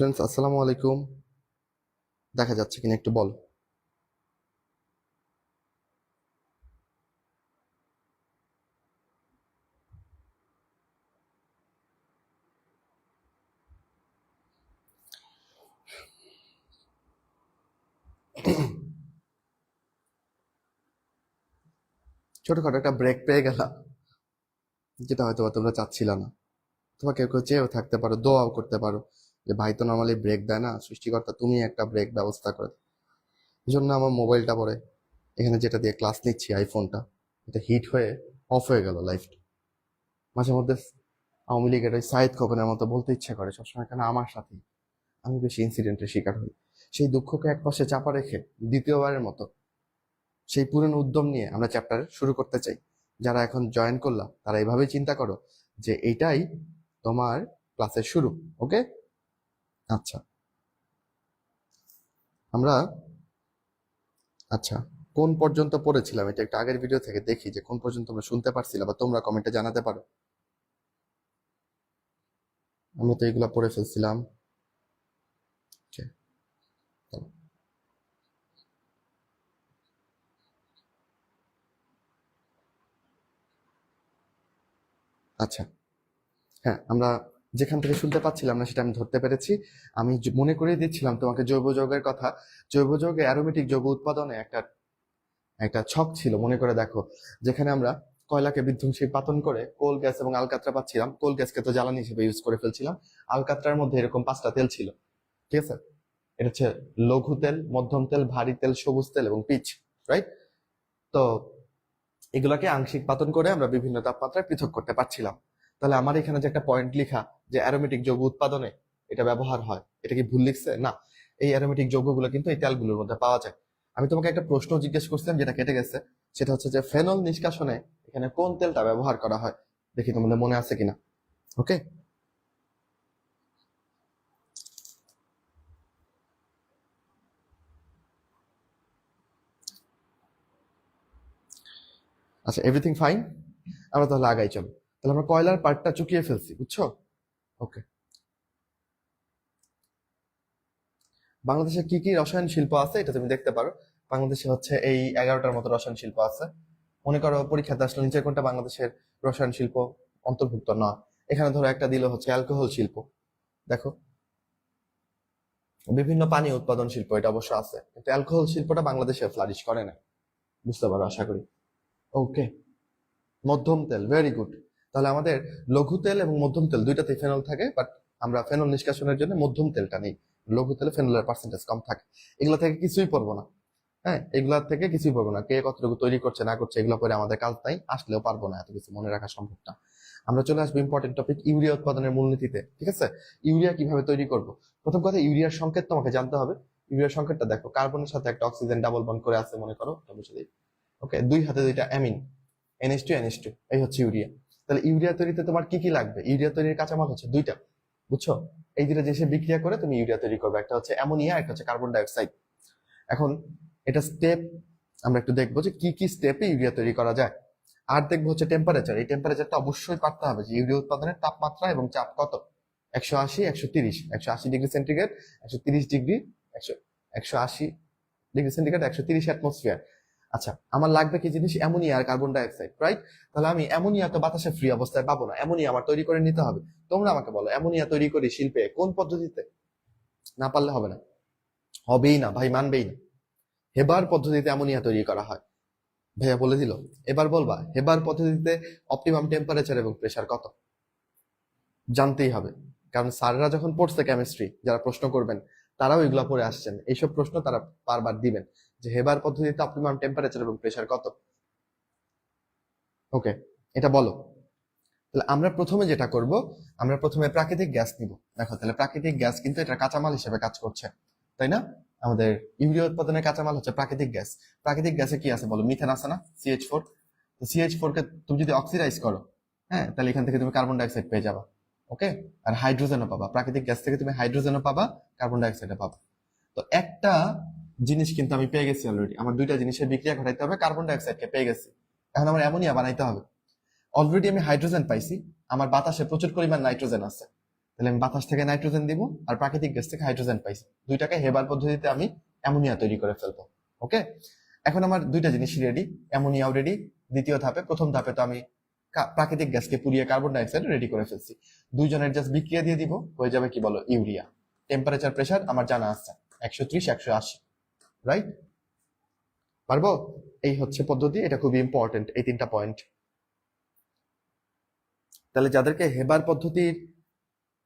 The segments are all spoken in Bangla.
স্টুডেন্টস, আসসালামু আলাইকুম। দেখা যাচ্ছে কিনা একটু বল। ছোটখাটো একটা ব্রেক পেয়ে গেলাম, যেটা হয়তো বা তোমরা চাচ্ছিলা না। তোমাকে কেউ কেউ চেয়েও থাকতে পারো, দোয়াও করতে পারো যে ভাই তো নর্মালি ব্রেক দেয় না, সৃষ্টিকর্তা তুমি একটা ব্রেক ব্যবস্থা করে। এই জন্য আমার মোবাইলটা পরে এখানে যেটা দিয়ে ক্লাস নিচ্ছি, আইফোনটা, এটা হিট হয়ে অফ হয়ে গেল লাইফ। মাঝে মধ্যে আওয়ামী লীগের ওই সাইদ খোকনের মতো বলতে ইচ্ছে করে সবসময়, কেন আমার সাথে আমি বেশি ইনসিডেন্টের শিকার হই। সেই দুঃখকে একপাশে চাপা রেখে দ্বিতীয়বারের মতো সেই পুরনো উদ্যম নিয়ে আমরা চ্যাপ্টার শুরু করতে চাই। যারা এখন জয়েন করলা তারা এইভাবেই চিন্তা করো যে এইটাই তোমার ক্লাসের শুরু। ওকে, আচ্ছা আমরা আচ্ছা কোন পর্যন্ত পড়েছিলাম এটা একটা আগের ভিডিও থেকে দেখি যে কোন পর্যন্ত আমরা শুনতে পারছিলাম, বা তোমরা কমেন্টে জানাতে পারো। আমরা তো এগুলা পড়ে ফেলছিলাম। Okay, চলো। আচ্ছা, হ্যাঁ, আমরা যেখান থেকে শুনতে পাচ্ছিলাম না সেটা আমি ধরতে পেরেছি। আমি মনে করিয়ে দিচ্ছিলাম তোমাকে জৈব যৌগের কথা। জৈব যৌগে অ্যারোমেটিক যৌগ উৎপাদনে একটা একটা ছক ছিল, মনে করে দেখো। যেখানে আমরা কয়লাকে বিধ্বংসী পাতন করে কোল গ্যাস এবং আলকাতরা পাচ্ছিলাম। কোল গ্যাসকে তো জ্বালানি হিসেবে ইউজ করে ফেলছিলাম। আলকাতরার মধ্যে এরকম 5টা তেল ছিল, ঠিক আছে? এটা হচ্ছে লঘু তেল, মধ্যম তেল, ভারী তেল, সবুজ তেল এবং পিচ, রাইট? তো এগুলাকে আংশিক পাতন করে আমরা বিভিন্ন তাপমাত্রায় পৃথক করতে পারছিলাম। তাহলে আমার এখানে যে একটা পয়েন্ট লিখা যে অ্যারোমেটিক যৌগ উৎপাদনে এটা ব্যবহার হয়, এটা কি ভুল লিখছে? না, এই অ্যারোমেটিক যৌগগুলো কিন্তু এই তেলগুলোর মধ্যে পাওয়া যায়। আমি তোমাকে একটা প্রশ্ন জিজ্ঞেস করছিলাম যেটা কেটে গেছে, সেটা হচ্ছে যে ফেনল নিষ্কাশনে এখানে কোন তেলটা ব্যবহার করা হয়, দেখি তোমাদের মনে আছে কিনা। ওকে, আচ্ছা, এভরিথিং ফাইন। আমরা তাহলে আগাই চলো। তাহলে আমরা কয়লার পার্টটা চুকিয়ে ফেলছি, বুঝছো? ওকে, বাংলাদেশে কি কি রসায়ন শিল্প আছে এটা তুমি দেখতে পারো। বাংলাদেশে হচ্ছে এই 11টার মতো রসায়ন শিল্প আছে। মনে করো পরীক্ষাতে আসলে নিচের কোনটা বাংলাদেশের রসায়ন শিল্প অন্তর্ভুক্ত না। এখানে ধরো একটা দিল হচ্ছে অ্যালকোহল শিল্প। দেখো, বিভিন্ন পানি উৎপাদন শিল্প এটা অবশ্য আছে, কিন্তু অ্যালকোহল শিল্পটা বাংলাদেশে ফ্লারিশ করে না। বুঝতে পারো আশা করি। ওকে, মধ্যম তেল, ভেরি গুড। তাহলে আমাদের লঘু তেল এবং মধ্যম তেল দুইটাতেই ফেনল থাকে, বাট আমরা ফেনল নিষ্কাশনের জন্য মধ্যম তেলটা নেই। লঘু তেলে ফেনলের পার্সেন্টেজ কম থাকে। এগুলো থেকে কিছুই পড়বো না। হ্যাঁ, এগুলা থেকে কিছুই পারবো না। কে কতটুকু তৈরি করছে না করছে এগুলো পরে আমাদের কাজ নাই, আসলেও পারবো না, এত কিছু মনে রাখা সম্ভব না। আমরা চলে আসবো ইম্পর্টেন্ট টপিক, ইউরিয়া উৎপাদনের মূলনীতিতে। ঠিক আছে, ইউরিয়া কিভাবে তৈরি করব। প্রথম কথা, ইউরিয়ার সংকেত তোমাকে জানতে হবে। ইউরিয়ার সংকেতটা দেখো, কার্বনের সাথে একটা অক্সিজেন ডাবল বন্ড করে আছে, মনে করো, এটা বুঝে দিই। ওকে, দুই হাতে দুইটা অ্যামিন, NH2 NH2, এই হচ্ছে ইউরিয়া। তাহলে ইউরিয়া তৈরিতে তোমার কি কি লাগবে? ইউরিয়া তৈরির কাঁচামাল হচ্ছে দুইটা, বুঝছো? এই দুইটা জিনিসে বিক্রিয়া করে তুমি ইউরিয়া তৈরি করবে। একটা হচ্ছে অ্যামোনিয়া, একটা হচ্ছে কার্বন ডাইঅক্সাইড। এখন এটা স্টেপ আমরা একটু দেখবো যে কি কি স্টেপে ইউরিয়া তৈরি করা যায়। আর দেখবো হচ্ছে টেম্পারেচার। এই টেম্পারেচারটা অবশ্যই পারতে হবে যে ইউরিয়া উৎপাদনের তাপমাত্রা এবং চাপ কত। 180, 130, 180 degree centigrade, 130 degree, 180 degree centigrade, 130 atmosphere. আচ্ছা, আমার লাগবে কি জিনিস? অ্যামোনিয়া আর কার্বন ডাইঅক্সাইড, রাইট? তাহলে আমি অ্যামোনিয়া তো বাতাসে ফ্রি অবস্থায় পাবো না, অ্যামোনিয়া আমার তৈরি করে নিতে হবে। তোমরা আমাকে বলো, অ্যামোনিয়া তৈরি করি শিল্পে কোন পদ্ধতিতে? না পারলে হবে না, হবেই না ভাই, মানবেই না। হেবার পদ্ধতিতে অ্যামোনিয়া তৈরি করা হয়। ভাইয়া বলে দিল, এবার বলবা হেবার পদ্ধতিতে অপটিমাম টেম্পারেচার এবং প্রেসার কত? জানতেই হবে, কারণ স্যাররা যখন পড়ছে কেমিস্ট্রি, যারা প্রশ্ন করবেন তারাও এগুলা পড়ে আসছেন। এইসব প্রশ্ন তারা বারবার দিবেন যে হেবার পদ্ধতিতে অপটিমাম টেম্পারেচার এবং প্রেসার কত। ওকে, এটা বলো। তাহলে আমরা প্রথমে যেটা করব, আমরা প্রথমে প্রাকৃতিক গ্যাস নিব। দেখো, তাহলে প্রাকৃতিক গ্যাস কিন্তু এটা কাঁচামাল হিসেবে কাজ করছে, তাই না? আমাদের ইউরিয়া উৎপাদনের কাঁচামাল হচ্ছে প্রাকৃতিক গ্যাস। প্রাকৃতিক গ্যাসে কি আছে বলো? মিথেন আছে না, CH4। তো CH4 কে তুমি যদি অক্সিডাইজ করো, হ্যাঁ, তাহলে এখান থেকে তুমি কার্বন ডাইঅক্সাইড পেয়ে যাবা। ওকে, আর হাইড্রোজেনও পাবা। প্রাকৃতিক গ্যাস থেকে তুমি হাইড্রোজেনও পাবা, কার্বন ডাইঅক্সাইডও পাবা। তো একটা জিনিস কিন্তু আমি পেয়ে গেছি অলরেডি। আমার দুইটা জিনিসের বিক্রিয়া ঘটাইতে হবে, কার্বন ডাইঅক্সাইডকে পেয়ে গেছি। এখন আমার অ্যামোনিয়া বানাইতে হবে। অলরেডি আমি হাইড্রোজেন পাইছি, আমার বাতাসে প্রচুর পরিমাণ নাইট্রোজেন আছে। তাহলে আমি বাতাস থেকে নাইট্রোজেন দিব আর প্রাকৃতিক গ্যাস থেকে হাইড্রোজেন পাইছি, দুইটাকে হেবার পদ্ধতিতে আমি অ্যামোনিয়া তৈরি করে ফেলবো। ওকে, এখন আমার দুইটা জিনিস রেডি, অ্যামোনিয়াও রেডি। দ্বিতীয় ধাপে, প্রথম ধাপে তো আমি প্রাকৃতিক গ্যাসকে পুড়িয়ে কার্বন ডাইঅক্সাইড রেডি করে ফেলছি, দুইজনের জাস্ট বিক্রিয়া দিয়ে দিব, হয়ে যাবে কি বলো, ইউরিয়া। টেম্পারেচার প্রেসার আমার জানা আছে 130 180, রাইট? পারবো? এই হচ্ছে পদ্ধতি, এটা খুবই ইম্পর্টেন্ট এই 3টা পয়েন্ট। তাহলে যাদেরকে হেবার পদ্ধতির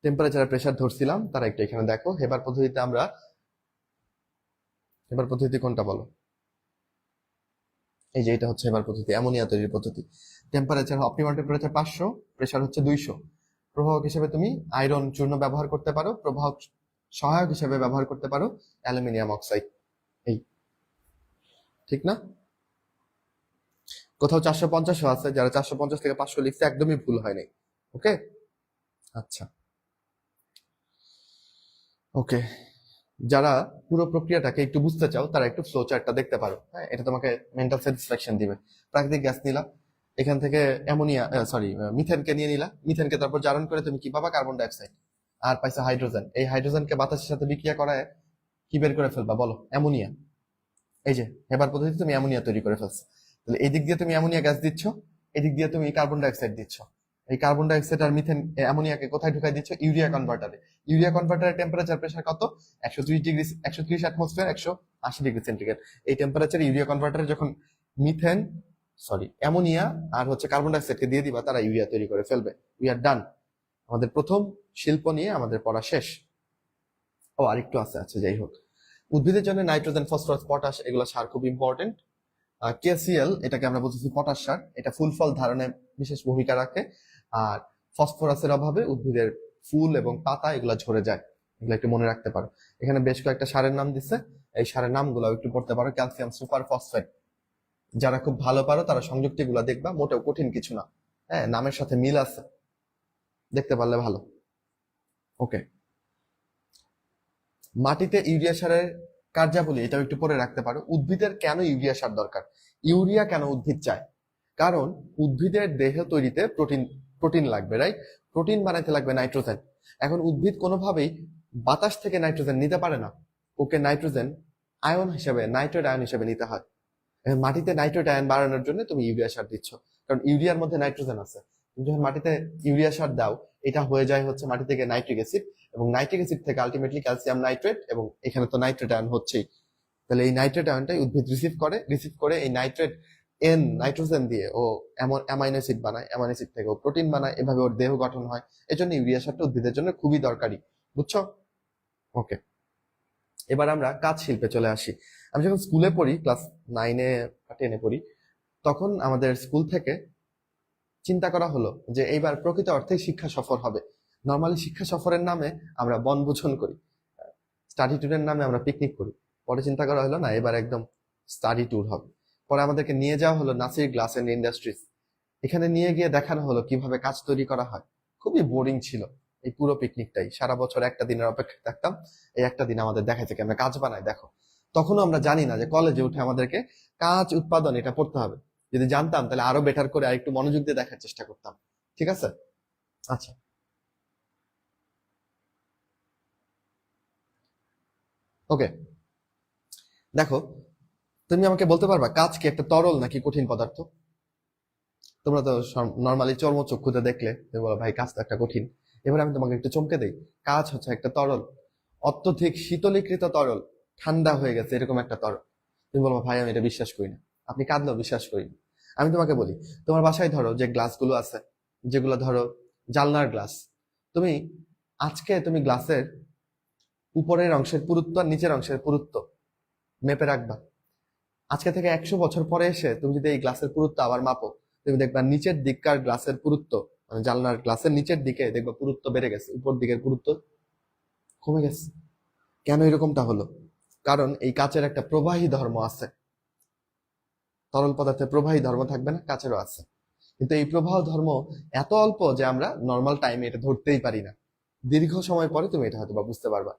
টেম্পারেচার প্রেসার ধরছিলাম তারা একটু এখানে দেখো, হেবার পদ্ধতিতে আমরা, হেবার পদ্ধতি কোনটা বলো? এই যে এটা হচ্ছে হেবার পদ্ধতি, অ্যামোনিয়া তৈরির পদ্ধতি। টেম্পারেচার, অপটিমাম টেম্পারেচার 500, প্রেসার হচ্ছে 200। প্রবাহক হিসেবে তুমি আয়রন চূর্ণ ব্যবহার করতে পারো, প্রবাহক সহায়ক হিসেবে ব্যবহার করতে পারো অ্যালুমিনিয়াম অক্সাইড। এই ঠিক না? কোথাও 450 আছে, যারা 450 থেকে 500 লিখছে একদমই ভুল হয় নাই। ওকে, আচ্ছা, ওকে। যারা পুরো প্রক্রিয়াটাকে একটু বুঝতে চাও তারা একটু ফ্লো চার্টটা দেখতে পারো। হ্যাঁ, এটা তোমাকে মেন্টাল স্যাটিসফ্যাকশন দিবে। প্রাকৃতিক গ্যাস নিলা, এখান থেকে অ্যামোনিয়া, সরি, মিথেনকে নিয়ে নিলা, মিথেনকে তারপর জারণ করে তুমি কি পাবা? Carbon dioxide. আর পাইছো হাইড্রোজেন। এই হাইড্রোজেনকে বাতাসের সাথে বিক্রিয়া করায় কি বের করে ফেলবা বলো? অ্যামোনিয়া। এই যে হেবার পদ্ধতিতে তুমি অ্যামোনিয়া তৈরি করে ফেলছো। তাহলে এই দিক দিয়ে তুমি অ্যামোনিয়া গ্যাস দিচ্ছ, এদিক দিয়ে তুমি কার্বন ডাইঅক্সাইড দিচ্ছ। এই কার্বন ডাইঅক্সাইড আর মিথেন অ্যামোনিয়াকে কোথায় ঢুকাই দিচ্ছ? ইউরিয়া কনভার্টারে। ইউরিয়া কনভার্টারের টেম্পারেচার প্রেসার কত? 130 ডিগ্রি, 130 অ্যাটমসফিয়ার, 180 ডিগ্রি সেন্টিগ্রেড। এই টেম্পারেচারে ইউরিয়া কনভার্টারে যখন মিথেন, সরি, অ্যামোনিয়া আর হচ্ছে কার্বন ডাইঅক্সাইডকে দিয়ে দিবা, তারা ইউরিয়া তৈরি করে ফেলবে। উই আর ডান। আমাদের প্রথম শিল্প নিয়ে আমাদের পড়া শেষ। ও আরেকটু আছে, আচ্ছা যাই হোক। উদ্ভিদের জন্য নাইট্রোজেন, ফসফরাস, পটাশ এগুলো সার খুব ইম্পর্টেন্ট। কেসিএল, এটাকে আমরা বলতেছি পটাশ সার, এটা ফুল ফল ধারণে বিশেষ ভূমিকা রাখে। আর ফসফরাসের অভাবে উদ্ভিদের ফুল এবং পাতা এগুলো ঝরে যায়, এগুলো একটু মনে রাখতে পারো। এখানে বেশ কয়েকটা সারের নাম দিচ্ছে, এই সারের নামগুলো একটু পড়তে পারো। ক্যালসিয়াম সুপার ফসফেট, যারা খুব ভালো পারো তারা সংযুক্তিগুলো দেখবা, মোটেও কঠিন কিছু না। হ্যাঁ, নামের সাথে মিল আছে, দেখতে পারলে ভালো। ওকে, মাটিতে ইউরিয়া সারের কার্যাবলী এটাও একটু পরে রাখতে পারো। উদ্ভিদের কেন ইউরিয়া সার দরকার, ইউরিয়া কেন উদ্ভিদ চায়? কারণ উদ্ভিদের দেহ তৈরিতে প্রোটিন প্রোটিন লাগবে, রাইট? প্রোটিন বানাইতে লাগবে নাইট্রোজেন। এখন উদ্ভিদ কোনোভাবেই বাতাস থেকে নাইট্রোজেন নিতে পারে না, ওকে নাইট্রোজেন আয়ন হিসেবে, নাইট্রেট আয়ন হিসেবে নিতে হয়। এখন মাটিতে নাইট্রেট আয়ন বাড়ানোর জন্য তুমি ইউরিয়া সার দিচ্ছ, কারণ ইউরিয়ার মধ্যে নাইট্রোজেন আছে। তুমি যখন মাটিতে ইউরিয়া সার দাও, এটা হয়ে যায় হচ্ছে মাটি থেকে নাইট্রিক অ্যাসিড, এবং নাইট্রিক অ্যাসিড থেকে আলটিমেটলি ক্যালসিয়াম নাইট্রেট, এবং এখানে তো নাইট্রেট আয়ন হচ্ছেই। তাহলে এই নাইট্রেট আয়নটাই উদ্ভিদ রিসিভ করে এই নাইট্রেট নাইট্রোজেন দিয়ে ও এমন অ্যামাইনো অ্যাসিড বানায়, অ্যামাইনো অ্যাসিড থেকে ও প্রোটিন বানায়, এভাবে ওর দেহ গঠন হয়। এজন্য ইউরিয়া সারটা উদ্ভিদের জন্য খুবই দরকারি, বুঝছো? ওকে, এবার আমরা কাজ শিল্পে চলে আসি। আমি যখন স্কুলে পড়ি, ক্লাস 9-এ 10-এ পড়ি, তখন আমাদের স্কুল থেকে চিন্তা করা হলো যে এইবার প্রকৃত অর্থে শিক্ষা সফর হবে। নর্মালি শিক্ষা সফরের নামে আমরা বনভোজন করি, স্টাডি ট্যুরের নামে আমরা পিকনিক করি। পরে চিন্তা করা হলো না, এবার একদম স্টাডি ট্যুর হবে। পরে আমাদেরকে নিয়ে যাওয়া হলো নাসির গ্লাস এন্ড ইন্ডাস্ট্রিজ। এখানে নিয়ে গিয়ে দেখানো হলো কিভাবে কাজ তৈরি করা হয়। খুবই বোরিং ছিল এই পুরো পিকনিকটাই। সারা বছর একটা দিনের অপেক্ষা থাকতাম, এই একটা দিন আমাদের দেখাইছে কি আমরা কাজ বানাই, দেখো। তখনও আমরা জানি না যে কলেজে উঠে আমাদেরকে কাজ উৎপাদন এটা পড়তে হবে। যদি জানতাম তাহলে আরো বেটার করে আরেকটু মনোযোগ দিয়ে দেখার চেষ্টা করতাম। ঠিক আছে, আচ্ছা। ওকে, দেখো, তুমি আমাকে বলতে পারবা কাজ কি একটা তরল নাকি কঠিন পদার্থ? তোমরা তো নর্মালি চর্মচক্ষুতে দেখলে তুমি বলো ভাই কাজ তো একটা কঠিন। এবার আমি তোমাকে একটু চমকে দেই, কাজ হচ্ছে একটা তরল, অত্যধিক শীতলীকৃত তরল, ঠান্ডা হয়ে গেছে এরকম একটা তরল। তুমি বলবো ভাই আমি এটা বিশ্বাস করি না, আপনি কাঁদলেও বিশ্বাস করি না। আমি তোমাকে বলি, তোমার বাসায় ধরো যে গ্লাসগুলো আছে, যেগুলো ধরো জানলার গ্লাস, তুমি আজকে তুমি গ্লাসের উপরের অংশের পুরুত্ব আর নিচের অংশের পুরুত্ব মেপে রাখবা। আজকে থেকে 100 বছর পরে এসে তুমি যদি এই গ্লাসের পুরুত্ব আবার মাপো, তুমি দেখবা নিচের দিককার গ্লাসের পুরুত্ব, মানে জানলার গ্লাসের নিচের দিকে দেখবা পুরুত্ব বেড়ে গেছে, উপর দিকের পুরুত্ব কমে গেছে। কেন এরকমটা হলো? কারণ এই কাচের একটা প্রবাহী ধর্ম আছে। তরল পদার্থের প্রবাহী ধর্ম থাকবে না? কাচেরও আছে, কিন্তু এই প্রবাহ ধর্ম এত অল্প যে আমরা নর্মাল টাইমে এটা ধরতেই পারি না। দীর্ঘ সময় পরে তুমি এটা হয়তো বা বুঝতে পারবা,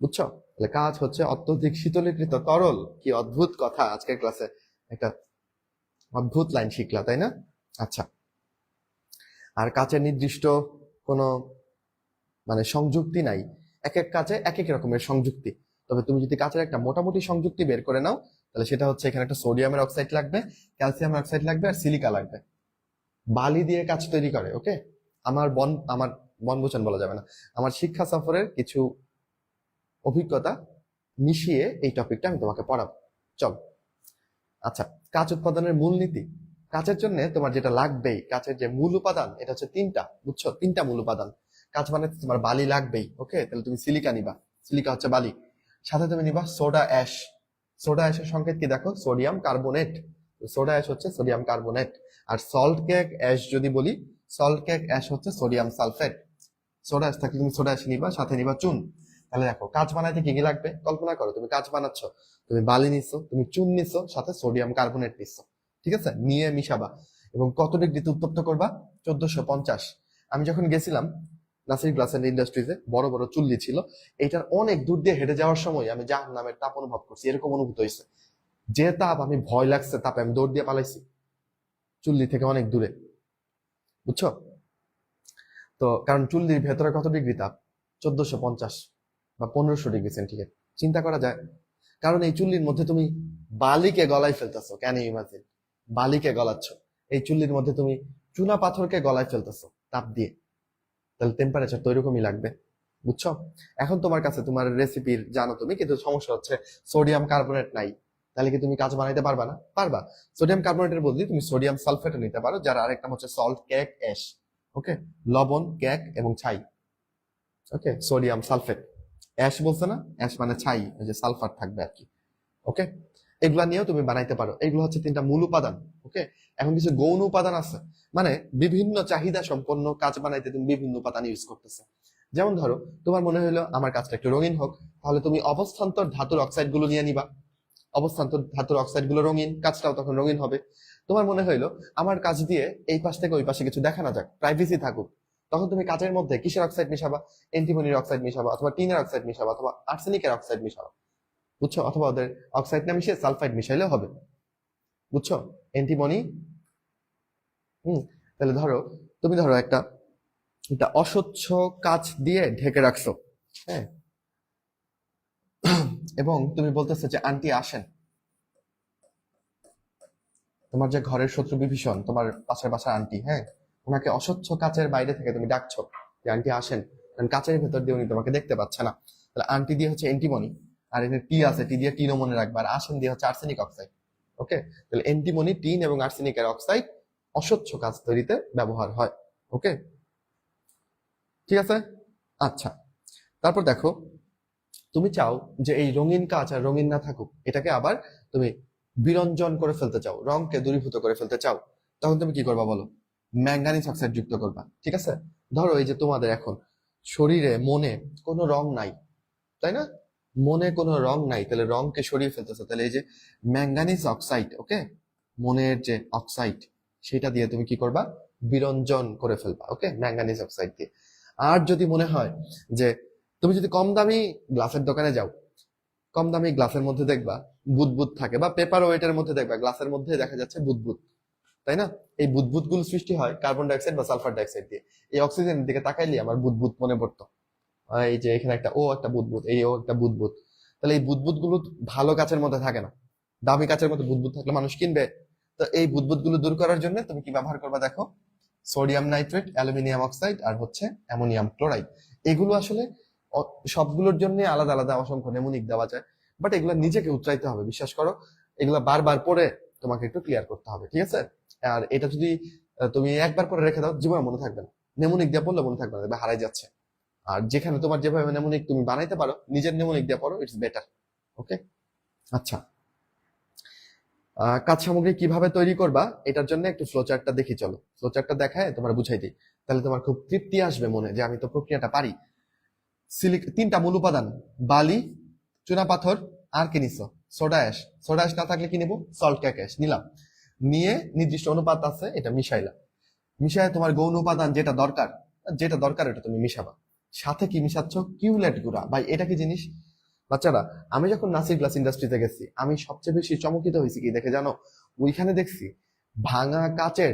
বুঝছো? তাহলে কাজ হচ্ছে অত্যধিক শীতলীকৃত তরল। কি অদ্ভুত কথা, আজকের ক্লাসে একটা অদ্ভুত লাইন শিখলা, তাই না? আচ্ছা, আর কাচের নির্দিষ্ট কোনো মানে সংযুক্তি নাই, এক এক কাজে এক এক রকমের সংযুক্তি। তবে তুমি যদি কাচের একটা মোটামুটি সংযুক্তি বের করে নাও, তাহলে সেটা হচ্ছে এখানে একটা সোডিয়ামের অক্সাইড লাগবে, ক্যালসিয়ামের অক্সাইড লাগবে, আর সিলিকা লাগবে। বালি দিয়ে কাচ তৈরি করে। ওকে, আমার বনভূষণ বলা যাবে না, আমার শিক্ষা সফরের কিছু অভিজ্ঞতা মিশিয়ে এই টপিকটা আমি তোমাকে পড়াবো। চল। আচ্ছা, কাঁচ উৎপাদনের মূলনীতি। কাঁচের জন্য তোমার যেটা লাগবেই, কাঁচের যে মূল উপাদান, এটা হচ্ছে তিনটা, বুঝছো? তিনটা মূল উপাদান। কাঁচ বানাতে তোমার বালি লাগবেই। ওকে, তাহলে তুমি সিলিকা নিবা, সিলিকা হচ্ছে বালি। সাথে তুমি নিবা সোডা অ্যাশ। সোডা অ্যাশের সংকেত কি দেখো? Sodium carbonate. সোডা অ্যাশ হচ্ছে সোডিয়াম কার্বনেট। আর সল্ট কেক অ্যাশ যদি বলি, সল্ট কেক অ্যাশ হচ্ছে সোডিয়াম সালফেট। সোডা অ্যাশ থাকলে তুমি সোডা অ্যাশ নিবা, সাথে নিবা চুন। তাহলে দেখো, কাঁচ বানাইতে কি কি লাগবে কল্পনা করো। তুমি কাঁচ বানাচ্ছ, তুমি বালি নিছো, তুমি চুন নিছো, সাথে সোডিয়াম কার্বনেট নিছো। ঠিক আছে, নিয়ে মিশাবা এবং কত ডিগ্রিতে উত্তপ্ত করবা? 1450। আমি যখন গেছিলাম নাসির গ্লাস এন্ড ইন্ডাস্ট্রিজে, বড় বড় চুল্লি ছিল, এইটার অনেক দূর দিয়ে হেঁটে যাওয়ার সময় আমি জাহান্নামের তাপ অনুভব করছি, এরকম অনুভূত হয়েছে। যে তাপ, আমি ভয় লাগছে তাপে, আমি দৌড় দিয়ে পালাইছি চুল্লি থেকে অনেক দূরে, বুঝছো? তো কারণ চুল্লির ভেতরে কত ডিগ্রি তাপ? 1450 বা 1500 ডিগ্রি সেন্টিগ্রেড। চিন্তা করা যায়? কারণ এই চুল্লির মধ্যে তুমি বালিকে গলায় ফেলতেছো। Can you imagine? বালিকে গলাচ্ছ। এই চুল্লির মধ্যে তুমি চুনা পাথরকে গলায় ফেলতেছো তাপ দিয়ে। তাহলে টেম্পারেচার তো এরকমই লাগবে, বুঝছো? এখন তোমার কাছে তোমার রেসিপির জানো তুমি, কিন্তু সমস্যা হচ্ছে সোডিয়াম কার্বনেট নাই। তাহলে কি তুমি কাজ বানাইতে পারবা না? পারবা। সোডিয়াম কার্বনেটের বদলে তুমি সোডিয়াম সালফেট নিতে পারো, যার আরেকটা হচ্ছে সল্ট কেক অ্যাশ। ওকে, লবণ, কেক এবং ছাই। ওকে, সোডিয়াম সালফেট। অ্যাশ বলছে না? অ্যাশ মানে ছাই, ওই যে সালফার থাকবে আর কি। ওকে, এগুলা নিয়েও তুমি বানাইতে পারো। এগুলো হচ্ছে তিনটা মূল উপাদান। ওকে, এখন কিছু গৌণ উপাদান আছে, মানে বিভিন্ন চাহিদা সম্পন্ন কাজ বানাইতে তুমি বিভিন্ন উপাদান ইউজ করতেছে। যেমন ধরো, তোমার মনে হলো আমার কাজটা একটু রঙিন হোক, তাহলে তুমি অবস্থান্তর ধাতুর অক্সাইড গুলো নিয়ে নিবা। অবস্থান্তর ধাতুর অক্সাইড গুলো রঙিন, কাজটাও তখন রঙিন হবে। তোমার মনে হইলো আমার কাজ দিয়ে এই পাশ থেকে ওই পাশে কিছু দেখা না যাক, প্রাইভেসি থাকুক, তখন তুমি কাচের মধ্যে কিসের অক্সাইড মিশাবা? অ্যান্টিমনির অক্সাইড মিশাবা, অথবা টিনের অক্সাইড মিশাবা, অথবা আর্সেনিকের অক্সাইড মিশাবা, বুঝছো? অথবা ওদের অক্সাইড না মিশিয়ে সালফাইড মিশাইলেও হবে, বুঝছো? অ্যান্টিমনি। তাহলে ধরো, তুমি ধরো একটা একটা অস্বচ্ছ কাঁচ দিয়ে ঢেকে রাখছো, হ্যাঁ, এবং তুমি বলতেছো যে আন্টি আসেন। তোমার যে ঘরের শত্রু বিভীষণ, তোমার পাশের বাসার আন্টি, হ্যাঁ, ওনাকে অস্বচ্ছ কাচের বাইরে থেকে তুমি ডাকছো যে আন্টি আসেন, কারণ কাচের ভেতর দিয়ে উনি তোমাকে দেখতে পাচ্ছে না। তাহলে আন্টি দিয়ে হচ্ছে অ্যান্টিমনি, আর এখানে টি আছে, টি দিয়ে টিনও মনে রাখবে, আর আসেন দিয়ে হচ্ছে আর্সেনিক অক্সাইড। ওকে, তাহলে অ্যান্টিমনি, টিন এবং আর্সেনিকের অক্সাইড অস্বচ্ছ কাচ তৈরিতে ব্যবহার হয়। ওকে, ঠিক আছে। আচ্ছা, তারপর দেখো, তুমি চাও যে এই রঙিন কাচ আর রঙিন না থাকুক, এটাকে আবার তুমি বিরঞ্জন করে ফেলতে চাও, রংকে দূরীভূত করে ফেলতে চাও, তখন তুমি কি করবা বলো? ম্যাঙ্গানিজ অক্সাইড যুক্ত করবা। ঠিক আছে, ধরো এই যে তোমাদের এখন শরীরে, মনে কোনো রং নাই, তাই না? মনে কোনো রং নাই, তাহলে রংকে সরিয়ে ফেলতেছো, তাহলে এই যে ম্যাঙ্গানিজ অক্সাইড, ওকে, মনের যে অক্সাইড, সেটা দিয়ে তুমি কি করবা? বিরঞ্জন করে ফেলবা। ওকে, ম্যাঙ্গানিজ অক্সাইড দিয়ে। আর যদি মনে হয় যে তুমি যদি কম দামি গ্লাসের দোকানে যাও, কম দামি গ্লাসের মধ্যে দেখবা বুদবুদ থাকে, বা পেপার ওয়েটের মধ্যে দেখবা গ্লাসের মধ্যে দেখা যাচ্ছে বুদবুদ, তাই না? এই বুদবুদ গুলো সৃষ্টি হয় কার্বন ডাইঅক্সাইড বা সালফার ডাইঅক্সাইড দিয়ে। এই অক্সিজেনের দিকে তাকাইলে আমার বুদবুদ মনে পড়তো। এই যে এখানে একটা ও একটা বুদবুদ, এই ও একটা বুদবুদ। তাহলে এই বুদবুদ গুলো ভালো কাচের মধ্যে থাকে না। দামি কাচের মধ্যে বুদবুদ থাকলে মানুষ কিনবে। তো এই বুদবুদ গুলো দূর করার জন্য তুমি কি ব্যবহার করবা দেখো? সোডিয়াম নাইট্রেট, অ্যালুমিনিয়াম অক্সাইড, আর হচ্ছে অ্যামোনিয়াম ক্লোরাইড। এগুলো আসলে সবগুলোর জন্য আলাদা আলাদা অসংখ্য নেমুনিক দেওয়া যায়, বাট এগুলো নিজেকে উতরাইতে হবে, বিশ্বাস করো। এগুলো বারবার পরে তোমাকে একটু ক্লিয়ার করতে হবে, ঠিক আছে? আর এটা যদি তুমি একবার করে রেখে দাও, জীবনে মনে থাকবে না। নেমুনিক দিয়ে পড়লে মনে থাকবে না, দেখবে হারাই যাচ্ছে। আর যেখানে তোমার যেভাবে নেমুনিক তুমি বানাইতে পারো, নিজের নেমুনিক দিয়ে পড়ো, ইটস বেটার। ওকে, আচ্ছা। কাঁচ সামগ্রী কিভাবে তৈরি করবা, এটার জন্য একটু ফ্লোচার্টটা দেখি, চলো। ফ্লোচার্টটা দেখায় তোমার বুঝাই দিই, তাহলে তোমার খুব তৃপ্তি আসবে মনে, যে আমি তো প্রক্রিয়াটা পারি। তিনটা মূল উপাদান, বালি, চুনা পাথর, আর কি নিছো? Soda ash. সোডা অ্যাশ না থাকলে কি নিবো? সল্ট কেক অ্যাশ নিলাম। নিয়ে নির্দিষ্ট অনুপাত আছে, এটা মিশাইলাম। মিশায় তোমার গৌণ উপাদান যেটা দরকার, যেটা দরকার এটা তুমি মিশাবা। সাথে কি মিশাচ্ছ? কিউলেট গুঁড়া। ভাই, এটা কি জিনিস? বাচ্চারা, আমি যখন নাসির গ্লাস ইন্ডাস্ট্রিতে গেছি, আমি সবচেয়ে বেশি চমকিত হয়েছি কি দেখে জানো? ওইখানে দেখছি ভাঙা কাচের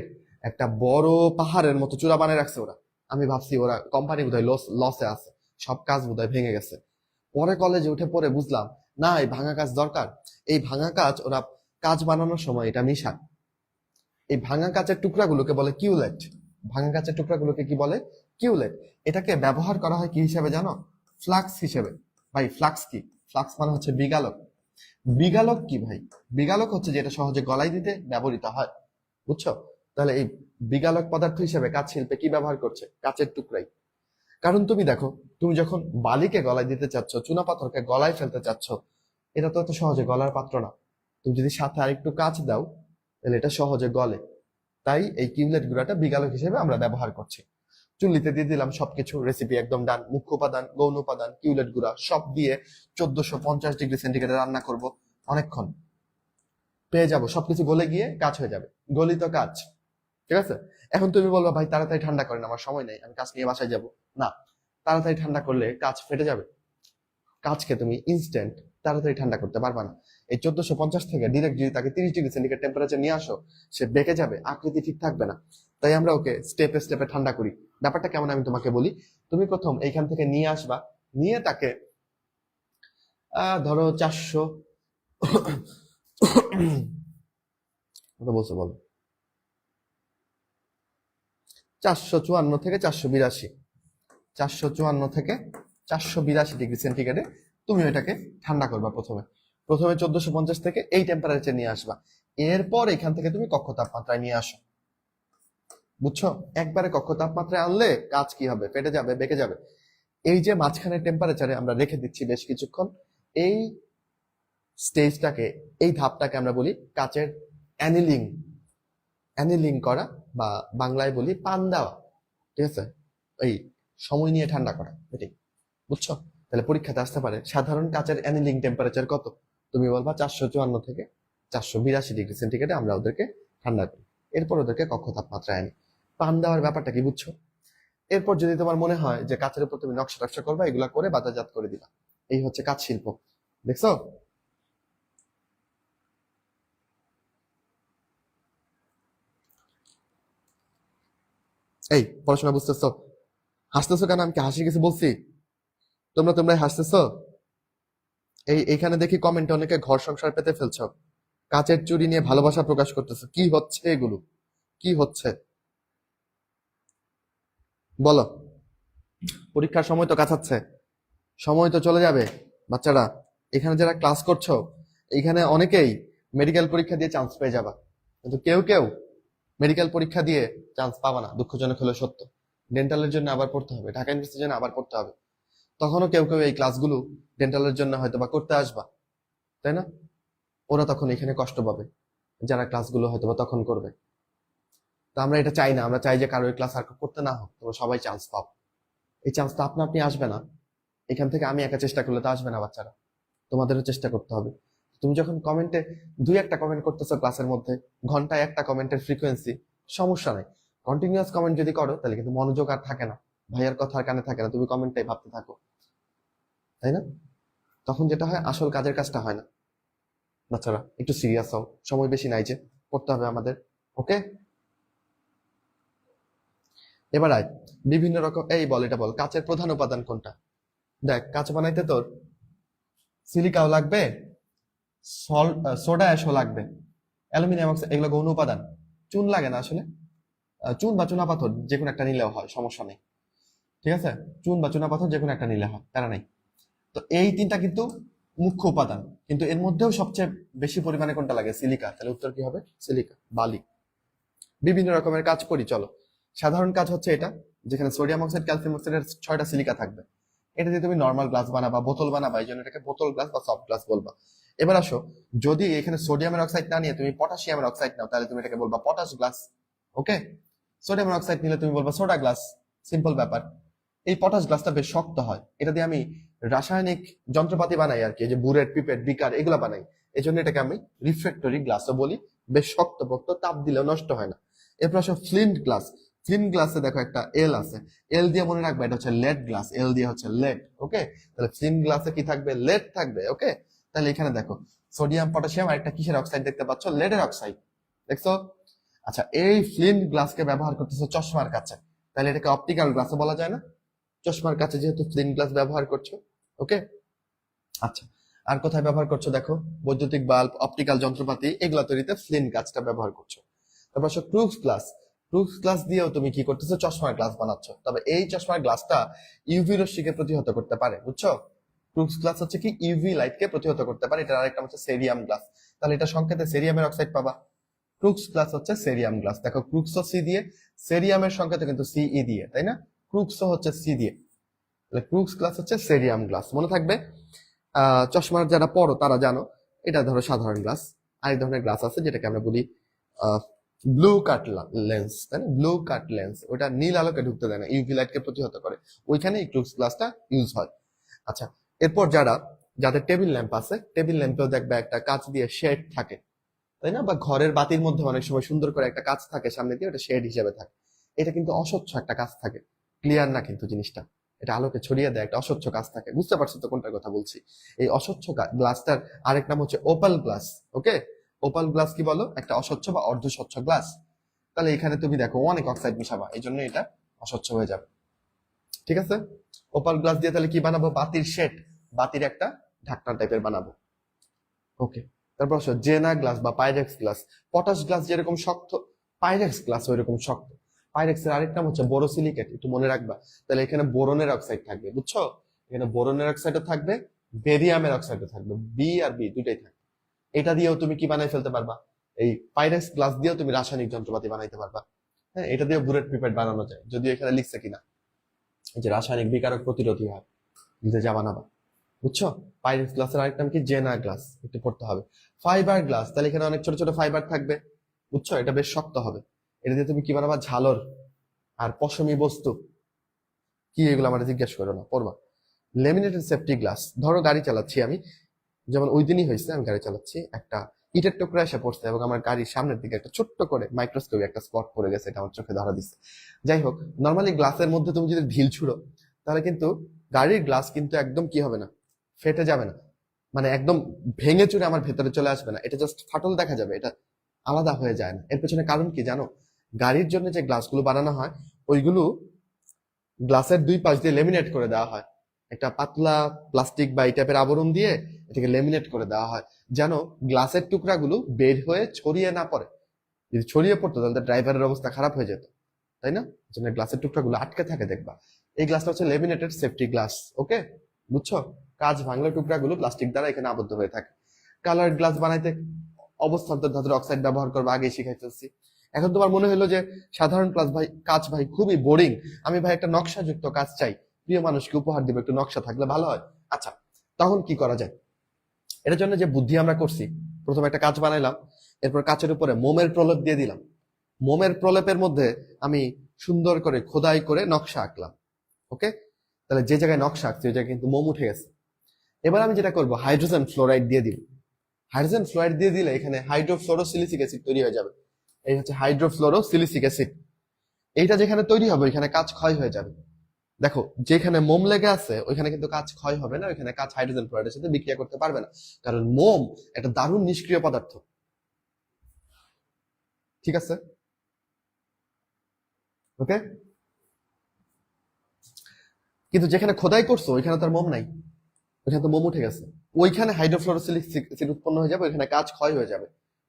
একটা বড় পাহাড়ের মতো চূড়া বানিয়ে রাখছে ওরা। আমি ভাবছি ওরা কোম্পানি বোধহয় লসে আছে, সব কাজ বোধহয় ভেঙে গেছে। পরে কলেজে উঠে পড়ে বুঝলাম না, এই ভাঙা কাজ দরকার। এই ভাঙা কাজ ওরা কাজ বানানোর সময় এটা মিশায়। এই ভাঙা কাচের টুকরাগুলোকে বলে কিউলেট। ভাঙা কাচের টুকরাগুলোকে কি বলে? কিউলেট। এটাকে ব্যবহার করা হয় কি হিসেবে জানো? ফ্লাক্স হিসেবে। ভাই ফ্লাক্স কি? ফ্লাক্স মানে হচ্ছে বিগালক। বিগালক কি ভাই? বিগালক হচ্ছে যেটা সহজে গলায় দিতে ব্যবহৃত হয়, বুঝছো? তাহলে এই বিগালক পদার্থ হিসেবে কাঁচ শিল্পে কি ব্যবহার করছে? কাচের টুকরাই। কারণ তুমি দেখো, তুমি যখন বালিকে গলায় দিতে চাচ্ছ, চুনা পাথরকে গলায় ফেলতে চাচ্ছ, এটা তো এত সহজে গলার পাত্র না। তুমি যদি সাথে আরেকটু কাঁচ দাও তাহলে এটা সহজে গলে। তাই এই কিউলেট গুঁড়াটা বিগালক হিসেবে আমরা ব্যবহার করছি। চুল্লিতে দিয়ে দিলাম সবকিছু, রেসিপি একদম ডান। মুখ্য উপাদান, গৌণ উপাদান, কিউলেট গুঁড়া সব দিয়ে 1450 ডিগ্রি সেন্টিগ্রেডে রান্না করব অনেকক্ষণ। পেয়ে যাব সবকিছু গলে গিয়ে কাজ হয়ে যাবে, গলিত কাজ। ঠিক আছে? এখন তুমি বলবা ভাই তাড়াতাড়ি ঠান্ডা করেন, আমার সময় নেই, আমি কাজ নিয়ে বাসায় যাব। না, তাড়াতাড়ি ঠান্ডা করলে কাজ ফেটে যাবে। কাজকে তুমি ইনস্ট্যান্ট তাড়াতাড়ি ঠান্ডা করতে পারবা না। এই 1450 থেকে ডিরেক্ট যদি তাকে 30 ডিগ্রি সেন্টিগ্রেড টেম্পারেচার নিয়ে আসো, সে বেঁকে যাবে, আকৃতি ঠিক থাকবে না। তাই আমরা ওকে স্টেপে স্টেপে ঠান্ডা করি। ব্যাপারটা কেমন আমি তোমাকে বলি। তুমি প্রথম এইখান থেকে নিয়ে আসবা, নিয়ে তাকে ধরো 400 বলছো বলো 454 থেকে 482, 454 থেকে 482 ডিগ্রি সেন্টিগ্রেডে তুমি ওইটাকে ঠান্ডা করবা। প্রথমে প্রথমে 1450 থেকে এই টেম্পারেচার নিয়ে আসবা। এরপর এখান থেকে তুমি কক্ষ তাপমাত্রায় নিয়ে আসো, বুঝছো? একবারে কক্ষ তাপমাত্রায় আনলে কাজ কি হবে? ফেটে যাবে, বেঁকে যাবে। এই যে মাঝখানে টেম্পারেচারে আমরা রেখে দিচ্ছি বেশ কিছুক্ষণ, এই স্টেজটাকে, এই ধাপটাকে আমরা বলি কাচের অ্যানিলিং। অ্যানিলিং করা বা বাংলায় বলি পান দেওয়া। ঠিক আছে? এই সময় নিয়ে ঠান্ডা করা, এটাই, বুঝছো? তাহলে পরীক্ষাতে আসতে পারে সাধারণ কাচের অ্যানিলিং টেম্পারেচার কত? তুমি বলবা 454 থেকে 482 ডিগ্রি সেন্টিগ্রেডে আমরা ওদেরকে ঠান্ডা করি। এরপর ওদেরকে কক্ষ তাপমাত্রায় আনি। পান দেওয়ার ব্যাপারটা কি বুঝছো? এরপর যদি তোমার মনে হয় যে কাচের উপর তুমি নকশা টকশা করবা, এগুলা করে বাজারজাত করে দিবা। এই হচ্ছে কাচ শিল্প। দেখছো? এই পড়াশোনা বুঝতেছো? হাসতেছো কেন? আমি কি হাসি কিছু বলছি? তোমরাই হাসতেছো। এইখানে দেখি কমেন্টে অনেকে ঘর সংসার পেতে ফেলছো, কাচের চুড়ি নিয়ে ভালোবাসা প্রকাশ করতেছো। কি হচ্ছে এগুলো? কি হচ্ছে বলো? পরীক্ষার সময় তো কাছাচ্ছে, সময় তো চলে যাবে। বাচ্চারা, এখানে যারা ক্লাস করছো, এখানে অনেকেই মেডিকেল পরীক্ষা দিয়ে চান্স পেয়ে যাবা, কিন্তু কেউ কেউ মেডিকেল পরীক্ষা দিয়ে চান্স পাবা না, দুঃখজনক হলে সত্য। ডেন্টালের জন্য আবার পড়তে হবে, ঢাকা ইউনিভার্সিটির জন্য আবার পড়তে হবে। তখনও কেউ কেউ এই ক্লাসগুলো ডেন্টালের জন্য হয়তো বা করতে আসবা, তাই না? ওরা তখন এখানে কষ্ট পাবে, যারা ক্লাসগুলো হয়তো বা তখন করবে। তো আমরা এটা চাই না। আমরা চাই যে কারো ক্লাস আর করতে না হোক, তোমরা সবাই চান্স পাও। এই চান্সটা আপনা আপনি আসবে না। এখান থেকে আমি একা চেষ্টা করলে তো আসবে না বাচ্চারা, তোমাদেরও চেষ্টা করতে হবে। তুমি যখন কমেন্টে 2-1টা কমেন্ট করতেছো ক্লাসের মধ্যে, ঘন্টায় একটা কমেন্টের ফ্রিকোয়েন্সি, সমস্যা নাই। কন্টিনিউয়াস কমেন্ট যদি করো তাহলে কিন্তু মনোযোগ আর থাকে না, ভাইয়ার কথা আর কানে থাকে না, তুমি কমেন্টটাই ভাবতে থাকো, তাই না? তখন যেটা হয়, আসল কাজের কাজটা হয় না। বাচ্চারা একটু সিরিয়াস হও, সময় বেশি নাই যে, পড়তে হবে আমাদের। ওকে, এবার আয় বিভিন্ন রকম। এই বল, এটা বল, কাচের প্রধান উপাদান কোনটা? দেখ, কাচ বানাইতে তোর সিলিকাও লাগবে, সোডা অ্যাশও লাগবে, অ্যালুমিনিয়াম অক্সাইড, এগুলো গৌণ উপাদান। চুন লাগে না আসলে। চুন বা চুনা পাথর যে কোনো একটা নিলেও হয়, সমস্যা নেই। ঠিক আছে? চুন বা চুনা পাথর যে কোনো একটা নিলে হয়, তারা নেই। তো এই তিনটা কিন্তু মুখ্য উপাদান, কিন্তু এর মধ্যেও সবচেয়ে বেশি পরিমাণে কোনটা লাগে? সিলিকা। তাহলে উত্তর কি হবে? সিলিকা, বালি। বিভিন্ন রকমের কাজ করি, চলো। সাধারণ কাজ হচ্ছে এটা, যেখানে সোডিয়াম অক্সাইড, ক্যালসিয়াম অক্সাইডের 6টা সিলিকা থাকবে। এটা দিয়ে তুমি নর্মাল গ্লাস বানাবা, বোতল বানাবা, এই জন্য এটাকে বোতল গ্লাস বা সফট গ্লাস বলবা। এবার আসো, যদি এখানে সোডিয়ামের অক্সাইড না নিয়ে তুমি পটাশিয়ামের অক্সাইড নাও, তাহলে তুমি এটাকে বলবা পটাশ গ্লাস। ওকে? সোডিয়ামের অক্সাইড নিলে তুমি বলবা সোডা গ্লাস। সিম্পল ব্যাপার। এই পটাশ গ্লাসটা বেশ শক্ত হয়, এটা দিয়ে আমি রাসায়নিক যন্ত্রপাতি বানাই আর কি, যে বুরেট, পিপেট, বিকার, এগুলা বানাই। এই জন্য এটাকে আমি রিফ্রেক্টরি গ্লাসও বলি। বেশ শক্তপোক্ত, তাপ দিলেও নষ্ট হয় না। এরপর আসো ফ্লিন্ট গ্লাস। ফ্লিন্ট গ্লাসে দেখো একটা এল আছে, এল দিয়ে মনে রাখবে এটা হচ্ছে লেড গ্লাস, এল দিয়ে হচ্ছে লেড। ওকে? তাহলে ফ্লিন্ট গ্লাসে কি থাকবে? লেড থাকবে। ওকে? তাহলে এখানে দেখো সোডিয়াম, পটাশিয়াম আর একটা কিসের অক্সাইড দেখতে পাচ্ছ? লেডের অক্সাইড। দেখছো? আচ্ছা, এই ফ্লিন্ট গ্লাসকে ব্যবহার করতেছে চশমার কাছে। তাহলে এটাকে অপটিক্যাল গ্লাসও বলা যায় না? চশমার কাছে যেহেতু স্লিন গ্লাস ব্যবহার করছো। ওকে, আচ্ছা, আর কোথায় ব্যবহার করছো দেখো? বৈদ্যুতিক বাল্ব, অপটিক্যাল যন্ত্রপাতি এগুলা তৈরিতে স্লিন গ্লাসটা ব্যবহার করছো। তারপর আসো ক্রুক্স গ্লাস। ক্রুক্স গ্লাস দিয়েও তুমি কি করতেছো? চশমার গ্লাস বানাচ্ছ। তবে এই চশমার গ্লাসটা ইউভি রশ্মিকে প্রতিহত করতে পারে, বুঝছো? ক্রুক্স গ্লাস হচ্ছে কি ইউভি লাইটকে প্রতিহত করতে পারে। এটার আরেকটা হচ্ছে সেরিয়াম গ্লাস। তাহলে এটা সংকেতে সেরিয়ামের অক্সাইড পাবা। ক্রুক্স গ্লাস হচ্ছে সেরিয়াম গ্লাস। দেখো ক্রুক্সও সি দিয়ে, সেরিয়ামের সংকেতে কিন্তু সিই দিয়ে, তাই না? ক্রুক্সও হচ্ছে সি দিয়ে। তাহলে ক্রুক্স গ্লাস হচ্ছে সেরিয়াম গ্লাস, মনে থাকবে। চশমার যারা পড়ো তারা জানো এটা ধরো সাধারণ গ্লাস। আরেক ধরনের গ্লাস আছে যেটাকে আমরা বলি ব্লু কাট লেন্স, তাই না? ব্লু কাট লেন্স, ওটা নীল আলোকে ঢুকতে দেয় না, ইউভি লাইটকে প্রতিহত করে। ওইখানে এই ক্রুক্স গ্লাসটা ইউজ হয়। আচ্ছা, এরপর যাদের টেবিল ল্যাম্প আছে, টেবিল ল্যাম্পেও দেখবে একটা কাঁচ দিয়ে শেড থাকে, তাই না? বা ঘরের বাতির মধ্যে অনেক সময় সুন্দর করে একটা কাঁচ থাকে সামনে দিয়ে, ওটা শেড হিসেবে থাকে। এটা কিন্তু অস্বচ্ছ একটা কাঁচ থাকে, ক্লিয়ার না কিন্তু জিনিসটা। এটা আলোকে ছড়িয়ে দেয়, একটা অস্বচ্ছ কাঁচ থাকে। বুঝতে পারছো তো কোনটার কথা বলছি? এই অস্বচ্ছ গ্লাসটার আরেক নাম হচ্ছে ওপাল গ্লাস। ওকে, ওপাল গ্লাস কি বলো? একটা অস্বচ্ছ বা অর্ধস্বচ্ছ গ্লাস। তাহলে এখানে তুমি দেখো অনেক অক্সাইড মিশাবা, এই জন্য এটা অস্বচ্ছ হয়ে যাবে। ঠিক আছে, ওপাল গ্লাস দিয়ে তাহলে কি বানাবো? বাতির শেড, বাতির একটা ঢাকনা টাইপের বানাবো। ওকে, তারপর আসো জেনা গ্লাস বা পাইরেক্স গ্লাস। পটাশ গ্লাস যেরকম শক্ত, পাইরেক্স গ্লাস ওইরকম শক্ত। পাইরেক্স এর আরেকটা হচ্ছে বোরোসিলিকেট, একটু মনে রাখবা। তাহলে এখানে বোরনের অক্সাইড থাকবে, বুঝছো? এখানে বোরনের অক্সাইডও থাকবে, বেরিয়ামের অক্সাইডও থাকবে, বি আর বি দুইটাই থাকবে। এটা দিয়েও তুমি কি বানাই ফেলতে পারবা? এই পাইরেক্স গ্লাস দিয়েও তুমি রাসায়নিক যন্ত্রপাতি বানাইতে পারবা। হ্যাঁ, এটা দিয়ে বুলেট পিপেট বানানো যায়, যদিও এখানে লিখছে কিনা এই যে রাসায়নিক বিকারক প্রতিরোধী হয়, লিখে যা বানাবা। বুঝছো? পাইরেক্স গ্লাসের আরেকটা নাম কি? জেনা গ্লাস, একটু পড়তে হবে। ফাইবার গ্লাস, তাহলে এখানে অনেক ছোট ছোট ফাইবার থাকবে, বুঝছো? এটা বেশ শক্ত হবে। এটা দিয়ে তুমি কি বানাবা? ঝালর আর পশমি বস্তু। কি এগুলো আমার জিজ্ঞেস করো না, পড়বা। লেমিনেটেড সেফটি গ্লাস, ধরো গাড়ি চালাচ্ছি আমি, যেমন ওই দিনই হয়েছে, আমি গাড়ি চালাচ্ছি, একটা ইটের টুকরা এসে পড়ছে এবং আমার গাড়ির সামনের দিকে একটা ছোট্ট করে মাইক্রোস্কোপে একটা স্পট পড়ে গেছে, এটা আমার চোখে ধরা দিচ্ছে। যাই হোক, নর্মালি গ্লাসের মধ্যে তুমি যদি ঢিল ছুড়ো তাহলে কিন্তু গাড়ির গ্লাস কিন্তু একদম কি হবে না, ফেটে যাবে না, মানে একদম ভেঙে চুরে আমার ভেতরে চলে আসবে না, এটা জাস্ট ফাটল দেখা যাবে, এটা আলাদা হয়ে যায় না। এর পেছনে কারণ কি জানো? গাড়ির জন্য যে গ্লাসগুলো বানানো হয় ওইগুলো গ্লাসের দুই পাশ দিয়ে লেমিনেট করে দেওয়া হয়, একটা পাতলা প্লাস্টিক বা এই টাইপের আবরণ দিয়ে এটাকে লেমিনেট করে দেওয়া হয়, যেন গ্লাসের টুকরাগুলো বের হয়ে ছড়িয়ে না পড়ে। যদি ছড়িয়ে পড়তো তাহলে ড্রাইভারের অবস্থা খারাপ হয়ে যেত, তাই না? জন্য গ্লাসের টুকরাগুলো আটকে থাকে দেখবা। এই গ্লাসটা হচ্ছে লেমিনেটেড সেফটি গ্লাস। ওকে, বুঝছো? কাঁচ ভাঙলে টুকরাগুলো প্লাস্টিক দ্বারা এখানে আবদ্ধ হয়ে থাকে। কালার গ্লাস বানাইতে অবস্থান্তর ধাতুর অক্সাইড ব্যবহার করবা, আগেই শিখাই ফেলছি। এখন তোমার মনে হলো যে সাধারণ কাজ ভাই খুবই বোরিং, আমি ভাই একটা নকশাযুক্ত কাজ চাই, প্রিয় মানুষকে উপহার দিব, একটু নকশা থাকলে ভালো হয়। আচ্ছা, তখন কি করা যায়? এটার জন্য যে বুদ্ধি আমরা করছি, প্রথমে একটা কাঁচ বানাইলাম, এরপর কাঁচের উপরে মোমের প্রলেপ দিয়ে দিলাম। মোমের প্রলেপের মধ্যে আমি সুন্দর করে খোদাই করে নকশা আঁকলাম। ওকে, তাহলে যে জায়গায় নকশা আঁকছি ওই জায়গায় কিন্তু মোম উঠে গেছে। এবার আমি যেটা করবো, হাইড্রোজেন ফ্লোরাইড দিয়ে দিব। হাইড্রোজেন ফ্লোরাইড দিয়ে দিলে এখানে হাইড্রোফ্লোরোসিলিসিক অ্যাসিড তৈরি হয়ে যাবে। এই হচ্ছে হাইড্রোফ্লোরোসিলিসিক অ্যাসিড। এইটা যেখানে তৈরি হবে ওইখানে কাঁচ ক্ষয় হয়ে যাবে। দেখো, যেখানে মোম লেগে আছে ওইখানে কিন্তু কাঁচ ক্ষয় হবে না, ওইখানে কাঁচ হাইড্রোজেন ফ্লোরাইডের সাথে বিক্রিয়া করতে পারবে না, কারণ মোম একটা দারুণ নিষ্ক্রিয় পদার্থ। ঠিক আছে? ওকে, কিন্তু যেখানে খোদাই করছো ওইখানে তার মোম নাই, ওইখানে তো মোম উঠে গেছে। ওইখানে হাইড্রোফ্লোরোসিলিক অ্যাসিড উৎপন্ন হয়ে যাবে, ওইখানে কাঁচ ক্ষয় হয়ে যাবে,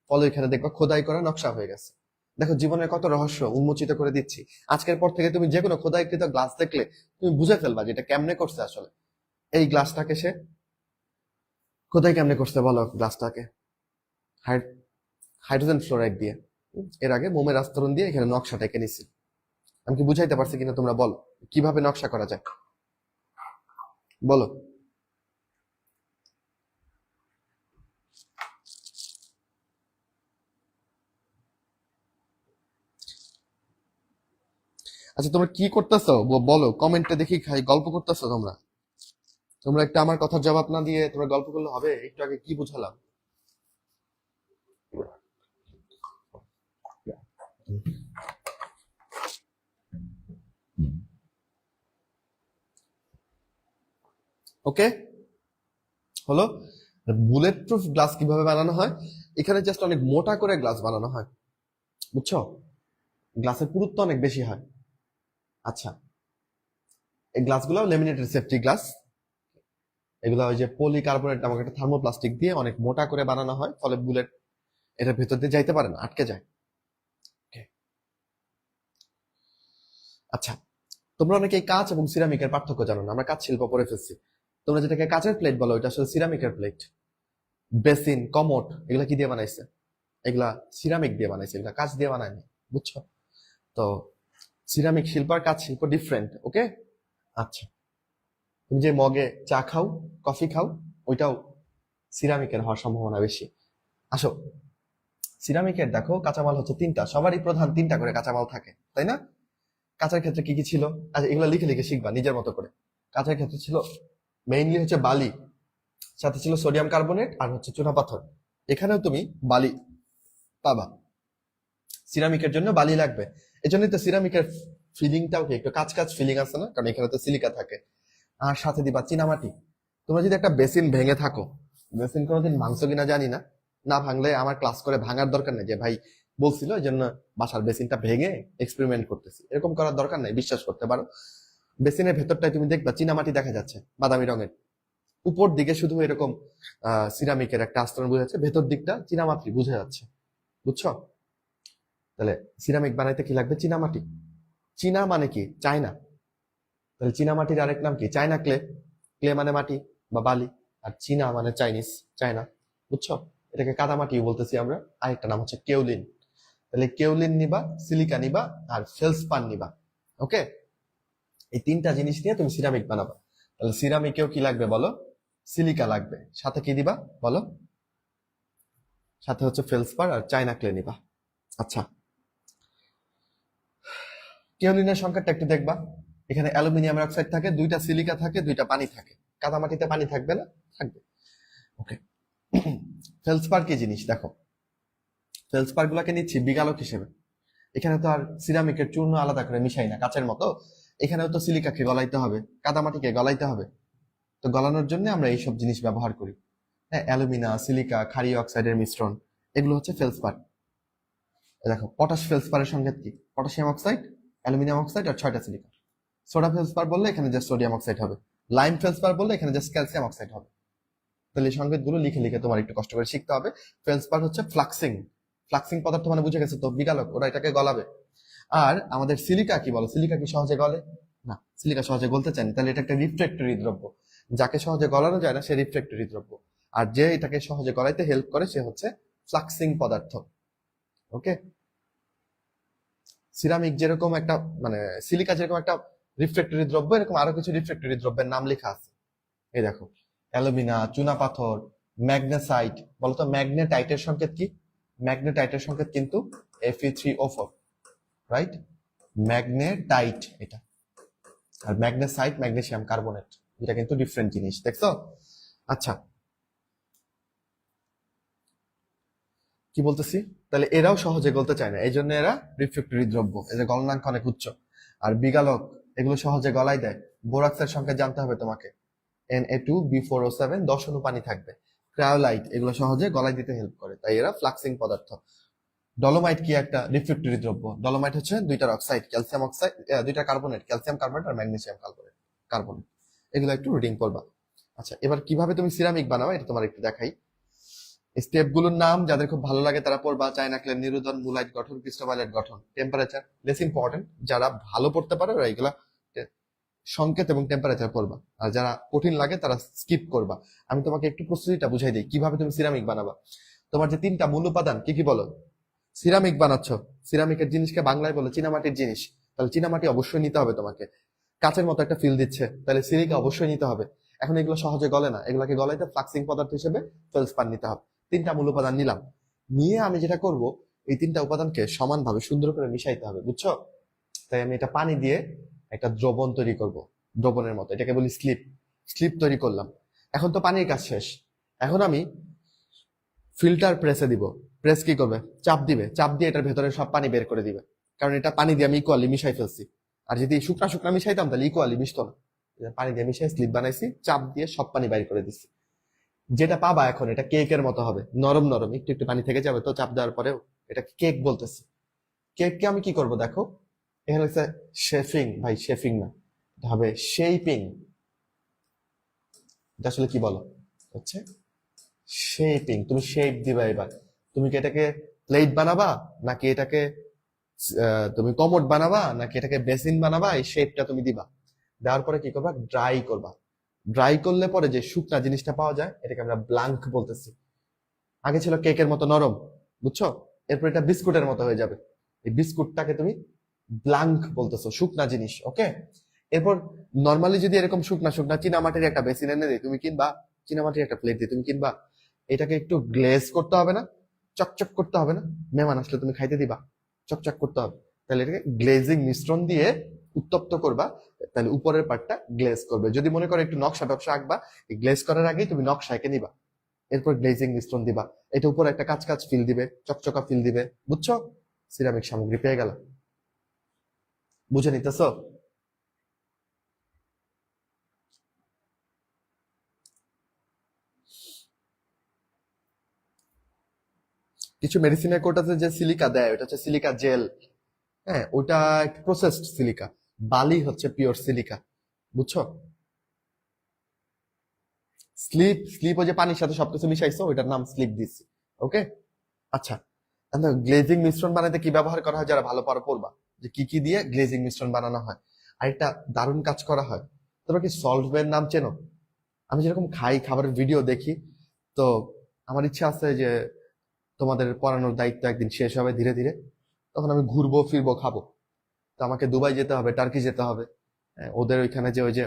ফলে ওইখানে দেখবা খোদাই করা নকশা হয়ে গেছে। দেখো, জীবনের কত রহস্য উন্মোচিত করে দিচ্ছি। আজকের পর থেকে তুমি যে কোনো খোদাইকৃত গ্লাস দেখলে তুমি বুঝে ফেলবা যে এটা কেমনে করছে আসলে। এই গ্লাসটাকে সে খোদাই কেমনে করছে বলো? গ্লাসটাকে হাইড্রোজেন ফ্লোরাইড দিয়ে, এর আগে মোমের আস্তরণ দিয়ে এখানে নকশাটা এঁকে নিছি। আমি কি বুঝাইতে পারছি কিনা তোমরা বলো, কিভাবে নকশা করা যায় বলো? আচ্ছা, তোমরা কি করতেছো বলো কমেন্টে দেখি, খাই গল্প করতেছো তোমরা? তোমরা একটা আমার কথার জবাব না দিয়ে তোমরা গল্প করলে হবে? একটু আগে কি বুঝালাম? ওকে, হলো। বুলেট প্রুফ গ্লাস কিভাবে বানানো হয়? এখানে জাস্ট অনেক মোটা করে গ্লাস বানানো হয়, বুঝছো? গ্লাসের পুরুত্ব অনেক বেশি হয়, আচ্ছা, এই গ্লাসগুলো লেমিনেটেড সেফটি গ্লাস। এগুলো ওই যে পলিকার্বনেট নামক একটা থার্মোপ্লাস্টিক দিয়ে অনেক মোটা করে বানানো হয়, ফলে বুলেট এটার ভেতর দিয়ে যাইতে পারে না, আটকে যায়। Okay. আচ্ছা, তোমরা অনেকে কাঁচ এবং সিরামিকের পার্থক্য জানো না। আমরা কাঁচ শিল্প পড়ে ফেলছি। তোমরা যেটাকে কাঁচের প্লেট বলো, ওইটা আসলে সিরামিকের প্লেট। বেসিন, কমোড, এগুলা কি দিয়ে বানাইছে? এগুলা সিরামিক দিয়ে বানাইছে, এগুলা কাঁচ দিয়ে বানায়নি, বুঝছো? তো সিরামিক শিল্প আর কাঁচ শিল্প ডিফারেন্ট। ওকে, আচ্ছা, তুমি যে মগে চা খাও, কফি খাও, ওইটাও সিরামিকের হওয়ার সম্ভাবনা বেশি। আসো, সিরামিকের দেখো কাঁচামাল হচ্ছে তিনটা, সবারই প্রধান তিনটা করে কাঁচামাল থাকে, তাই না? কাঁচের ক্ষেত্রে কি কি ছিল? আচ্ছা, এগুলো লিখে লিখে শিখবা নিজের মতো করে। কাঁচের ক্ষেত্রে ছিল মেইনলি হচ্ছে বালি, সাথে ছিল সোডিয়াম কার্বনেট আর হচ্ছে চুনাপাথর। এখানেও তুমি বালি পাবা। সিরামিকের জন্য বালি লাগবে, এজন্যই তো সিরামিকের ফিলিংটাও কি একটু কাঁচ কাঁচ ফিলিং আছে না, কারণ এখানে তো সিলিকা থাকে। আর সাথে দিবা চীনামাটি। তোমরা যদি একটা বেসিন ভেঙে থাকো, বেসিন কোনোদিন ভাঙছো কিনা জানি না, না ভাঙলে আমার ক্লাস করে ভাঙার দরকার নেই যে ভাই বলছিল এই জন্য বাসার বেসিনটা ভেঙে এক্সপেরিমেন্ট করতেছি, এরকম করার দরকার নেই, বিশ্বাস করতে পারো। বেসিনের ভেতরটায় তুমি দেখবা চীনামাটি দেখা যাচ্ছে, বাদামি রঙের। উপর দিকে শুধু এরকম সিরামিকের একটা আস্তরণ বোঝা যাচ্ছে, ভেতর দিকটা চীনামাটি বোঝা যাচ্ছে, বুঝছো? তাহলে সিরামিক বানাইতে কি লাগবে? চীনামাটি। চীনা মানে কি? চায়না। তাহলে চীনামাটির আরেক নাম কি? China clay. ক্লে মানে মাটি বা বালি, আর চীনা মানে চাইনিজ, চায়না, বুঝছো? এটাকে কাদামাটি বলতেছি আমরা। আরেকটা নাম হচ্ছে কেওলিন। তাহলে কেওলিন নিবা, সিলিকা নিবা, আর ফেলসপান নিবা। ওকে, এই তিনটা জিনিস নিয়ে তুমি সিরামিক বানাবা। তাহলে সিরামিকেও কি লাগবে বলো? সিলিকা লাগবে, সাথে কি দিবা বলো? সাথে হচ্ছে ফেলসপার আর চায়না ক্লে নিবা। আচ্ছা, কেওলিনের সংখ্যাটা একটু দেখবা। এখানে অ্যালুমিনিয়াম অক্সাইড থাকে, দুইটা সিলিকা থাকে, দুইটা পানি থাকে। কাদামাটিতে পানি থাকবে না? থাকবে। ওকে, ফেলসপার কি জিনিস দেখো। ফেলসপার গুলাকে নিচ্ছি বিগালক হিসেবে। এখানে তো আর সিরামিকের চূর্ণ আলাদা করে মিশাই না কাচের মতো, এখানেও তো সিলিকাকে গলাইতে হবে, কাদামাটিকে গলাইতে হবে। তো গলানোর জন্য আমরা এইসব জিনিস ব্যবহার করি। হ্যাঁ, অ্যালুমিনা, সিলিকা, ক্ষারীয় অক্সাইডের মিশ্রণ, এগুলো হচ্ছে ফেলসপার। দেখো, পটাশ ফেলসপারের সংকেত কি? পটাশিয়াম অক্সাইড, অ্যালুমিনিয়াম অক্সাইড আর 6টা সিলিকা। সোডা ফেলসপার বললে এখানে জাস্ট সোডিয়াম অক্সাইড হবে। লাইম ফেলসপার বললে এখানে জাস্ট ক্যালসিয়াম অক্সাইড হবে। তাহলে এই সংকেতগুলো লিখে লিখে তোমার একটু কষ্ট করে শিখতে হবে। ফেলসপার হচ্ছে ফ্লাক্সিং। ফ্লাক্সিং পদার্থ মানে বুঝে গেছে তো, বিগালক, ওরা এটাকে গলাবে। আর আমাদের সিলিকা কি বলো? সিলিকা কি সহজে গলে? না, সিলিকা সহজে গলতে চায় না। তাহলে এটা একটা রিফ্র্যাক্টরি দ্রব্য। যাকে সহজে গলানো যায় না সে রিফ্র্যাক্টরি দ্রব্য, আর যে এটাকে সহজে গলাইতে হেল্প করে সে হচ্ছে ফ্লাক্সিং পদার্থ। ওকে, সিরামিক যেরকম একটা মানে সিলিকা যেরকম একটা রিফ্র্যাক্টরি দ্রব্য, এরকম আরো কিছু রিফ্র্যাক্টরি দ্রব্যের নাম লেখা আছে। এই দেখো, অ্যালুমিনা, চুনা পাথর, ম্যাগনেসাইট। বলতো ম্যাগনেটাইটের সংকেত কি? ম্যাগনেটাইটের সংকেত কিন্তু Fe3O4, রাইট? ম্যাগনেটাইট এটা। আর ম্যাগনেসাইট ম্যাগনেসিয়াম কার্বনেট, এটা কিন্তু ডিফারেন্ট জিনিস, দেখছো? আচ্ছা, কি বলতেছি? তাহলে এরাও সহজে গলতে চায় না, এই জন্য এরা রিফ্র্যাক্টরি দ্রব্য, এদের গলনাঙ্ক অনেক উচ্চ। আর বিগালক এগুলো সহজে গলাই দেয়। বোরাক্সের সংখ্যা জানতে হবে তোমাকে, Na2B4O7, 10 অণু পানি থাকবে। ক্রায়োলাইট এগুলো সহজে গলায় দিতে হেল্প করে, তাই এরা ফ্লাক্সিং পদার্থ। ডলোমাইট কি একটা রিফ্র্যাক্টরি দ্রব্য। ডলোমাইট হচ্ছে দুইটার অক্সাইড, ক্যালসিয়াম অক্সাইড, দুইটা কার্বনেট, ক্যালসিয়াম কার্বনেট আর ম্যাগনেসিয়াম কার্বনেট, কার্বনেট। এগুলো একটু রিডিং করবা। আচ্ছা, এবার কিভাবে তুমি সিরামিক বানাও এটা তোমার একটু দেখাই। স্টেপ গুলোর নাম যাদের খুব ভালো লাগে তারা পড়বা। চায়না ক্লে, নিরোধন, মুলাইট গঠন, ক্রিস্টোবাইলেট গঠন, টেম্পারেচার, লেস ইম্পর্টেন্ট। যারা ভালো পড়তে পারে ওরা এগুলা সংকেত এবং টেম্পারেচার পড়বা, আর যারা কঠিন লাগে তারা স্কিপ করবা। আমি তোমাকে একটু প্রস্তুতিটা বুঝাই দিই কিভাবে তুমি সিরামিক বানাবা। তোমার যে তিনটা মূল উপাদান কি কি বলো? সিরামিক বানাচ্ছ, সিরামিকের জিনিসকে বাংলায় বলে চীনামাটির জিনিস, তাহলে চীনামাটি অবশ্যই নিতে হবে তোমাকে। কাচের মতো একটা ফিল দিচ্ছে, তাহলে সিলিকা অবশ্যই নিতে হবে। এখন এগুলো সহজে গলে না, এগুলোকে গলাইতে ফ্লাক্সিং পদার্থ হিসেবে ফেলসপান নিতে হবে। তিনটা মূল উপাদান নিলাম, নিয়ে আমি যেটা করব, এই তিনটা উপাদানকে সমানভাবে সুন্দর করে মিশাইতে হবে, বুঝছো? তাই আমি এটা পানি দিয়ে একটা দ্রবণ তৈরি করব, দ্রবণের মতো, এটাকে বলি স্লিপ। স্লিপ তৈরি করলাম। এখন তো পানির কাজ শেষ, এখন আমি ফিল্টার প্রেসে দিব। প্রেস কি করবে? চাপ দিবে, চাপ দিয়ে এটার ভেতরে সব পানি বের করে দিবে, কারণ এটা পানি দিয়ে আমি ইকুয়ালি মিশাই ফেলছি। আর যদি শুকনা শুকনা মিশাইতাম তাহলে ইকুয়ালি মিশতো না। পানি দিয়ে মিশাই স্লিপ বানাইছি, চাপ দিয়ে সব পানি বাইর করে দিচ্ছি। যেটা পাবা এখন এটা কেকের মতো হবে, নরম নরম, একটু একটু পানি থেকে যাবে তো চাপ দেওয়ার পরেও, এটা কেক বলতেছি। কেককে আমি কি করব দেখো, এখানে হচ্ছে শেফিং, ভাই শেফিং না, এটা হবে শেপিং। এটা আসলে কি বলো, হচ্ছে শেপিং। তুমি শেপ দিবা এবার। তুমি কি এটাকে প্লেট বানাবা, নাকি এটাকে তুমি কমোড বানাবা, নাকি এটাকে বেসিন বানাবা, এই শেপটা তুমি দিবা। দেওয়ার পরে কি করবা, ড্রাই করবা। ড্রাই করলে পরে যে শুকনা জিনিসটা পাওয়া যায় এটাকে আমরা ব্লাঙ্ক বলতেছি। আগে ছিল কেকের মতো নরম, বুঝছো, এরপর এটা বিস্কুটের মতো হয়ে যাবে। এই বিস্কুটটাকে তুমি ব্লাঙ্ক বলতেছো, শুকনা জিনিস। ওকে, এরপর নর্মালি যদি এরকম শুকনা শুকনা চীনামাটির একটা বেসিন এনে দিই তুমি কিনবা, চীনামাটির একটা প্লেট দিয়ে তুমি কিনবা, এটাকে একটু গ্লেজ করতে হবে না, চকচক করতে হবে না, মেহমান আসলে তুমি খাইতে দিবা, চকচক করতে হবে। তাহলে এটাকে গ্লেজিং মিশ্রণ দিয়ে উত্তপ্ত করবা, তাহলে উপরের পার্টটা গ্লেজ করবে। যদি মনে করো একটু নকশা টকশা আঁকবা, এই গ্লেজ করার আগেই তুমি নকশা এঁকে নিবা, এরপর গ্লেজিং মিশ্রণ দিবা। এটা উপরে একটা কাঁচ কাঁচ ফিল দিবে, চকচকা ফিল দিবে, বুঝছো? সিরামিক সামগ্রী পেয়ে গেল। বুঝে নিতেছো? কিছু মেডিসিনের কোটাতে যে সিলিকা দেয় ওটা হচ্ছে সিলিকা জেল। হ্যাঁ, ওটা একটু প্রসেসড সিলিকা। বালি হচ্ছে পিওর সিলিকা, বুঝছো? স্লিপ, স্লিপ ওই যে পানির সাথে সবকিছু মিশাইছো, ওইটার নাম স্লিপ দিছি। ওকে, আচ্ছা। গ্লেজিং মিশ্রণ বানাতে কি ব্যবহার করা হয়, যারা ভালো পারো পড়বা যে কি কি দিয়ে গ্লেজিং মিশ্রণ বানানো হয়। আর একটা দারুণ কাজ করা হয়, তোমরা কি সল্টওয়ের নাম চেনো? আমি যেরকম খাই, খাবারের ভিডিও দেখি, তো আমার ইচ্ছা আছে যে তোমাদের পড়ানোর দায়িত্ব একদিন শেষ হবে ধীরে ধীরে, তখন আমি ঘুরবো ফিরবো খাবো। তো আমাকে দুবাই যেতে হবে, টার্কি যেতে হবে। হ্যাঁ, ওদের ওইখানে যে ওই যে,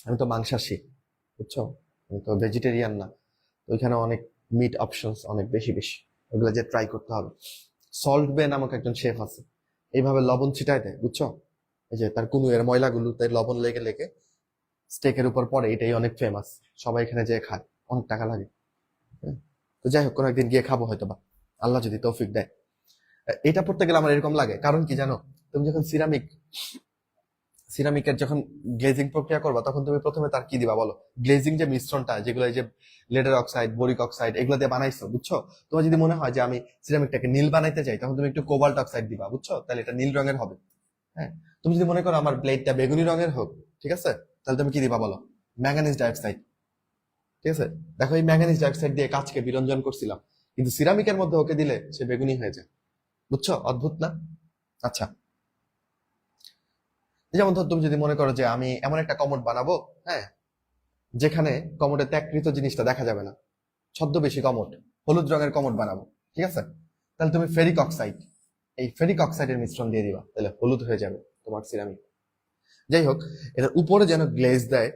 আমি তো মাংসাশী, বুঝছো, আমি তো ভেজিটেরিয়ান না, তো ওইখানে অনেক মিট অপশনস অনেক বেশি বেশি, ওগুলো যে ট্রাই করতে হবে। সল্ট বে নামক একজন শেফ আছে, এইভাবে লবণ ছিটায় দেয়, বুঝছো, এই যে তার কুনুয়ের ময়লাগুলোতে লবণ লেগে লেগে স্টেকের উপর পড়ে, এটাই অনেক ফেমাস। সবাই এখানে যেয়ে খায়, অনেক টাকা লাগে। হ্যাঁ, তো যাই হোক, কোনো একদিন গিয়ে খাবো হয়তো বা, আল্লাহ যদি তৌফিক দেয়। এটা পড়তে গেলে আমার এরকম লাগে, কারণ কি জানো, তুমি যখন সিরামিকের যখন গ্লেজিং প্রক্রিয়া করবা, তখন তুমি প্রথমে তার কি দিবা বলো, গ্লেজিং যে মিশ্রণটা, যেগুলো এই যে লেডার অক্সাইড, বোরিক অক্সাইড, এগুলো দিয়ে বানাইছো, বুঝছো। তোমার যদি মনে হয় যে আমি সিরামিকটাকে নীল বানাইতে চাই, তখন তুমি একটু কোবাল্ট অক্সাইড দিবা, বুঝছো, তাহলে এটা নীল রঙের হবে। হ্যাঁ, তুমি যদি মনে করো আমার ব্লেডটা বেগুনি রঙের হোক, ঠিক আছে, তাহলে তুমি কি দিবা বলো, ম্যাঙ্গানিজ ডাইঅক্সাইড। ঠিক আছে, দেখো এই ম্যাঙ্গানিজ ডাইঅক্সাইড দিয়ে কাচকে বিরঞ্জন করছিলাম, কিন্তু সিরামিকের মধ্যে ওকে দিলে সে বেগুনি হয়ে যায়, বুঝছো, অদ্ভুত না? আচ্ছা, যেমন ধর তুমি যদি মনে করো যে আমি এমন একটা কমোড বানাবো, হ্যাঁ, যেখানে কমোডে ত্যাগকৃত জিনিসটা দেখা যাবে না, ছদ্মবেশী কমোড, হলুদ রঙের কমোড বানাবো, ঠিক আছে, তাহলে তুমি ফেরিক অক্সাইড, এই ফেরিক অক্সাইডের মিশ্রণ দিয়ে দিবা, তাহলে হলুদ হয়ে যাবে তোমার সিরামিক। যাই হোক, এটার উপরে যেন গ্লেজ দেয়,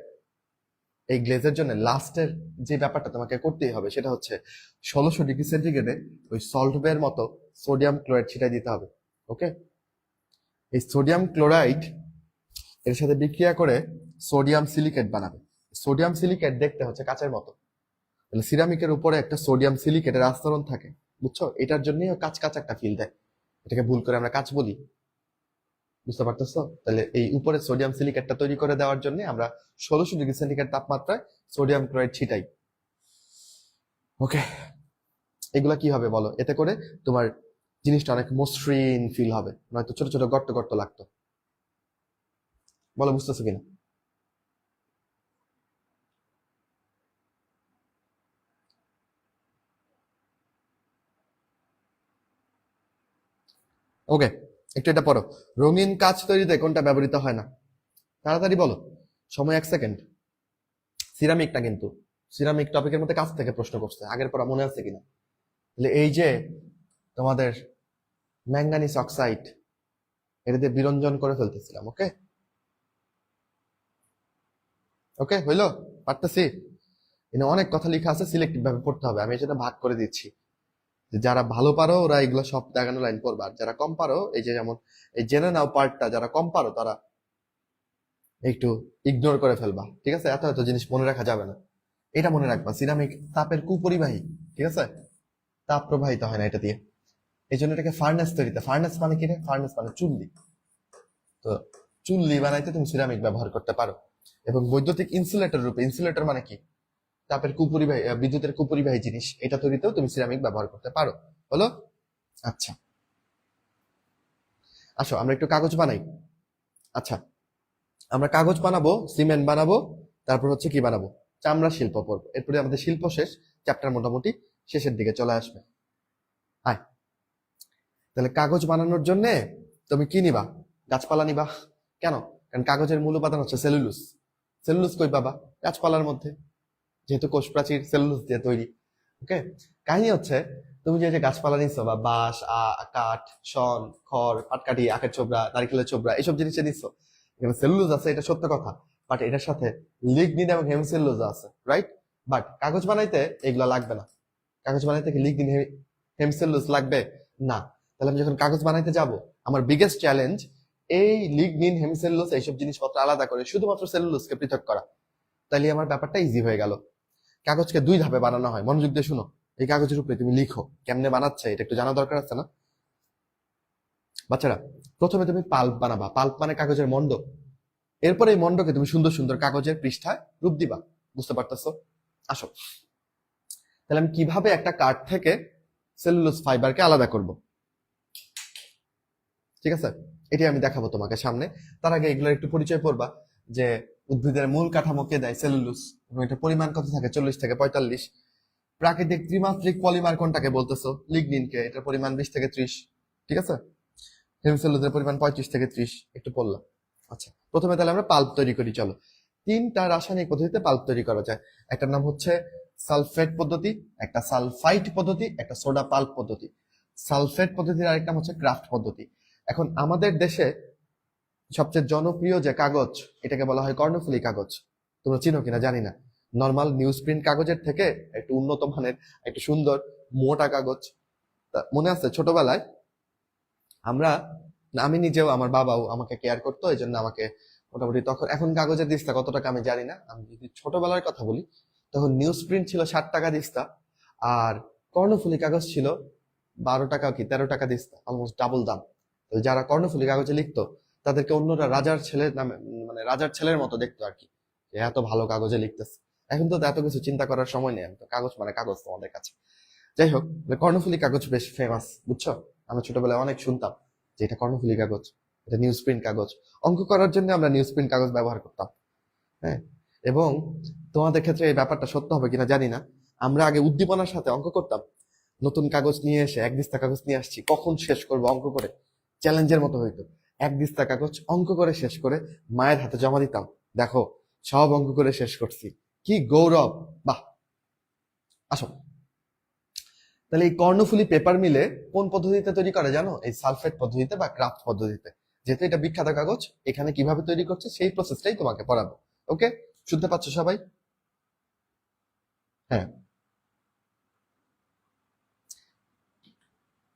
এই গ্লেজের জন্য লাস্টের যে ব্যাপারটা তোমাকে করতেই হবে সেটা হচ্ছে 1600 ডিগ্রি সেন্টিগ্রেডে ওই সল্ট বের মতো সোডিয়াম ক্লোরাইড ছিটাই দিতে হবে। ওকে, এই সোডিয়াম ক্লোরাইড এর সাথে বিক্রিয়া করে সোডিয়াম সিলিকেট বানাবে। সোডিয়াম সিলিকেট দেখতে হচ্ছে কাচের মতো, তাহলে সিরামিকের উপরে একটা সোডিয়াম সিলিকেটের আস্তরণ থাকে, বুঝছো, এটার জন্যই কাচ কাচ একটা ফিল দেয়, এটাকে ভুল করে আমরা কাচ বলি, বুঝতে পারতেছো? তাহলে এই উপরে সোডিয়াম সিলিকেটটা তৈরি করে দেওয়ার জন্য আমরা 1600 ডিগ্রি সেন্টিগ্রেড তাপমাত্রায় সোডিয়াম ক্লোরাইড ছিটাই। ওকে, এগুলা কি হবে বলো, এতে করে তোমার জিনিসটা অনেক মসৃণ ফিল হবে, নয়তো ছোট ছোট গর্ত গর্ত লাগতো। বলো বুঝতেছো কিনা? ওকে, একটু এটা পড়ো, রঙিন কাঁচ তৈরিতে কোনটা ব্যবহৃত হয় না? তাড়াতাড়ি বলো, সময় 1 সেকেন্ড। সিরামিক না কিন্তু, সিরামিক টপিকের মধ্যে কাছ থেকে প্রশ্ন করছে, আগের পড়া মনে আছে কিনা? তাহলে এই যে তোমাদের ম্যাঙ্গানিজ অক্সাইড, এটা দিয়ে বিরঞ্জন করে ফেলতেছিলাম। ওকে, ওকে হইলো, পারতেছি। এখানে অনেক কথা লেখা আছে, সিলেক্টিভ ভাবে পড়তে হবে, আমি সেটা ভাগ করে দিচ্ছি। যে যারা ভালো পারো ওরা এগুলো সব দাগানো লাইন পড়বা, আর যারা কম পারো, এই যে যেমন এই জেনে নাও পার্টটা, যারা কম পারো তারা একটু ইগনোর করে ফেলবা, ঠিক আছে, এত এত জিনিস মনে রাখা যাবে না। এটা মনে রাখবা, সিরামিক তাপের কুপরিবাহী, ঠিক আছে, তাপ প্রবাহিত হয় না এটা দিয়ে, এই জন্য এটাকে ফার্নেস তৈরিতে, ফার্নেস মানে কি রে, ফার্নেস মানে চুল্লি, তো চুল্লি বানাইতে তুমি সিরামিক ব্যবহার করতে পারো। এবং বৈদ্যুতিক ইনসুলেটর রূপে, ইনসুলেটর মানে কি, তাপের কুপরিবাহী, বিদ্যুতের কুপরিবাহী জিনিস, এটা তৈরিতেও তুমি সিরামিক ব্যবহার করতে পারো। হলো? আচ্ছা, আসো আমরা একটু কাগজ বানাই। আচ্ছা, আমরা কাগজ বানাবো, সিমেন্ট বানাবো, তারপর হচ্ছে কি বানাবো, চামড়া শিল্প পড়বো। এরপরে আমাদের শিল্প শেষ, চ্যাপ্টার মোটামুটি শেষের দিকে চলে আসবে। আয়, তাহলে কাগজ বানানোর জন্য তুমি কি নিবা? গাছপালা নিবা। কেন? কারণ কাগজের মূল উপাদান হচ্ছে সেলুলোজ। সেলুলোজ কই পাবা? গাছপালার মধ্যে, যেহেতু কোষ প্রাচীর সেলুলোজ দিয়ে তৈরি। ওকে, কাহিনী হচ্ছে তুমি যে যে গাছপালা নিচ্ছ বা বাঁশ, কাঠ, শন, খড়, পাটকাঠি, আখের ছোবড়া, নারকেলের ছোবড়া, এইসব জিনিস যে নিচ্ছ, এখানে সেলুলোজ আছে, এটা সত্য কথা। বাট এটার সাথে লিগনিন এবং হেমিসেলুলোজ আছে, রাইট? বাট কাগজ বানাইতে এগুলা লাগবে না। কাগজ বানাইতে কি লিগনিন হেমিসেলুলোজ লাগবে না? তাহলে আমি যখন কাগজ বানাইতে যাব, আমার বিগেস্ট চ্যালেঞ্জ এই লিগনিন হেমিসেলুলোজ এইসব জিনিসপত্র আলাদা করে শুধুমাত্র সেলুলোজকে পৃথক করা। তাহলে আমার ব্যাপারটা ইজি হয়ে গেল। কাগজকে 2 ধাপে বানানো হয়, মনোযোগ দিয়ে শুনো। এই কাগজের উপরে তুমি লিখো কেমনে বানাচ্ছে, এটা একটু জানা দরকার আছে না বাচ্চারা? প্রথমে তুমি পাল্প বানাবা, পাল্প মানে কাগজের মন্ড। এরপরে এই মন্ডকে তুমি সুন্দর সুন্দর কাগজের পৃষ্ঠায় রূপ দিবা। বুঝতে পারতেছো? আসো, তাহলে আমি কিভাবে একটা কাঠ থেকে সেলুলোজ ফাইবারকে আলাদা করব, ঠিক আছে, এটি আমি দেখাবো তোমাকে সামনে। তার আগে এগুলোর একটু পরিচয় পড়বা, যে উদ্ভিদের মূল কাঠামোকে দেয় সেলুলোজ এবং এটা পরিমাণ কত থাকে? 40 থেকে 45। প্রাকৃতিক ত্রিমাত্রিক পলিমার কোনটাকে বলতেছো? লিগনিনকে, এটার পরিমাণ 20 থেকে 30, ঠিক আছে। হেমিসেলুলোজের পরিমাণ 35 থেকে 30, একটু পড়লাম। আচ্ছা, প্রথমে তাহলে আমরা পাল্প তৈরি করি। চলো, 3টা রাসায়নিক পদ্ধতিতে পাল্প তৈরি করা যায়। একটার নাম হচ্ছে সালফেট পদ্ধতি, একটা সালফাইট পদ্ধতি, একটা সোডা পাল্প পদ্ধতি। সালফেট পদ্ধতির আরেকটা হচ্ছে ক্রাফট পদ্ধতি। এখন আমাদের দেশে সবচেয়ে জনপ্রিয় যে কাগজ, এটাকে বলা হয় কর্ণফুলী কাগজ। তোমরা চিনো কিনা জানি না। নর্মাল নিউজ প্রিন্ট কাগজের থেকে একটু উন্নত মানের, একটু সুন্দর মোটা কাগজ। মনে আছে ছোটবেলায় আমরা, আমি নিজেও, আমার বাবাও আমাকে কেয়ার করতো, এই জন্য আমাকে মোটামুটি তখন, এখন কাগজের দিস্তা কত টাকা আমি জানি না, আমি যদি ছোটবেলার কথা বলি, তখন নিউজ প্রিন্ট ছিল 60 টাকা দিস্তা, আর কর্ণফুলী কাগজ ছিল 12 টাকা কি 13 টাকা দিস্তা, অলমোস্ট ডাবল দাম। তো যারা কর্ণফুলী কাগজে লিখতো তাদেরকে অন্যরা রাজার ছেলের নামে, মানে রাজার ছেলের মতো দেখতো আর কি, যে এত ভালো কাগজে লিখতেছে। এখন তো এত কিছু চিন্তা করার সময় নেই, তো কাগজ মানে কাগজ তোমাদের কাছে। যাই হোক, কর্ণফুলী কাগজ বেশ ফেমাস, বুঝছো? আমরা ছোটবেলায় অনেক শুনতাম যে এটা কর্ণফুলী কাগজ, এটা নিউজ প্রিন্ট কাগজ। অঙ্ক করার জন্য আমরা নিউজ প্রিন্ট কাগজ ব্যবহার করতাম। হ্যাঁ, এবং তোমাদের ক্ষেত্রে এই ব্যাপারটা সত্য হবে কিনা জানি না, আমরা আগে উদ্দীপনার সাথে অঙ্ক করতাম। নতুন কাগজ নিয়ে এসে, 1 দিস্তা কাগজ নিয়ে আসছি, কখন শেষ করবো অঙ্ক করে, চ্যালেঞ্জের মতো হইতো। 1 দিস্তা কাগজ অঙ্ক করে শেষ করে মায়ের হাতে জমা দিতাম, দেখো সব অঙ্ক করে শেষ করছি, কি গৌরব, বাহ। আসো, তাহলে এই কর্ণফুলী পেপার মিলে কোন পদ্ধতিতে তৈরি করে জানো? এই সালফেট পদ্ধতিতে বা ক্রাফট পদ্ধতিতে। যেহেতু এটা বিখ্যাত কাগজ, এখানে কিভাবে তৈরি করছে সেই প্রসেসটাই তোমাকে পড়াবো। ওকে, শুনতে পাচ্ছ সবাই? হ্যাঁ,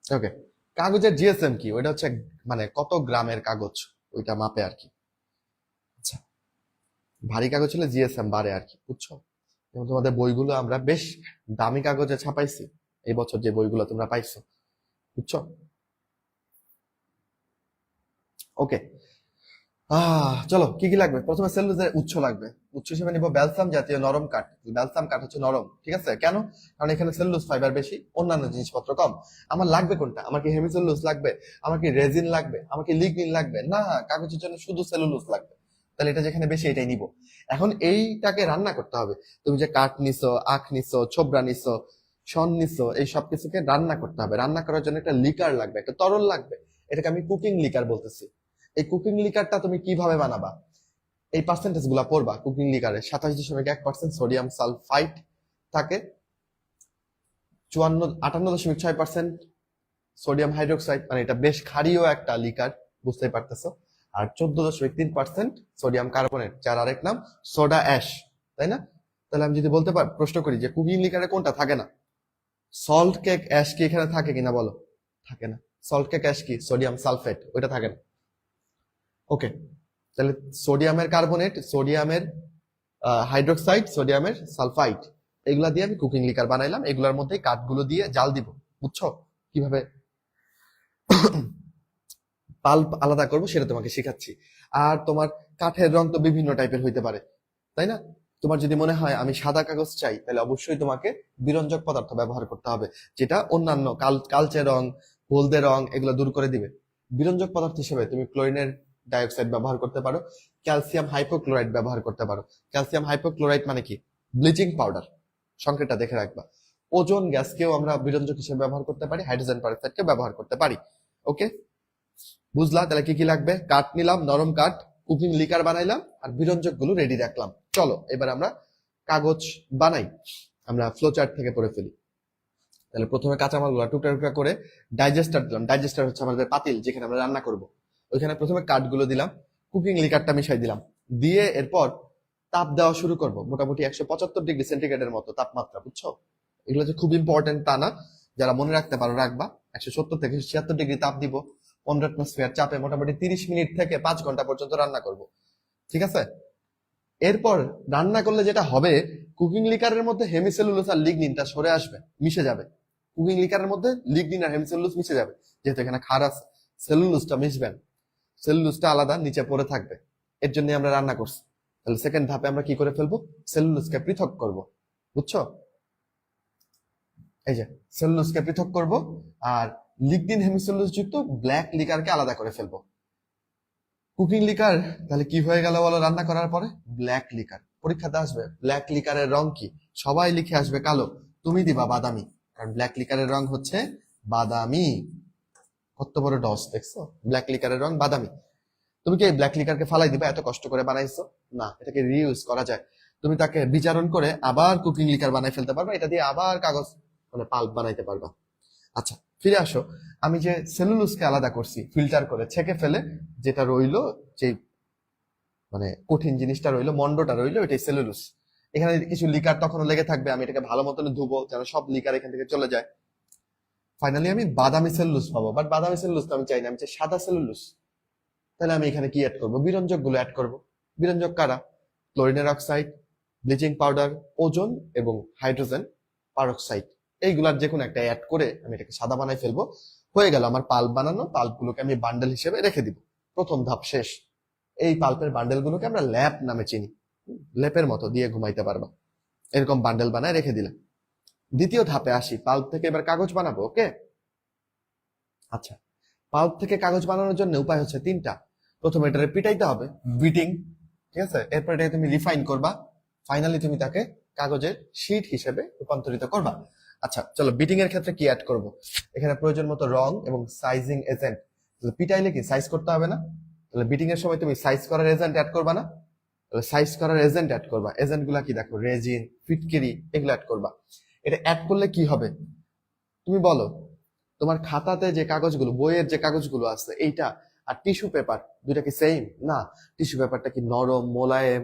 ওকে। কাগজের জিএসএম কি? ওইটা হচ্ছে মানে কত গ্রামের কাগজ, ওইটা মাপে আর কি। আচ্ছা, ভারী কাগজ হলে জিএসএম বাড়ে আর কি, বুঝছো? যেমন তোমাদের বইগুলো আমরা বেশ দামি কাগজে ছাপাইছি এই বছর, যে বইগুলো তোমরা পাইছো, বুঝছো? ওকে, চলো, কি কি লাগবে? প্রথমে সেলুলোজের উৎস লাগবে। উৎস হিসেবে নিব ব্যালসাম জাতীয় নরম কাঠ। ব্যালসাম কাঠ হচ্ছে নরম, ঠিক আছে। কেন? কারণ এখানে সেলুলোজ ফাইবার বেশি, অন্যান্য জিনিসপত্র কম। আমার লাগবে কোনটা? আমার কি হেমিসেলুলোজ লাগবে? আমার কি রেজিন লাগবে? আমার কি লিগনিন লাগবে? না, কাগজের জন্য শুধু সেলুলোজ লাগবে। তাহলে এটা যেখানে বেশি এটাই নিব। এখন এইটাকে রান্না করতে হবে। তুমি যে কাঠ নিছো, আখ নিছো, ছোবড়া নিছো, শন নিছো, এই সব কিছুকে রান্না করতে হবে। রান্না করার জন্য একটা লিকার লাগবে, একটা তরল লাগবে। এটাকে আমি কুকিং লিকার বলতেছি। এই কুকিং লিকারটা তুমি কিভাবে বানাবা? এই পার্সেন্টেজ গুলা পড়বা। কুকিং লিকারে 27.1% সোডিয়াম সালফাইট থাকে, 58.6% সোডিয়াম হাইড্রোক্সাইড, মানে এটা বেশ ক্ষারীয় একটা লিকার, বুঝতেই পারতেছো। আর 14.3% সোডিয়াম কার্বনেট, যার আরেক নাম সোডা অ্যাশ, তাই না? তাহলে আমি যদি বলতে পার, প্রশ্ন করি যে কুকিং লিকারে কোনটা থাকে না? সল্ট কেক অ্যাশ কি এখানে থাকে কিনা বলো? থাকে না। সল্ট কেক অ্যাশ কি? সোডিয়াম সালফেট, ওইটা থাকে না। ওকে, তাহলে সোডিয়ামের কার্বনেট, সোডিয়ামের হাইড্রোক্সাইড, সোডিয়ামের সালফাইড, এগুলা দিয়ে আমি কুকিং লিকার বানাইলাম। এগুলোর মধ্যে কাঠগুলো দিয়ে জাল দিব, বুঝছো? কিভাবে পাল্প আলাদা করবো সেটা তোমাকে শেখাচ্ছি। আর তোমার কাঠের রং তো বিভিন্ন টাইপের হইতে পারে, তাই না? তোমার যদি মনে হয় আমি সাদা কাগজ চাই, তাহলে অবশ্যই তোমাকে বিরঞ্জক পদার্থ ব্যবহার করতে হবে, যেটা অন্যান্য কালচে রং, হলদে রং এগুলো দূর করে দিবে। বিরঞ্জক পদার্থ হিসেবে তুমি ক্লোরিনের ডাইঅক্সাইড ব্যবহার করতে পারো, ক্যালসিয়াম হাইপোক্লোরাইড ব্যবহার করতে পারো। ক্যালসিয়াম হাইপোক্লোরাইড মানে কি? ব্লিচিং পাউডার, সংকেতটা দেখে রাখবা। ওজোন গ্যাসকেও আমরা বিরঞ্জক হিসেবে ব্যবহার করতে পারি, হাইড্রোজেন পারঅক্সাইডকে ব্যবহার করতে পারি। ওকে, বুঝলা? তাহলে কি কি লাগবে? কাঠ নিলাম, নরম কাঠ, কুকিং লিকার বানাইলাম, আর বিরঞ্জক গুলো রেডি রাখলাম। চলো এবার আমরা কাগজ বানাই। আমরা ফ্লো চার্ট থেকে পড়ে ফেলি। তাহলে প্রথমে কাঁচামালগুলো টুকরা টুকরা করে ডাইজেস্টার দিলাম। ডাইজেস্টার হচ্ছে আমাদের পাতিল, যেখানে আমরা রান্না করব। ওইখানে প্রথমে কাঠগুলো দিলাম, কুকিং লিকারটা মিশাই দিলাম, দিয়ে এরপর তাপ দেওয়া শুরু করব। মোটামুটি 175 ডিগ্রি সেন্টিগ্রেডের মতো তাপমাত্রা, বুঝছো? এগুলো যে খুব ইম্পর্টেন্ট তা না, যারা মনে রাখতে পারো রাখবা। 170 থেকে 76 ডিগ্রি তাপ দিব, 15 অ্যাটমসফিয়ার চাপে মোটামুটি 30 মিনিট থেকে 5 ঘন্টা পর্যন্ত রান্না করব। ঠিক আছে? এরপর রান্না করলে যেটা হবে, কুকিং লিকারের মধ্যে হেমিসেলুলোজ আর লিগনিনটা সরে আসবে, মিশে যাবে। কুকিং লিকারের মধ্যে লিগনিন আর হেমিসেলুলোজ মিশে যাবে, যেহেতু এখানে ক্ষার আছে। সেলুলোজটা মিশবে না, সেলুলোজটা আলাদা নিচে পড়ে থাকবে। এর জন্য আমরা রান্না করছি। তাহলে সেকেন্ড ধাপে আমরা কি করে ফেলবো? সেলুলোজকে পৃথক করব, বুঝছো? এই যে সেলুলোজকে পৃথক করব, আর লিগনিন হেমিসেলুলোজ যুক্ত ব্ল্যাক লিকারকে আলাদা করে ফেলবো। কুকিং লিকার তাহলে কি হয়ে গেল বলো রান্না করার পরে? Black liquor. পরীক্ষাতে আসবে ব্ল্যাক লিকারের রং কি? সবাই লিখে আসবে কালো, তুমি দিবা বাদামি, কারণ ব্ল্যাক লিকারের রং হচ্ছে বাদামি। কত বড় ডস দেখছো? ব্ল্যাক লিকারের রং বাদামি। তুমি কি এই ব্ল্যাক লিকারকে ফালাই দিবা? এত কষ্ট করে বানাইছো না, এটাকে রিইউজ করা যায়। তুমি তাকে বিচারণ করে আবার কুকিং লিকার বানাই ফেলতে পারবা, এটা দিয়ে আবার কাগজ মানে পাল্প বানাইতে পারবা। আচ্ছা, ফিরে আসো। আমি যে সেলুলোজকে আলাদা করছি ফিল্টার করে ছেঁকে ফেলে, যেটা রইলো, যে মানে কঠিন জিনিসটা রইলো, মন্ডটা রইলো, এটাই সেলুলোজ। এখানে কিছু লিকার তখনও লেগে থাকবে, আমি এটাকে ভালো মতন ধুবো যেন সব লিকার এখান থেকে চলে যায়। ফাইনালি আমি বাদামি সেলুলোজ পাবো, বাট বাদামি সেলুলোজ তো আমি চাই না, আমি চাই সাদা সেলুলোজ। তাহলে আমি এখানে কি অ্যাড করবো? বিরঞ্জক গুলো অ্যাড করবো। বিরঞ্জক কারা? ক্লোরিনের অক্সাইড, ব্লিচিং পাউডার, ওজোন এবং হাইড্রোজেন পারঅক্সাইড। এইগুলার যে কোনো একটা অ্যাড করে আমি এটাকে সাদা বানাই ফেলবো। হয়ে গেল আমার পাল্প বানানো। পাল্প গুলোকে আমি বান্ডেল হিসেবে রেখে দিব। প্রথম ধাপ শেষ। এই পাল্পের বান্ডেল গুলোকে আমরা ল্যাপ নামে চিনি। লেপের মতো দিয়ে ঘুমাইতে পারবা, এরকম বান্ডেল বানায় রেখে দিলাম। দ্বিতীয় ধাপে আসি, পাল্প থেকে এবার কাগজ বানাবো। ওকে, আচ্ছা, পাল্প থেকে কাগজ বানানোর জন্য উপায় হচ্ছে তিনটা। প্রথমে এটাকে পিটাইতে হবে, বিটিং। ঠিক আছে? এরপর এটাকে তুমি রিফাইন করবা, ফাইনালি তুমি তাকে কাগজের শীট হিসেবে রূপান্তরিত করবা। আচ্ছা চলো, বিটিং এর ক্ষেত্রে কি অ্যাড করব? এখানে প্রয়োজন মতো রং এবং সাইজিং এজেন্ট। পিটাইলে কি সাইজ করতে হবে না? তাহলে বিটিং এর সময় তুমি সাইজ করার এজেন্ট অ্যাড করবা না? তাহলে সাইজ করার এজেন্ট অ্যাড করবা। এজেন্ট গুলা কি দেখো? রেজিন, ফিটকিরি, এগুলো অ্যাড করবা। এটা অ্যাড করলে কি হবে তুমি বলো? তোমার খাতাতে যে কাগজগুলো, বইয়ের যে কাগজগুলো আছে, এইটা আর টিস্যু পেপার, দুইটা কি সেম না? টিস্যু পেপারটা কি নরম মোলায়েম,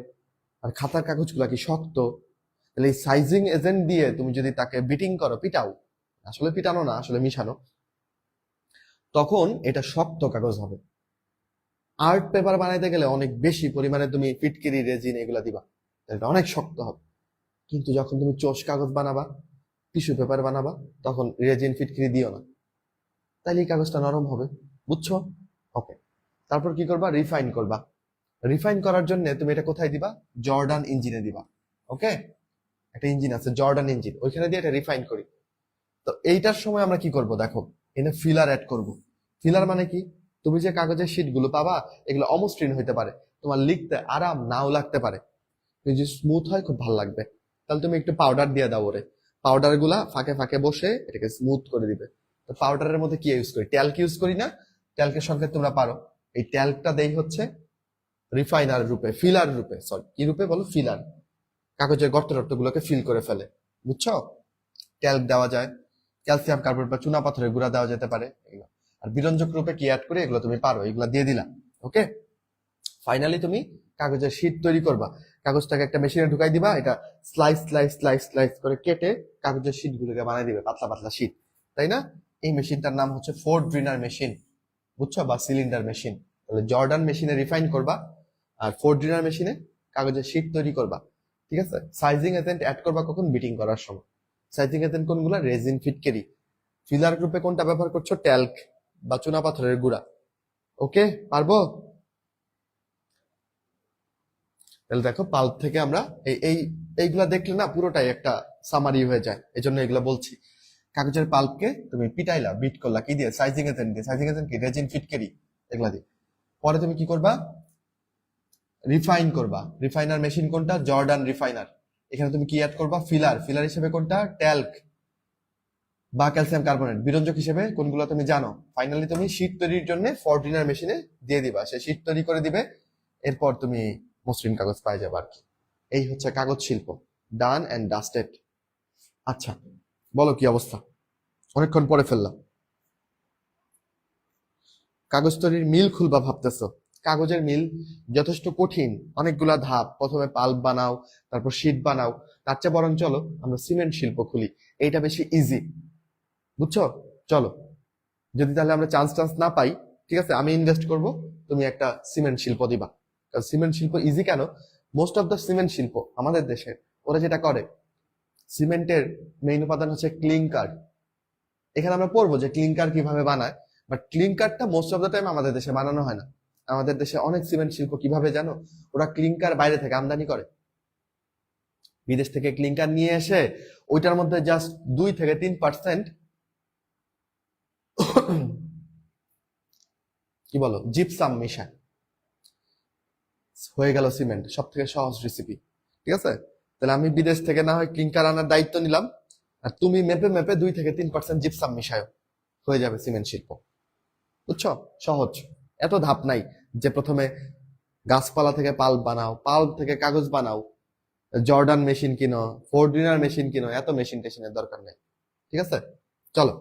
আর খাতার কাগজগুলো কি শক্ত। তাহলে এই সাইজিং এজেন্ট দিয়ে তুমি যদি তাকে বিটিং করো, পিটাও, আসলে পিটানো না, আসলে মিশানো, তখন এটা শক্ত কাগজ হবে। আর্ট পেপার বানাইতে গেলে অনেক বেশি পরিমাণে তুমি ফিটকিরি, রেজিন এগুলা দিবা, এটা অনেক শক্ত হবে। কিন্তু যখন তুমি চোষ কাগজ বানাবা, টিস্যু পেপার বানাবা, তখন রেজিন ফিটকিরি দিও না, তাহলে এই কাগজটা নরম হবে। বুঝছো? ওকে, তারপর কি করবা? রিফাইন করবা। রিফাইন করার জন্য তুমি এটা কোথায় দিবা? জর্ডান ইঞ্জিনে দিবা। ওকে, একটা ইঞ্জিন আছে জর্ডান ইঞ্জিন, ওইখানে দিয়ে এটা রিফাইন করি। তো এইটার সময় আমরা কি করব দেখো, এখানে ফিলার অ্যাড করব। ফিলার মানে কি? তুমি যে কাগজের শীট গুলো পাবা, এগুলো অমসৃণ হইতে পারে, তোমার লিখতে আরাম নাও লাগতে পারে, যদি স্মুথ হয় খুব ভালো লাগবে। তাহলে তুমি একটু পাউডার দিয়ে দাও ওরে, পাউডার গুলা ফাঁকে ফাঁকে বসে এটাকে স্মুথ করে দিবে। তো পাউডারের মধ্যে কি ইউজ করি? ট্যাল্ক ইউজ করি না? ট্যাল্কের সংকেত তোমরা পারো। এই ট্যাল্কটা দেই হচ্ছে রিফাইনার রূপে, ফিলার রূপে, সরি কি রূপে বলো? ফিলার। কাগজের গর্ত টর্ত গুলোকে ফিল করে ফেলে, বুঝছো? ট্যাল্ক দেওয়া যায়, ক্যালসিয়াম কার্বনেট বা চুনা পাথরের গুঁড়া দেওয়া যেতে পারে, এগুলো। আর বিরঞ্জক রূপে কি অ্যাড করে, এগুলো তুমি পারো, এগুলো দিয়ে দিলা। ওকে, ফাইনালি তুমি কাগজের শীট তৈরি করবা। কাগজটাকে একটা মেশিনে ঢুকাই দিবা, এটা স্লাইস স্লাইস স্লাইস স্লাইস করে কেটে কাগজের শীট গুলোকে বানাই দিবে, পাতলা পাতলা শীট, তাই না? এই মেশিনটার নাম হচ্ছে ফোর্ড ড্রিনার মেশিন, বুঝছো? বা সিলিন্ডার মেশিন। তাহলে জর্ডান মেশিনে রিফাইন করবা, আর ফোর্ড ড্রিনার মেশিনে কাগজের শীট তৈরি করবা। ঠিক আছে? সাইজিং এজেন্ট অ্যাড করবা কখন? বিটিং করার সময়। সাইজিং এজেন্ট কোনগুলা? রেজিন, ফিটকেরি। ফিলার গ্রুপে কোনটা ব্যবহার করছো? ট্যাল্ক বা চুনা পাথরের গুঁড়া। ওকে, পারবো? তাহলে দেখো, পাল্প থেকে আমরা এই এইগুলা দেখলে না পুরোটাই একটা সামারি হয়ে যায়, এই জন্য এগুলা বলছি। কাগজের পাল্পকে তুমি পিটাইলা, বিট করলা কি দিয়ে? সাইজিং এজেন্ট দিয়ে। সাইজিং এজেন্ট কি? রেজিন, ফিটকারি, এগুলা দিয়ে। পরে তুমি কি করবা? রিফাইন করবা। রিফাইনার মেশিন কোনটা? Jordan refiner. এখানে তুমি কি অ্যাড করবা? ফিলার। ফিলার হিসেবে কোনটা? ট্যাল্ক বা ক্যালসিয়াম কার্বনেট। বিরঞ্জক হিসেবে কোনগুলো তুমি জানো। ফাইনালি তুমি শীট তৈরির জন্য ফর্টিনার মেশিনে দিয়ে দিবা, সে শীট তৈরি করে দিবে। এরপর তুমি মসৃণ কাগজ পাই যাবে আর কি। এই হচ্ছে কাগজ শিল্প, ডান অ্যান্ড ডাস্টেড। আচ্ছা, বলো কি অবস্থা? অনেকক্ষণ পরে ফেললাম। কাগজ তৈরির মিল খুলবা ভাবতেছো? কাগজের মিল যথেষ্ট কঠিন, অনেকগুলা ধাপ। প্রথমে পাল্প বানাও, তারপর শীট বানাও। তার চেয়ে বরং চলো আমরা সিমেন্ট শিল্প খুলি, এইটা বেশি ইজি, বুঝছো? চলো, যদি তাহলে আমরা চান্স না পাই, ঠিক আছে, আমি ইনভেস্ট করব, তুমি একটা সিমেন্ট শিল্প দিবা। কারণ সিমেন্ট শিল্প ইজি কেন? মোস্ট অফ দ্য সিমেন্ট শিল্প আমাদের দেশে, ওরা যেটা করে, সিমেন্টের মেইন উপাদান হচ্ছে ক্লিংকার। এখানে আমরা পড়বো যে ক্লিংকার কিভাবে বানায়, বাট ক্লিংকারটা মোস্ট অফ দ্য টাইম আমাদের দেশে বানানো হয় না। আমাদের দেশে অনেক সিমেন্ট শিল্প কিভাবে জানো? ওরা ক্লিংকার বাইরে থেকে আমদানি করে, বিদেশ থেকে ক্লিংকার নিয়ে এসে ওইটার মধ্যে জাস্ট 2 থেকে 3% কি বলো, জিপসাম মিশায়, হয়ে গেল সিমেন্ট। সব থেকে সহজ রেসিপি, ঠিক আছে? তাহলে আমি বিদেশ থেকে না হয় ক্লিংকার আনার দায়িত্ব নিলাম, আর তুমি মেপে মেপে 2 থেকে 3% জিপসাম মিশায়, হয়ে যাবে সিমেন্ট শিল্প। বুঝছো? সহজ, এত ধাপ নাই যে প্রথমে গাছপালা থেকে পাল্প বানাও, পাল্প থেকে কাগজ বানাও, জর্ডান মেশিন কিনো, ফোর্ডিনার মেশিন কিনো, এত মেশিন টেশিনের দরকার নেই। ঠিক আছে, চলো।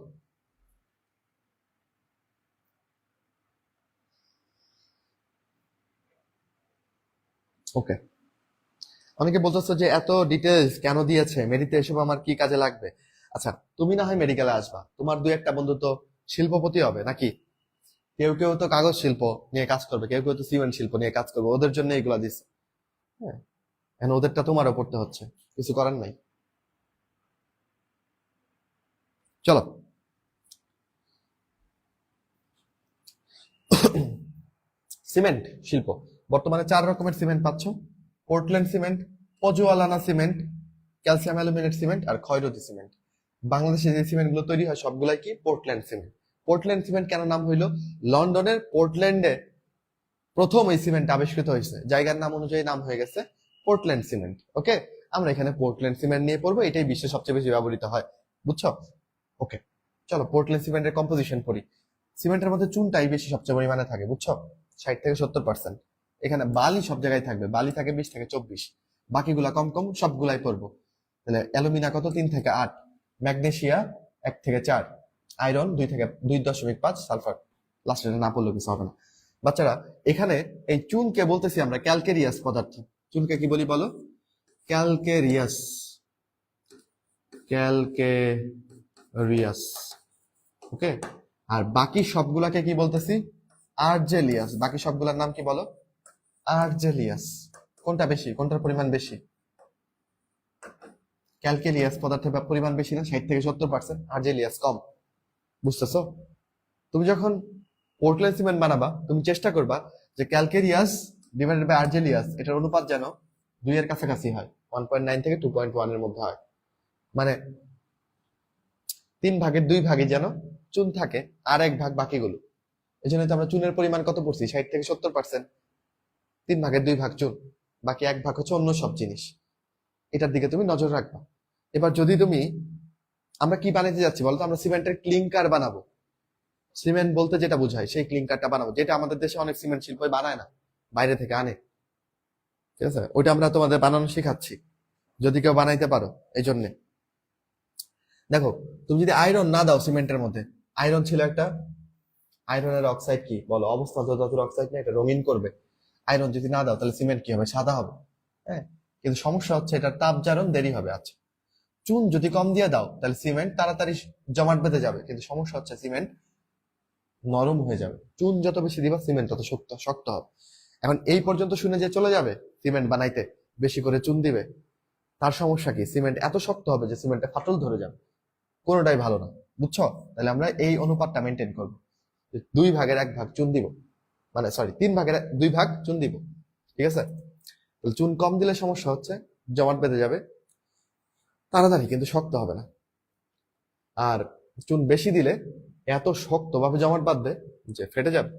ওকে, অনেকে বলতেছো যে এত ডিটেলস কেন দিয়েছে, মেডিতে এসব আমার কি কাজে লাগবে? আচ্ছা, তুমি না হয় মেডিকেলে আসবা, তোমার 2-1 বন্ধু তো শিল্পপতি হবে নাকি? কেউ কেউ তো কাগজ শিল্প নিয়ে কাজ করবে, কেউ কেউ তো সিমেন্ট শিল্প নিয়ে কাজ করবে, ওদের জন্য এগুলা দিচ্ছে। হ্যাঁ, এখন ওদেরটা তোমারও পড়তে হচ্ছে, কিছু করার নাই। চলো, সিমেন্ট শিল্প বর্তমানে 4 রকমের সিমেন্ট পাচ্ছ। Portland cement, pozzolana cement, calcium aluminate cement আর ক্ষয়রোধী সিমেন্ট। বাংলাদেশে যে সিমেন্ট গুলো তৈরি হয় সবগুলাই কি? Portland cement. পোর্টল্যান্ড সিমেন্ট কেন নাম হইলো? লন্ডনের পোর্টল্যান্ডে প্রথম এই সিমেন্ট আবিষ্কৃত হয়েছে, জায়গার নাম অনুযায়ী নাম হয়ে গেছে পোর্টল্যান্ড সিমেন্ট। ওকে, আমরা এখানে পোর্টল্যান্ড সিমেন্ট নিয়ে পড়বো, এটাই বিশ্বে সবচেয়ে বেশি ব্যবহৃত হয়, বুঝছো? ওকে, চলো পোর্টল্যান্ড সিমেন্টের কম্পোজিশন পড়ি। সিমেন্টের মধ্যে চুনটাই বেশি সবচেয়ে পরিমাণে থাকে, বুঝছো? 60 থেকে 70%। এখানে বালি সব জায়গায় থাকবে, বালি থাকে 20 থেকে 24, বাকিগুলা কম কম সবগুলাই পড়বো। তাহলে অ্যালুমিনা কত? 3 থেকে 8, ম্যাগনেসিয়া 1 থেকে 4, আয়রন 2 থেকে 2.5, সালফার লাস্টে না পড়লেও কিছু হবে না। বাচ্চারা, এখানে এই চুনকে বলতেছি আমরা ক্যালকেরিয়াস পদার্থ। চুনকে কি বলি বলো? Calcareous, calcareous. ওকে, আর বাকি সবগুলাকে কি বলতেছি? আর্জেলিয়াস। বাকি সবগুলার নাম কি বলো? আর্জেলিয়াস। কোনটা বেশি, কোনটার পরিমাণ বেশি? ক্যালকেরিয়াস পদার্থের পরিমাণ বেশি না, 60 থেকে 70%, আর্জেলিয়াস কম। বুঝতেছো? তুমি যখন পোর্টল্যান্ড সিমেন্ট বানাবা, তুমি চেষ্টা করবা যে ক্যালকেরিয়াস ডিভাইডেড বাই আর্জেলিয়াস এটার অনুপাত যেন 2 এর কাছাকাছি হয়, 1.9 থেকে 2.1 এর মধ্যে হয়। মানে 3 ভাগের 2 ভাগে যেন চুন থাকে, আর 1 ভাগ বাকিগুলো। এই জন্য তো আমরা চুনের পরিমাণ কত পড়ছি? 60 থেকে 70%। 3 ভাগের 2 ভাগ চুন, বাকি 1 ভাগ হচ্ছে অন্য সব জিনিস। এটার দিকে তুমি নজর রাখবা। এবার যদি তুমি, আমরা কি বানাইতে যাচ্ছি বলতো? আমরা সিমেন্টের ক্লিংকার বানাবো। সিমেন্ট বলতে যেটা বোঝায় সেই ক্লিংকারটা বানাবো, যেটা আমাদের দেশে অনেক সিমেন্ট শিল্প বানায় না, বাইরে থেকে আনে। ঠিক আছে, ওইটা আমরা তোমাদের বানানো শেখাচ্ছি, যদি কেউ বানাইতে পারো। এই জন্যে দেখো, তুমি যদি আয়রন না দাও সিমেন্টের মধ্যে, আয়রন ছিল একটা, আয়রনের অক্সাইড কি বলো? অবস্থা ধাতুর অক্সাইড না, এটা রঙিন করবে। আয়রন যদি না দাও তাহলে সিমেন্ট কি হবে? সাদা হবে। হ্যাঁ, কিন্তু সমস্যা হচ্ছে এটার তাপজারণ দেরি হবে। আচ্ছা, চুন যদি কম দিয়ে দাও তাহলে সিমেন্ট তাড়াতাড়ি জমাট বেঁধে যাবে, কিন্তু সমস্যা হচ্ছে সিমেন্ট নরম হয়ে যাবে। চুন যত বেশি দিবা সিমেন্ট তত শক্ত শক্ত হবে। এখন এই পর্যন্ত শুনে যে চলে যাবে সিমেন্ট বানাইতে বেশি করে চুন দিবে, তার সমস্যা কি? সিমেন্ট এত শক্ত হবে যে সিমেন্টে ফাটল ধরে যাবে, কোনোটাই ভালো না। বুঝছো? তাহলে আমরা এই অনুপাতটা মেনটেন করবো, 2 ভাগের 1 ভাগ চুন দিব, মানে সরি 3 ভাগের 2 ভাগ চুন দিব। ঠিক আছে, তাহলে চুন কম দিলে সমস্যা হচ্ছে জমাট বেঁধে যাবে তাড়াতাড়ি, কিন্তু শক্ত হবে না। আর চুন বেশি দিলে এত শক্তভাবে জমাট বাঁধবে যে ফেটে যাবে।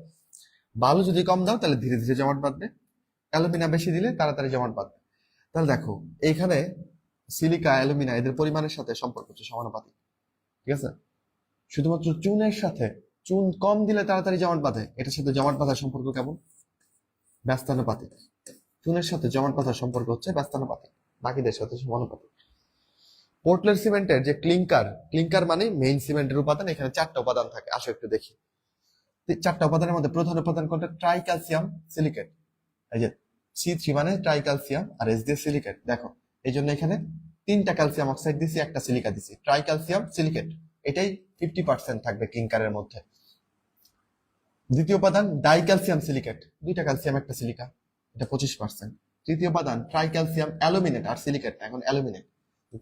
বালু যদি কম দাও তাহলে ধীরে ধীরে জমাট বাঁধবে, অ্যালুমিনা বেশি দিলে তাড়াতাড়ি জমাট বাঁধবে। তাহলে দেখো এইখানে সিলিকা অ্যালুমিনা এদের পরিমাণের সাথে সম্পর্ক হচ্ছে সমানুপাতিক, ঠিক আছে। শুধুমাত্র চুনের সাথে চুন কম দিলে তাড়াতাড়ি জমাট বাঁধে, এটার সাথে জমাট বাঁধার সম্পর্ক কেমন? ব্যস্তানুপাতিক। চুনের সাথে জমাট বাঁধার সম্পর্ক হচ্ছে ব্যস্তানুপাতিক, বাকিদের সাথে সমানুপাতিক। পোর্টল্যান্ড সিমেন্টের যে ক্লিংকার মানে মেইন সিমেন্টের উপাদান, এখানে 4টা উপাদান থাকে, আসো একটু দেখি। 4টা উপাদানের মধ্যে প্রধান উপাদান কোনটা? Try calcium silicate. এই যে C3 মানে ট্রাই ক্যালসিয়াম আর S দিয়ে সিলিকেট। দেখো এই জন্য এখানে 3টা ক্যালসিয়াম অক্সাইড দিছি, একটা সিলিকা দিছি, ট্রাই ক্যালসিয়াম সিলিকেট। এটাই 50% থাকবে ক্লিংকারের মধ্যে। দ্বিতীয় উপাদান ডাই ক্যালসিয়াম সিলিকেট, 2টা ক্যালসিয়াম একটা সিলিকা, এটা 25%। তৃতীয় উপাদান ট্রাই ক্যালসিয়াম অ্যালুমিনেট, আর সিলিকেট এখন অ্যালুমিনেট,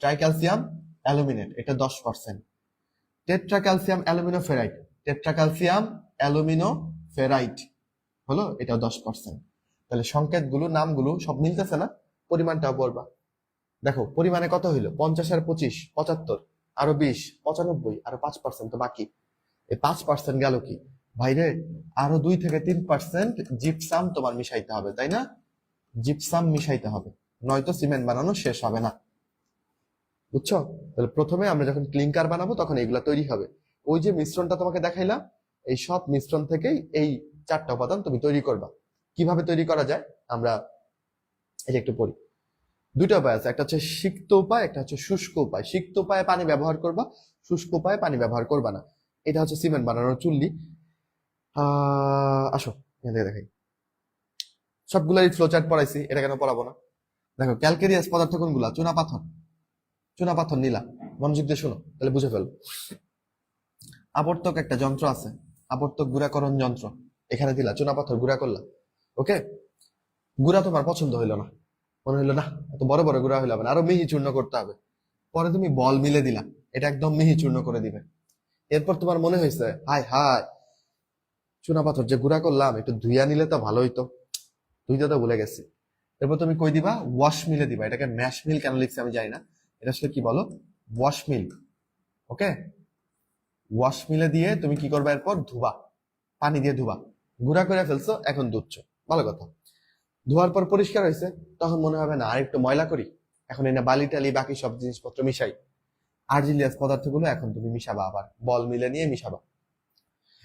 ট্রাই ক্যালসিয়াম অ্যালুমিনেট, এটা 10%। Tetracalcium alumino ferrite, tetracalcium alumino ferrite হলো, এটা 10%। তাহলে সংকেতগুলো নামগুলো সব মিলতেছে না, পরিমাণটাও বলবা। দেখো পরিমাণে কত হইলো? 50 আর 25 75, আরো 20 95, আরো 5% তো বাকি। এই 5% গেল কি ভাইরে? আরো 2 থেকে 3% জিপসাম তোমার মিশাইতে হবে, তাই না? জিপসাম মিশাইতে হবে, নয়তো সিমেন্ট বানানো শেষ হবে না, বুঝছো? তাহলে প্রথমে আমরা যখন ক্লিংকার বানাবো তখন এগুলা তৈরি হবে। ওই যে মিশ্রণটা তোমাকে দেখাইলাম, এই সব মিশ্রণ থেকেই এই 4টা উপাদান তুমি তৈরি করবা। কিভাবে তৈরি করা যায় আমরা এই যে একটু পড়ি। 2টা উপায় আছে, একটা হচ্ছে সিক্ত উপায়, একটা হচ্ছে শুষ্ক উপায়। সিক্ত উপায়ে পানি ব্যবহার করবা, শুষ্ক উপায়ে পানি ব্যবহার করবা না। এটা হচ্ছে সিমেন্ট বানানোর চুল্লি। আসো এখান থেকে দেখাই, সবগুলাই ফ্লোচার্ট পড়াইছি, এটা কেন পড়াবো না? দেখো ক্যালকেরিয়াস পদার্থ কোনগুলা? চুনা পাথর নীলা। মনোযোগ দিয়ে শোনো, তাহলে বুঝে ফেলবো। আবর্তক একটা যন্ত্র আছে, আবর্তক গুড়াকরণ যন্ত্র, এখানে দিলা চুনা পাথর গুড়া করলা। ওকে, গুড়া তোমার পছন্দ হইলো না, মনে হইলো না এত বড় বড় গুড়া হইলো না, আরো মিহি চূর্ণ করতে হবে। পরে তুমি বল মিলে দিলা, এটা একদম মিহি চূর্ণ করে দিবে। এরপর তোমার মনে হয়েছে হায় হায় চুনা পাথর যে গুড়া করলাম একটু ধুইয়া নিলে তো ভালো হইতো, ধুইতে তো ভুলে গেছি। এরপর তুমি কই দিবা? ওয়াশ মিলে দিবা। এটাকে ম্যাশ মিল কেন লিখছি আমি জানি না, এটা আসলে কি বলো? ওয়াশ মিল। ওকে, ওয়াশ মিলে দিয়ে তুমি কি করবা? এরপর ধুবা, পানি দিয়ে ধুবা। গুঁড়া করে ফেলছো, এখন ধুচ্ছ, ভালো কথা। ধোয়ার পর পরিষ্কার হয়েছে, তখন মনে হবে না আর একটু ময়লা করি, এখন এই না বালি টালি বাকি সব জিনিসপত্র মিশাই। আর্জিলিয়াস পদার্থগুলো এখন তুমি মিশাবা, আবার বল মিলে নিয়ে মিশাবা।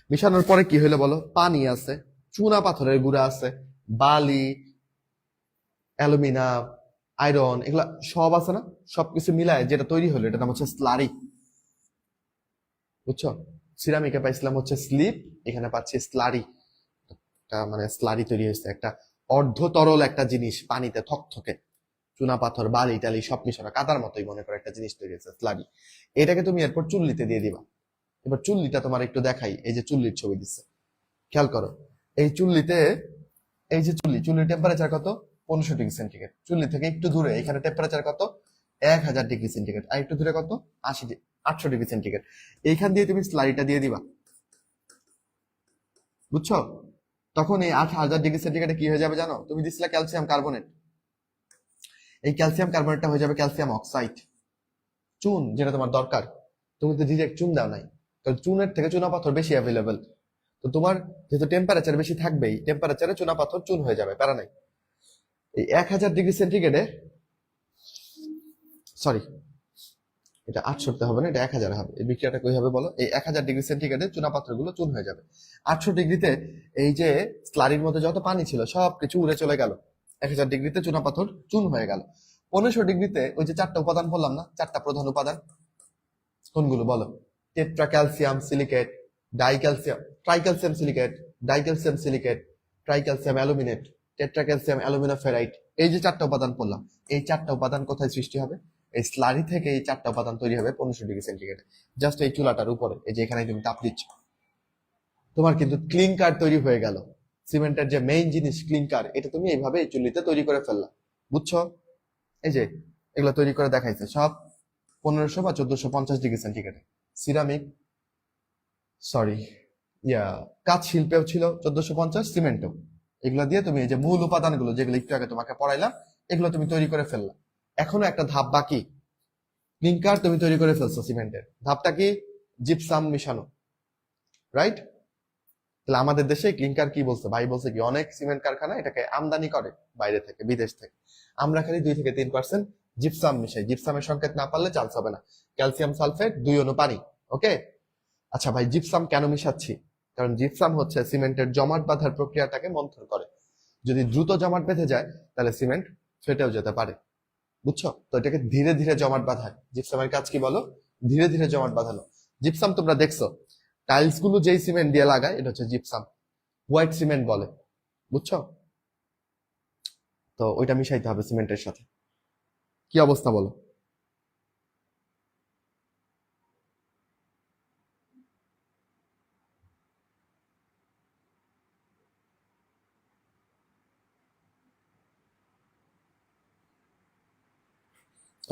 মিশানোর পরে কি হইলো বলো? পানি আছে, চুনা পাথরের গুঁড়া আছে, বালি, অ্যালুমিনিয়াম, আয়রন, এগুলা সব আছে না? সবকিছু মিলায় যেটা তৈরি হলো এটার নাম হচ্ছে স্লারি, বুঝছো? সিরামিকে পাইছিলাম হচ্ছে স্লিপ, এখানে পাচ্ছি স্লারি। মানে স্লারি তৈরি হয়েছে, একটা অর্ধ তরল একটা জিনিস, পানিতে থকথকে, চুনা পাথর বালি টালি সব মিশানো, কাদার মতোই মনে করো একটা জিনিস তৈরি হয়েছে, স্লারি। এটাকে তুমি এরপর চুল্লিতে দিয়ে দিবা। এবার চুল্লিটা তোমার একটু দেখাই, এই যে চুল্লির ছবি দিচ্ছে, খেয়াল করো। এই চুল্লিতে, এই যে চুল্লির টেম্পারেচার কত? 1500 ডিগ্রি সেন্টিগ্রেড। চুল্লি থেকে একটু দূরে এখানে টেম্পারেচার কত? 1000 ডিগ্রি সেন্টিগ্রেড। আর একটু দূরে কত? 800 ডিগ্রি সেন্টিগ্রেড। এইখান দিয়ে তুমি স্লারিটা দিয়ে দিবা, বুঝছো? তখন এই 8000 ডিগ্রি সেন্টিগ্রেডে কি হয়ে যাবে জানো? তুমি দিছিলে ক্যালসিয়াম কার্বনেট, এই ক্যালসিয়াম কার্বনেটটা হয়ে যাবে ক্যালসিয়াম অক্সাইড। চুন যেটা তোমার দরকার, তুমি তো ডিরেক্ট চুন দাও নাই, কারণ চুনের থেকে চুনা পাথর বেশি অ্যাভেলেবেল। তো তোমার যেহেতু টেম্পারেচার বেশি থাকবেই, টেম্পারেচারে চুনা পাথর চুন হয়ে যাবে, প্যারা নাই। এই 1000 ডিগ্রি সেন্টিগ্রেডে, সরি এটা 800 হবে না, এটা 1000 হবে। এই বিক্রিয়াটা কই হবে বলো? এই 1000 ডিগ্রি সেন্টিগ্রেডে চুনা পাথরগুলো চুন হয়ে যাবে। 800 ডিগ্রিতে এই যে স্লারির মধ্যে যত পানি ছিল সব কিছু উড়ে চলে গেল, 1000 ডিগ্রিতে চুনা পাথর চুন হয়ে গেল। 1500 ডিগ্রিতে ওই যে 4টা উপাদান বললাম না, 4টা প্রধান উপাদান, কোনগুলো বলো? Tetracalcium silicate, dicalcium, tricalcium silicate, dicalcium silicate, tricalcium aluminate, tetracalcium aluminoferrite. এই যে 4টা উপাদান বললাম, এই 4টা উপাদান কোথায় সৃষ্টি হবে? এই স্লারি থেকে এই 4টা উপাদান তৈরি হবে 1500 ডিগ্রি সেন্টিগ্রেড, জাস্ট এই চুলাটার উপরে। এই যে এখানে তুমি তাপ দিচ্ছ, তোমার কিন্তু ক্লিংকার তৈরি হয়ে গেল। সিমেন্টের যে মেইন জিনিস ক্লিংকার, এটা তুমি এইভাবে এই চুল্লিতে তৈরি করে ফেললা, বুঝছো? এই যে এগুলো তৈরি করে দেখাইছে সব 1500 বা 1450 ডিগ্রি সেন্টিগ্রেডে। সিরামিক, সরি কাঁচ শিল্পেও ছিল 1450, সিমেন্টেও। এগুলো দিয়ে তুমি এই যে মূল উপাদানগুলো যেগুলো একটু আগে তোমাকে পড়াইলাম, এগুলো তুমি তৈরি করে ফেললা। এখনো একটা ধাপ বাকি, ক্লিংকার তুমি তৈরি করে ফেলছো সিমেন্টের, ধাপটা কি? জিপসাম মিশানো, রাইট? তাহলে আমাদের দেশে ক্লিংকার কি বলছে ভাই? বলছে কি অনেক সিমেন্ট কারখানা এটাকে আমদানি করে বাইরে থেকে, বিদেশ থেকে। আমরা খালি 2 থেকে 3% জিপসাম মিশাই। জিপসামের সংকেত না পারলে চান্স হবে না। ক্যালসিয়াম সালফেট 2 অণু পানি। ওকে, আচ্ছা ভাই, জিপসাম কেন মিশাচ্ছি? কারণ জিপসাম হচ্ছে সিমেন্টের জমাট বাঁধার প্রক্রিয়াটাকে মন্থর করে। যদি দ্রুত জমাট বেঁধে যায় তাহলে সিমেন্ট ফেটেও যেতে পারে, বুঝছো? তো এটাকে ধীরে ধীরে জমাট বাঁধায়। জিপসামের কাজ কি বলো? ধীরে ধীরে জমাট বাঁধানো। জিপসাম তোমরা দেখছো টাইলস গুলো যেই সিমেন্ট দিয়ে লাগায় এটা হচ্ছে জিপসাম, হোয়াইট সিমেন্ট বলে, বুঝছো? তো ওইটা মিশাইতে হবে সিমেন্টের সাথে। কি অবস্থা বলো?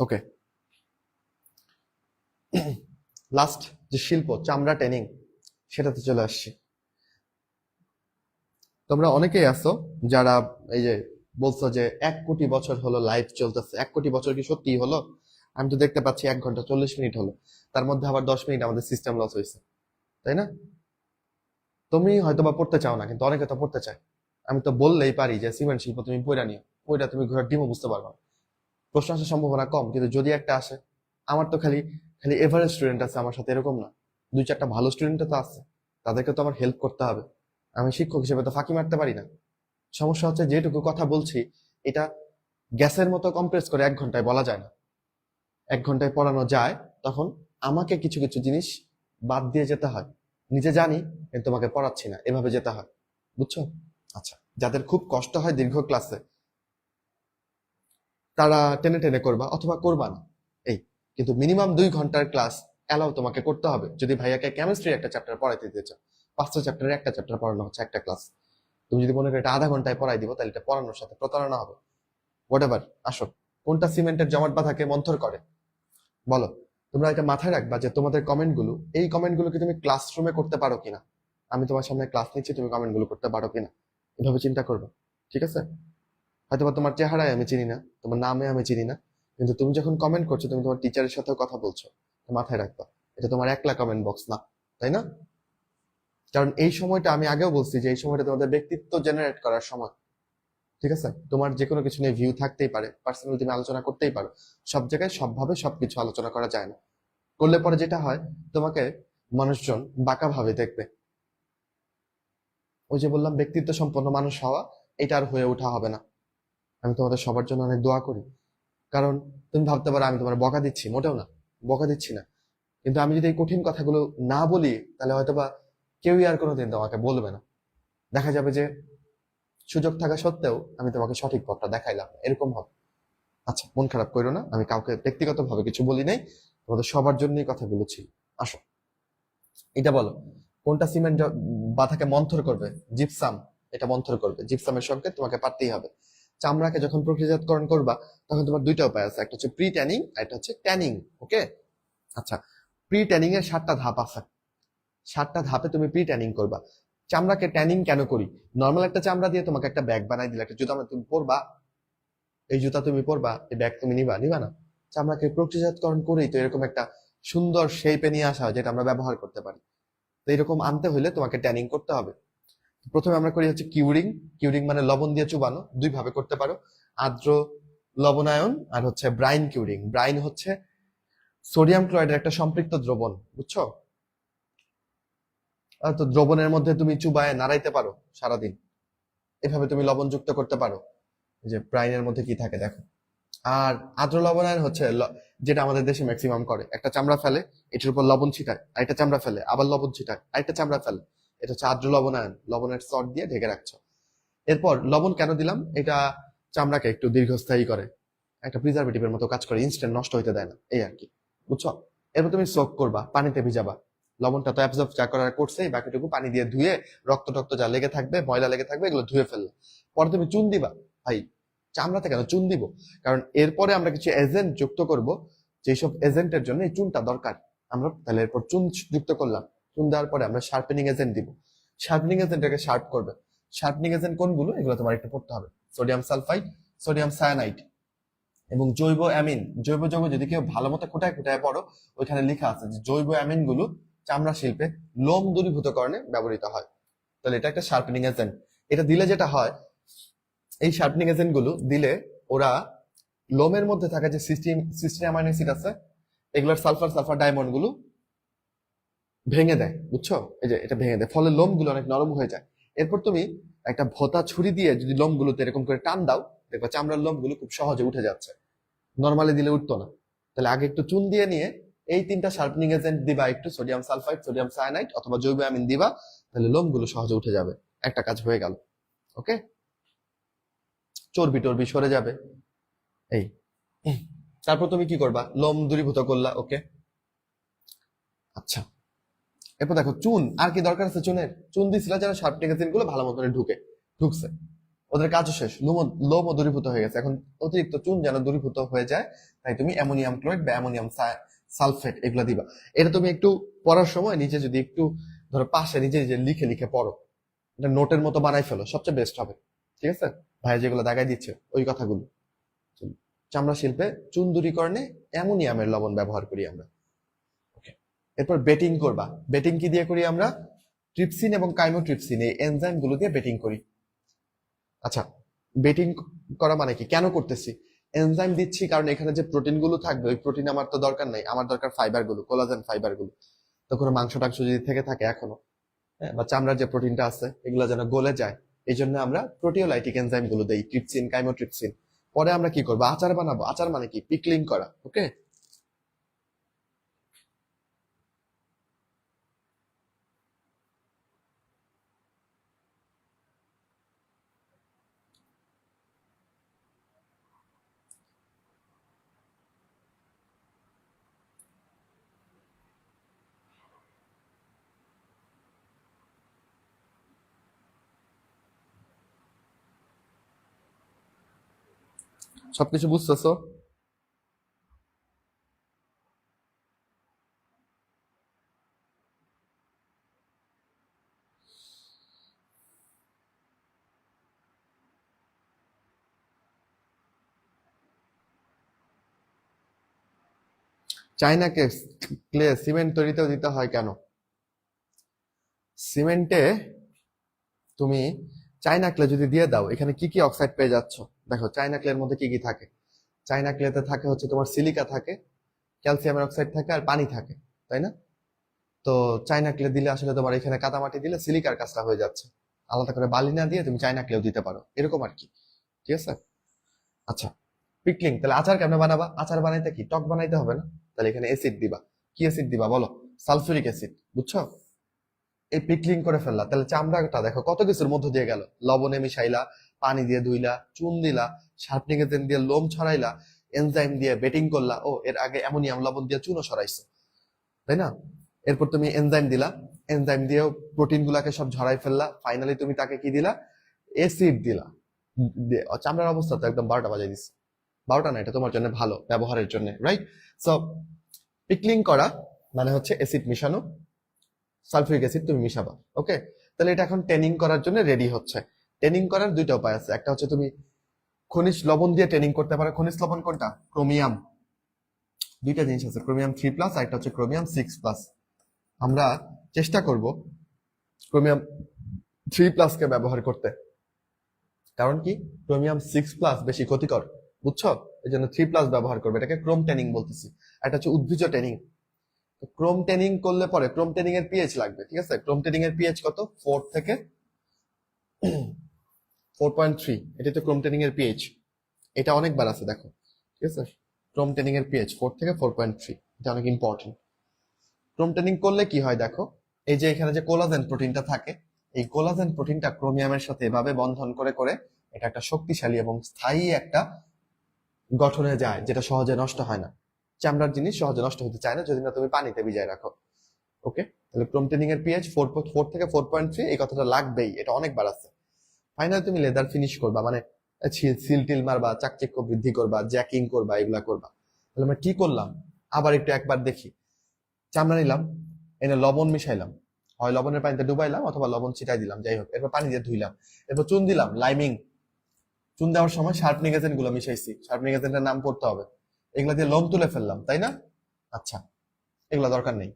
ওকে, লাস্ট যে শিল্প চামড়া ট্যানিং, সেটাতে চলে আসছি। তোমরা অনেকেই আছো যারা এই যে বলছো যে 1 কোটি বছর হলো লাইফ চলতেছে। 1 কোটি বছর কি সত্যি হলো? আমি তো দেখতে পাচ্ছি 1 ঘন্টা 40 মিনিট হলো, তার মধ্যে আবার 10 মিনিট আমাদের সিস্টেম লস হয়েছে, তাই না? তুমি হয়তো বা পড়তে চাও না, কিন্তু অনেকে তো পড়তে চায়। আমি তো বললেই পারি যে সিমেন্ট শিল্প তুমি পড়া নিও, পড়া তুমি ঘরের ডিমও বুঝতে পারবে না। প্রশ্ন আসার সম্ভাবনা কম, কিন্তু যদি একটা আসে, আমার তো খালি খালি এভারেজ স্টুডেন্ট আছে আমার সাথে এরকম না, 2-4টা ভালো স্টুডেন্ট তো আছে, তাদেরকে তো আমার হেল্প করতে হবে। আমি শিক্ষক হিসেবে তো ফাঁকি মারতে পারি না। সমস্যা হচ্ছে যেটুকু কথা বলছি এটা গ্যাসের মতো কম্প্রেস করে 1 ঘন্টায় বলা যায় না। 1 ঘন্টায় পড়ানো যায়, তখন আমাকে কিছু কিছু জিনিস বাদ দিয়ে যেতে হয়। নিজে জানি কিন্তু তোমাকে পড়াচ্ছি না, এভাবে যেতে হয়, বুঝছো? আচ্ছা, যাদের খুব কষ্ট হয় দীর্ঘ ক্লাসে, তারা টেনে টেনে করবা অথবা করবা না, এই। কিন্তু মিনিমাম 2 ঘন্টার ক্লাস অ্যালাউ তোমাকে করতে হবে যদি ভাইয়াকে কেমিস্ট্রি একটা চ্যাপ্টার পড়াইতে দিতে চাও। 5টা চ্যাপ্টারের একটা চ্যাপ্টার পড়ানো হচ্ছে একটা ক্লাস। তুমি যদি মনে করো এটা আধা ঘন্টায় পড়াই দিব, তাহলে এটা পড়ানোর সাথে প্রতারণা হবে। হোয়াট এভার, আসো, কোনটা সিমেন্টের জমাট বাঁধাকে মন্থর করে বলো? তোমরা এটা মাথায় রাখবা যে তোমাদের কমেন্টগুলো, এই কমেন্টগুলো কি তুমি ক্লাসরুমে করতে পারো কিনা। আমি তোমার সামনে ক্লাস নিচ্ছি, তুমি কমেন্টগুলো করতে পারো কিনা, এভাবে চিন্তা করবে, ঠিক আছে? হয়তোবা তোমার চেহারায় আমি চিনি না, তোমার নামে আমি চিনি না, কিন্তু তুমি যখন কমেন্ট করছো তুমি তোমার টিচারের সাথেও কথা বলছো, তো মাথায় রাখবা এটা তোমার একলা কমেন্ট বক্স না, তাই না? কারণ এই সময়টা আমি আগেও বলছি যে এই সময়টা তোমাদের ব্যক্তিত্ব জেনারেট করার সময়, ঠিক আছে? তোমার যে কোনো কিছু নিয়ে ভিউ থাকতেই পারে, পার্সোনালি তুমি আলোচনা করতেই পারো। সব জায়গায় সবভাবে সবকিছু আলোচনা করা যায় না, করলে পরে যেটা হয় তোমাকে মানুষজন বাঁকা ভাবে দেখবে। ওই যে বললাম ব্যক্তিত্ব সম্পন্ন মানুষ হওয়া, এটা আর হয়ে ওঠা হবে না। আমি তোমাদের সবার জন্য অনেক দোয়া করি। কারণ তুমি ভাবতে পারো আমি তোমার বকা দিচ্ছি, মোটেও না, বকা দিচ্ছি না। কিন্তু আমি যদি এই কঠিন কথাগুলো না বলি তাহলে হয়তোবা কেউই আর কোনোদিন তোমাকে বলবে না। দেখা যাবে যে সুযোগ থাকা সত্ত্বেও আমি তোমাকে সঠিক পথটা দেখাইলাম, এরকম হবে। আচ্ছা, মন খারাপ করো না, আমি কাউকে ব্যক্তিগতভাবে কিছু বলি নাই, তোমাদের সবার জন্যই কথা বলেছি। আসো, এটা বলো, কোনটা সিমেন্ট বাধাকে মন্থর করবে? জিপসাম, এটা মন্থর করবে। জিপসামের সংকেত তোমাকে পারতেই হবে। চামড়াকে যখন প্রক্রিয়াজাতকরণ করবা তখন তোমার 2টা উপায় আছে, একটা হচ্ছে প্রি ট্যানিং আর একটা হচ্ছে ট্যানিং। ওকে, আচ্ছা, প্রি ট্যানিং এর 7টা ধাপ আছে। 7টা ধাপে তুমি প্রি ট্যানিং করবা। চামড়াকে ট্যানিং কেন করি? নর্মাল একটা চামড়া দিয়ে তোমাকে একটা ব্যাগ বানাই দিলে, একটা জুতা তুমি পরবা, এই জুতা তুমি পরবা, এই ব্যাগ তুমি নিবা, নিবা না? চামড়াকে প্রক্রিয়াজাতকরণ করেই তো এরকম একটা সুন্দর শেপে নিয়ে আসা হয় যেটা আমরা ব্যবহার করতে পারি। তো এরকম আনতে হলে তোমাকে ট্যানিং করতে হবে। প্রথমে আমরা করি হচ্ছে কিউরিং। কিউরিং মানে লবণ দিয়ে চুবানো, 2 ভাবে করতে পারো, আর্দ্র লবণায়ন আর হচ্ছে ব্রাইন কিউরিং। ব্রাইন হচ্ছে সোডিয়াম ক্লোরাইডের একটা সম্পৃক্ত দ্রবণ, বুঝছো? তো দ্রবণের মধ্যে তুমি চুবায় নাড়াইতে পারো সারাদিন, এভাবে তুমি লবণ যুক্ত করতে পারো। যে ব্রাইনের মধ্যে কি থাকে দেখো। আর আর্দ্র লবণায়ন হচ্ছে যেটা আমাদের দেশে ম্যাক্সিমাম করে, একটা চামড়া ফেলে, এটার উপর লবণ ছিটায়, আরেকটা চামড়া ফেলে, আবার লবণ ছিটায়, আরেকটা চামড়া ফেলে, এটা হচ্ছে আর্দ্র লবণায়ন। লবণের স্তর দিয়ে ঢেকে রাখছো। এরপর লবণ কেন দিলাম? এটা চামড়াকে একটু দীর্ঘস্থায়ী করে, একটা প্রিজারভেটিভের মতো কাজ করে, ইনস্ট্যান্ট নষ্ট হইতে দেয় না, এই আর কি, বুঝছো? এরপর তুমি সোক করবা, পানিতে ভিজাবা। লবণটা তো অ্যাবজর্ব যা করার করছে, বাকিটুকু পানি দিয়ে ধুয়ে, রক্ত টক্ত যা লেগে থাকবে, ময়লা লেগে থাকবে, এগুলো ধুয়ে ফেললে পরে তুমি চুন দিবা। ভাই, চামড়াতে কেন চুন দিব? কারণ এরপরে আমরা কিছু এজেন্ট যুক্ত করব, যেসব এজেন্টের জন্য এই চুনটা দরকার। আমরা তাহলে এরপর চুন যুক্ত করলাম, চুন দেওয়ার পরে আমরা শার্পেনিং এজেন্ট দিব। শার্পেনিং এজেন্টটাকে শার্প করবে। শার্পনিং এজেন্ট কোনগুলো, এগুলো তোমার একটু পড়তে হবে। সোডিয়াম সালফাইড, সোডিয়াম সায়ানাইড, এবং জৈব অ্যামিন, জৈব যৌগ যদি কেউ ভালো মতো কোটায় কোটায় পড়ো, ওইখানে লেখা আছে যে জৈব অ্যামিন গুলো চামড়া শিল্পে লোম দূরীভূতকরণে ব্যবহৃত হয়। তাহলে এটা একটা শার্পনিং এজেন্ট। এটা দিলে যেটা হয়, এই শার্পনিং এজেন্ট গুলো দিলে ওরা লোমের মধ্যে থাকা যে সিস্টিন অ্যামাইনো অ্যাসিড আছে, এগুলোর সালফার সালফার ডায়মন্ড গুলো ভেঙে দেয়, বুঝছো? এই যে এটা ভেঙে দেয়, ফলে লোমগুলো অনেক নরম হয়ে যায়। এরপর তুমি একটা ভোঁতা ছুরি দিয়ে যদি লোমগুলোতে এরকম করে টান দাও, দেখবা চামড়ার লোমগুলো খুব সহজে উঠে যাচ্ছে, নর্মালি দিলে উঠতো না। তাহলে আগে একটু চুন দিয়ে নিয়ে এই তিনটা শার্পনিং এজেন্ট দিবা, একটু সোডিয়াম সালফাইড, সোডিয়াম সায়ানাইড অথবা জৈব অ্যামিন দিবা, তাহলে লোমগুলো সহজে উঠে যাবে। একটা কাজ হয়ে গেল। ওকে, চর্বি টর্বি সরে যাবে। এই তারপর তুমি কি করবা? লোম দূরীভূত করলা। ওকে, আচ্ছা, এরপর দেখো চুন। আর কি দরকার আছে চুনের? চুন দিছিল যেন শার্পনিং এজেন্ট গুলো ভালো মতন ঢুকছে, ওদের কাজও শেষ, লোমও দূরীভূত হয়ে গেছে। এখন অতিরিক্ত চুন যেন দূরীভূত হয়ে যায়, তাই তুমি অ্যামোনিয়াম ক্লোরাইড বা অ্যামোনিয়াম সালফেট এগুলো দিবা। এটা তুমি একটু পড়ার সময় নিজে যদি একটু ধরো পাশে নিজে নিজে লিখে লিখে পড়ো, এটা নোটের মতো বানাই ফেলো, সবচেয়ে বেস্ট হবে। ঠিক আছে? ভাই যেগুলো দাগাই দিচ্ছে ওই কথাগুলো। চামড়া শিল্পে চুন দূরীকরণে অ্যামোনিয়ামের লবণ ব্যবহার করি আমরা। ওকে, এরপর বেটিং করবা। বেটিং কি দিয়ে করি আমরা? ট্রিপসিন এবং কাইমোট্রিপসিন এই এনজাইম গুলো দিয়ে বেটিং করি। আচ্ছা, বেটিং করা মানে কি, কেন করতেছি? এনজাইম দিচ্ছি কারণ এখানে যে প্রোটিন গুলো থাকবে, ওই প্রোটিন আমার তো দরকার নাই, আমার দরকার ফাইবার গুলো, কোলাজেন ফাইবার গুলো। তো কোনো মাংস টাংস যদি থেকে থাকে এখনো, হ্যাঁ, বা চামড়ার যে প্রোটিনটা আছে এগুলো যেন গলে যায়, এই জন্য আমরা প্রোটিওলাইটিক এনজাইম গুলো দেই, ট্রিপসিন, কাইমোট্রিপসিন। পরে আমরা কি করবো? আচার বানাবো। আচার মানে কি? পিকলিং করা। ওকে, সবকিছু বুঝতেছো? চাইনাকে ক্লে সিমেন্ট তৈরিতেও দিতে হয় কেন? সিমেন্টে তুমি চাইনা ক্লে যদি দিয়ে দাও, এখানে কি কি অক্সাইড পেয়ে যাচ্ছ? দেখো চাইনা ক্লের মধ্যে কি কি থাকে। চাইনা ক্লেতে থাকে হচ্ছে তোমার সিলিকা থাকে, ক্যালসিয়ামের অক্সাইড থাকে, আর পানি থাকে, তাই না? তো চাইনা ক্লে দিলে আসলে তোমার এখানে কাদামাটি দিলে সিলিকার কাজটা হয়ে যাচ্ছে, আলাদা করে বালি না দিয়ে তুমি চাইনা ক্লেও দিতে পারো, এরকম আর কি। ঠিক আছে? আচ্ছা, পিকলিং, তাহলে আচার কেমনে বানাবা? আচার বানাইতে কি টক বানাইতে হবে না? তাহলে এখানে অ্যাসিড দিবা। কি অ্যাসিড দিবা বলো? সালফিউরিক অ্যাসিড, বুঝছো? এই পিকলিং করে ফেললা, তাহলে চামড়াটা দেখো কত কিছুর মধ্য দিয়ে গেল। লবণে মিশাইলা, পানি দিয়ে ধুইলা, চুন দিলা, শার্পনিং এজেন্ট দিয়ে লোম ছড়াইলা, এনজাইম দিয়ে বেটিং করলা, ও এর আগে অ্যামোনিয়াম লবণ দিয়ে চুনও সরাইছো, তাই না? এরপর তুমি এনজাইম দিলা, এনজাইম দিয়েও প্রোটিন গুলাকে সব ঝরাই ফেললা, ফাইনালি তুমি তাকে কি দিলা? এসিড দিলা। চামড়ার অবস্থা তো একদম 12টা বাজাই দিচ্ছে। 12টা না, এটা তোমার জন্য ভালো ব্যবহারের জন্য, রাইট? সো পিকলিং করা মানে হচ্ছে অ্যাসিড মিশানো, সালফিউরিক অ্যাসিড তুমি মিশাবা। ওকে, তাহলে এটা এখন টেনিং করার জন্য রেডি হচ্ছে। টেনিং করার দুইটা উপায় আছে। একটা হচ্ছে তুমি খনিজ লবণ দিয়ে টেনিং করতে পারো। খনিজ লবণ কোনটা? ক্রোমিয়াম। দুইটা জিনিস আছে, ক্রোমিয়াম 3+, আর একটা হচ্ছে ক্রোমিয়াম 6+। আমরা চেষ্টা করব ক্রোমিয়াম 3+ কে ব্যবহার করতে। কারণ কি? ক্রোমিয়াম 6+ বেশি ক্ষতিকর, বুঝছো? এই জন্য 3+ ব্যবহার করবে। এটাকে ক্রোম টেনিং বলতেছি। আর এটা হচ্ছে উদ্ভিজ্জ টেনিং। ক্রোম টেনিং করলে পরে ক্রোম টেনিং এর পিএইচ লাগবে। ঠিক আছে? ক্রোম টেনিং এর পিএইচ কত? 4 থেকে 4.3। এটা তো ক্রোম টেনিং এর পিএইচ। এটা অনেকবার আছে দেখো। ঠিক আছে? ক্রোম টেনিং এর পিএইচ 4 থেকে 4.3, এটা অনেক ইম্পর্টেন্ট। ক্রোম টেনিং করলে কি হয় দেখো, এই যে এখানে যে কোলাজেন প্রোটিনটা থাকে, এই কোলাজেন প্রোটিনটা ক্রোমিয়ামের সাথে এভাবে বন্ধন করে করে এটা একটা শক্তিশালী এবং স্থায়ী একটা গঠনে যায়, যেটা সহজে নষ্ট হয় না। চামড়ার জিনিস সহজে নষ্ট হতে চায় না যদি না তুমি পানিতে ভিজায় রাখো। ওকে, তাহলে ক্রোম টেনিং এর পিএইচ 4 থেকে 4.3, এই কথাটা লাগবেই, এটা অনেকবার আছে। ফাইনালি তুমি লেদার ফিনিশ করবা, মানে সিল টিল মারবা, চাকচিক্য বৃদ্ধি করবা, জ্যাকিং করবা, এগুলা করবা। তাহলে আমরা কি করলাম? আবার একবার দেখি। চামড়া নিলাম, এনে লবণ মিশাইলাম, হয় লবণের পানিতে ডুবাইলাম অথবা লবণ ছিটাই দিলাম, যাই হোক। এরপর পানি দিয়ে ধুইলাম, এরপর চুন দিলাম, লাইমিং। চুন দেওয়ার সময় শার্পনিং এজেন্ট গুলো মিশাইছি, শার্পনিং এজেন্টের নাম পড়তে হবে। এগুলা দিয়ে লোম তুলে ফেললাম, তাই না? আচ্ছা, এগুলা দরকার নেই।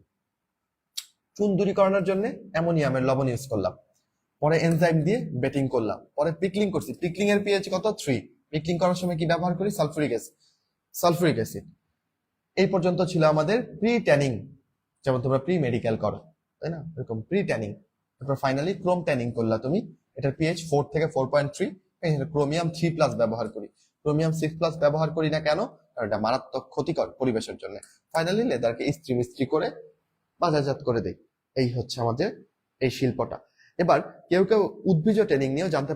চুন দূরীকরণের জন্য অ্যামোনিয়ামের লবণ ইউজ করলাম, পরে এনজাইম দিয়ে বেটিং করলাম, পরে পিকলিং করছি। পিকলিং এর পিএইচ কত? 3। পিকলিং করার সময় কি ব্যবহার করি? Sulphuric acid. এই পর্যন্ত ছিল আমাদের প্রি ট্যানিং, যেমন তোমরা প্রি মেডিকেল করো, তাই না? এরকম প্রি ট্যানিং। তারপর ফাইনালি ক্রোম ট্যানিং করলা তুমি। এটার পিএইচ 4 থেকে 4.3। ক্রোমিয়াম 3+ ব্যবহার করি। ক্রোমিয়াম 6+ ব্যবহার করি না কেন? কারণ এটা মারাত্মক ক্ষতিকর পরিবেশের জন্য। ফাইনালি লেদারকে ইস্ত্রি মিস্ত্রি করে বাজারজাত করে দেই। এই হচ্ছে আমাদের এই শিল্পটা। এবার কেউ কেউ উদ্ভিজ ট্রেনিং নিয়েও জানতে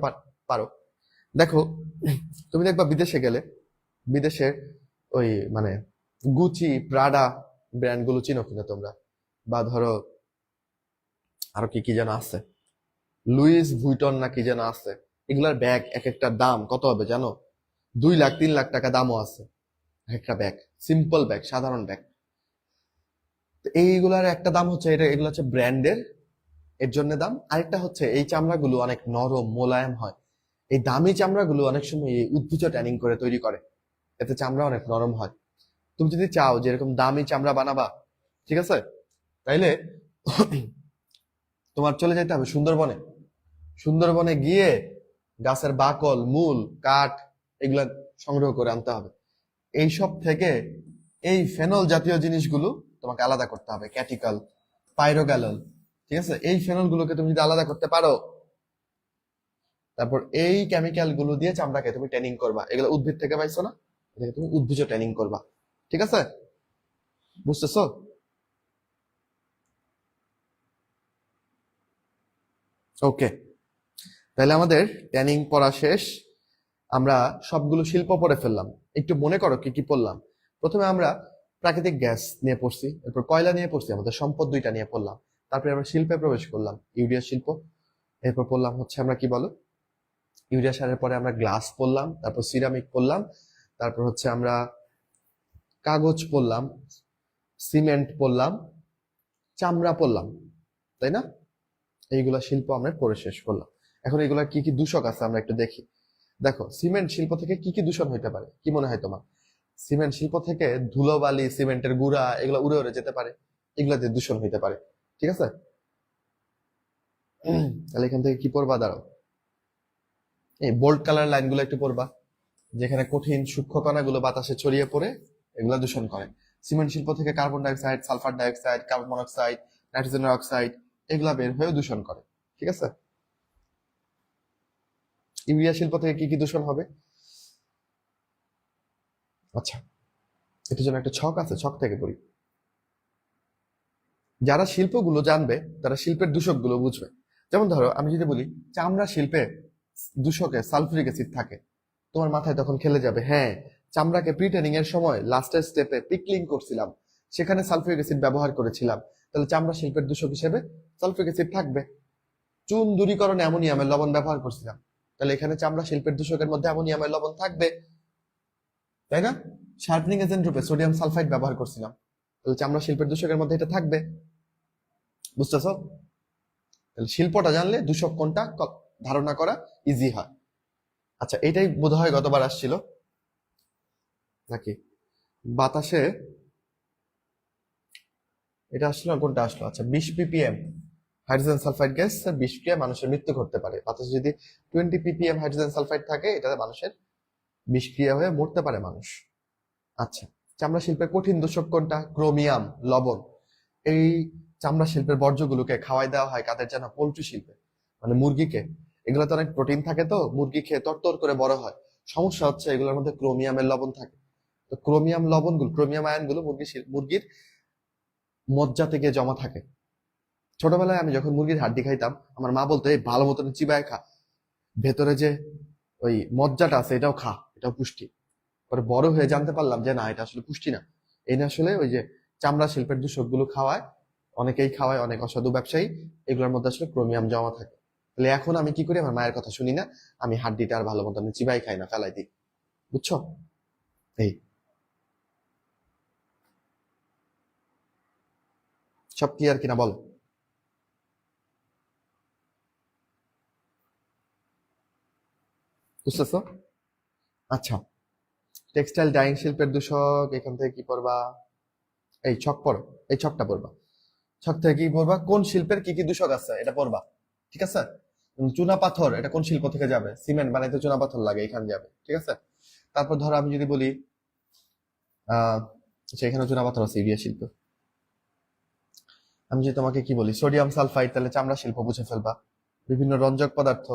পারো। দেখো, তুমি দেখবা বিদেশে গেলে, বিদেশে ওই মানে গুচি, প্রাডা ব্র্যান্ড গুলো চিনো কিনা তোমরা? বা ধরো আরো কি কি যেন আছে, লুইস ভুইটন না কি যেন আছে। এগুলার ব্যাগ এক একটা দাম কত হবে জানো? 2 লাখ 3 লাখ টাকা দামও আছে একটা ব্যাগ, সিম্পল ব্যাগ, সাধারণ ব্যাগ। এইগুলার একটা দাম হচ্ছে, এগুলো হচ্ছে ব্র্যান্ডের, এর জন্য দাম। আরেকটা হচ্ছে এই চামড়াগুলো অনেক নরম মোলায়েম হয়। এই দামি চামড়াগুলো অনেক সময় এই উদ্ভিজ ট্যানিং করে তৈরি করে, এতে চামড়া অনেক নরম হয়। তুমি যদি চাও যে এরকম দামি চামড়া বানাবা, ঠিক আছে, তাইলে তোমার চলে যেতে হবে সুন্দরবনে। সুন্দরবনে গিয়ে গাছের বাকল, মূল, কাঠ এগুলা সংগ্রহ করে আনতে হবে। এইসব থেকে এই ফেনল জাতীয় জিনিসগুলো তোমাকে আলাদা করতে হবে, ক্যাটিকল, পাইরোগ্যালল, ঠিক আছে? এই ফেনল গুলোকে তুমি যদি আলাদা করতে পারো, তারপর এই কেমিক্যাল গুলো দিয়ে চামড়াকে তুমি ট্যানিং করবা। এগুলো উদ্ভিদ থেকে পাইছো না, এটাকে তুমি উদ্ভিজ ট্যানিং করবা। ঠিক আছে, বুঝতেছো? ওকে, তাহলে আমাদের ট্যানিং পড়া শেষ। আমরা সবগুলো শিল্প পড়ে ফেললাম। একটু মনে করো কি কি পড়লাম। প্রথমে আমরা প্রাকৃতিক গ্যাস নিয়ে পড়ছি, এরপর কয়লা নিয়ে পড়ছি, আমাদের সম্পদ দুইটা নিয়ে পড়লাম। তারপরে আমরা শিল্পে প্রবেশ করলাম, ইউরিয়া শিল্প। এরপর পড়লাম হচ্ছে আমরা কি বলো, ইউরিয়া সারের পরে আমরা গ্লাস পড়লাম, তারপর সিরামিক পড়লাম, তারপর হচ্ছে আমরা কাগজ পড়লাম, সিমেন্ট পড়লাম, চামড়া পড়লাম, তাই না? এইগুলা শিল্প আমরা পড়ে শেষ করলাম। এখন এগুলা কি কি দূষক আছে আমরা একটু দেখি। দেখো, সিমেন্ট শিল্প থেকে কি কি দূষণ হইতে পারে, কি মনে হয় তোমার? সিমেন্ট শিল্প থেকে ধুলোবালি, সিমেন্টের গুঁড়া এগুলো উড়ে উড়ে যেতে পারে, এগুলাতে দূষণ হইতে পারে। ঠিক আছে, তাহলে এখান থেকে কি পড়বা? দাঁড়াও, এই বোল্ড কালার লাইনগুলো একটু পড়বা, যেখানে কঠিন সূক্ষ্ম কণাগুলো বাতাসে ছড়িয়ে পড়ে এগুলা দূষণ করে। সিমেন্ট শিল্প থেকে carbon dioxide, sulphur dioxide, carbon monoxide, nitrogen oxide এগুলা বের হয়ে দূষণ করে। ঠিক আছে, ইউরিয়া শিল্প থেকে কি কি দূষণ হবে? আচ্ছা, এটার জন্য একটা ছক আছে, ছক থেকে পড়ি। যারা শিল্পগুলো জানবে তারা শিল্পের দূষকগুলো বুঝবে। যেমন ধরো আমি যদি বলি চামড়া শিল্পে দূষকে সালফুরিক অ্যাসিড থাকে, তোমার মাথায় তখন খেলে যাবে, হ্যাঁ, চামড়াকে প্রিটেনিং এর সময় লাস্টের স্টেপে পিকলিং করছিলাম, সেখানে সালফুরিক অ্যাসিড ব্যবহার করেছিলাম, তাহলে চামড়া শিল্পের দূষক হিসেবে সালফুরিক অ্যাসিড থাকবে। চুন দূরীকরণে অ্যামোনিয়ামের লবণ ব্যবহার করছিলাম, তাহলে এখানে চামড়া শিল্পের দূষকের মধ্যে অ্যামোনিয়ামের লবণ থাকবে, তাই না? শার্পনিং এজেন্ট রূপে সোডিয়াম সালফাইড ব্যবহার করছিলাম, তাহলে চামড়া শিল্পের দূষকের মধ্যে এটা থাকবে। বুঝতেছো? তাহলে শিল্পটা জানলে দূষক কোনটা ধারণা করা ইজি হয়। আচ্ছা, এটাই বোধহয় গতবার আসছিল নাকি? বাতাসে এটা আসলো, কোনটা আসলো? আচ্ছা, 20 ppm হাইড্রোজেন সালফাইড গ্যাস 20 ক্রিয়া মানুষের মৃত্যু ঘটতে পারে। বাতাসে যদি 20 ppm হাইড্রোজেন সালফাইড থাকে, এটাতে মানুষের বিষক্রিয়া হয়ে মরতে পারে মানুষ। আচ্ছা, চামড়া শিল্পের কঠিন দূষক কোনটা? ক্রোমিয়াম, লবণ। এই চামড়া শিল্পের বর্জ্যগুলোকে খাওয়াই দেওয়া হয় কাদের জানা? পোল্ট্রি শিল্পে, মানে মুরগিকে। এগুলোতে অনেক প্রোটিন থাকে, তো মুরগি খেয়ে তরতর করে বড় হয়। সমস্যা হচ্ছে এগুলোর মধ্যে ক্রোমিয়ামের লবণ থাকে। তো ক্রোমিয়াম লবণগুলো, ক্রোমিয়াম আয়নগুলো মুরগির মজ্জা থেকে জমা থাকে। ছোটবেলায় আমি যখন মুরগির হাড্ডি খাইতাম, আমার মা বলতো এই ভালো মতন চিবায় খা, ভেতরে যে ওই মজ্জাটা আছে এটাও খা, এটাও পুষ্টি। পরে বড় হয়ে জানতে পারলাম যে না, এটা আসলে পুষ্টি না। এটা আসলে ওই যে চামড়া শিল্পের দূষকগুলো খাওয়ায়, অনেকেই খাওয়ায়, অনেক অসাধু ব্যবসায়ী, এগুলোর মধ্যে আসলে ক্রোমিয়াম জমা থাকে। তাহলে এখন আমি কি করি? আমার মায়ের কথা শুনি না, আমি হাড্ডিটা আর ভালো মতন চিবাই খাই না, ফেলাই দিই। বুঝছো? এই সব ক্লিয়ার কিনা বলো? বুঝতেছো? আচ্ছা, টেক্সটাইল ডাইং শিল্পের দূষক, এখান থেকে কি পড়বা? এই ছক পড়ো, এই ছকটা পড়বা। ছক থেকে কি পড়বা? কোন শিল্পের কি কি দূষক আছে এটা পড়বা, ঠিক আছে? চুনা পাথর এটা কোন শিল্প থেকে যাবে? সিমেন্ট বানাইতে চুনা পাথর লাগে, এখানে যাবে, ঠিক আছে? তারপর ধরো আমি যদি বলি আহ আচ্ছা, এখানে চুনা পাথর আছে, ইউরিয়া শিল্প। আমি যদি তোমাকে কি বলি সোডিয়াম সালফাইড, তাহলে চামড়া শিল্প বুঝে ফেলবা। বিভিন্ন রঞ্জক পদার্থ,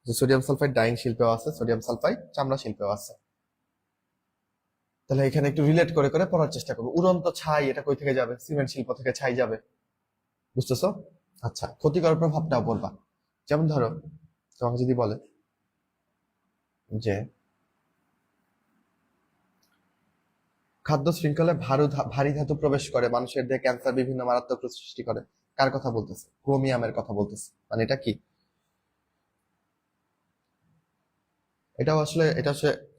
যে সোডিয়াম সালফাইড ডাইং শিল্পেও আছে, সোডিয়াম সালফাইড চামড়া শিল্পেও আছে। তাহলে এখানে একটু রিলেট করে করে পড়ার চেষ্টা করবো। উড়ন্ত ছাই এটা কই থেকে যাবে? সিমেন্ট শিল্প থেকে ছাই যাবে, বুঝতেছো? আচ্ছা, ক্ষতিকর প্রভাবটাও বলবা। যেমন ধরো তোমাকে যদি বলে যে খাদ্য শৃঙ্খলে ভারী ধাতু প্রবেশ করে মানুষের দেহে ক্যান্সার, বিভিন্ন মারাত্মক রোগ সৃষ্টি করে, কার কথা বলতেছে? ক্রোমিয়ামের কথা বলতেছে। মানে এটা কি? এটা আসলে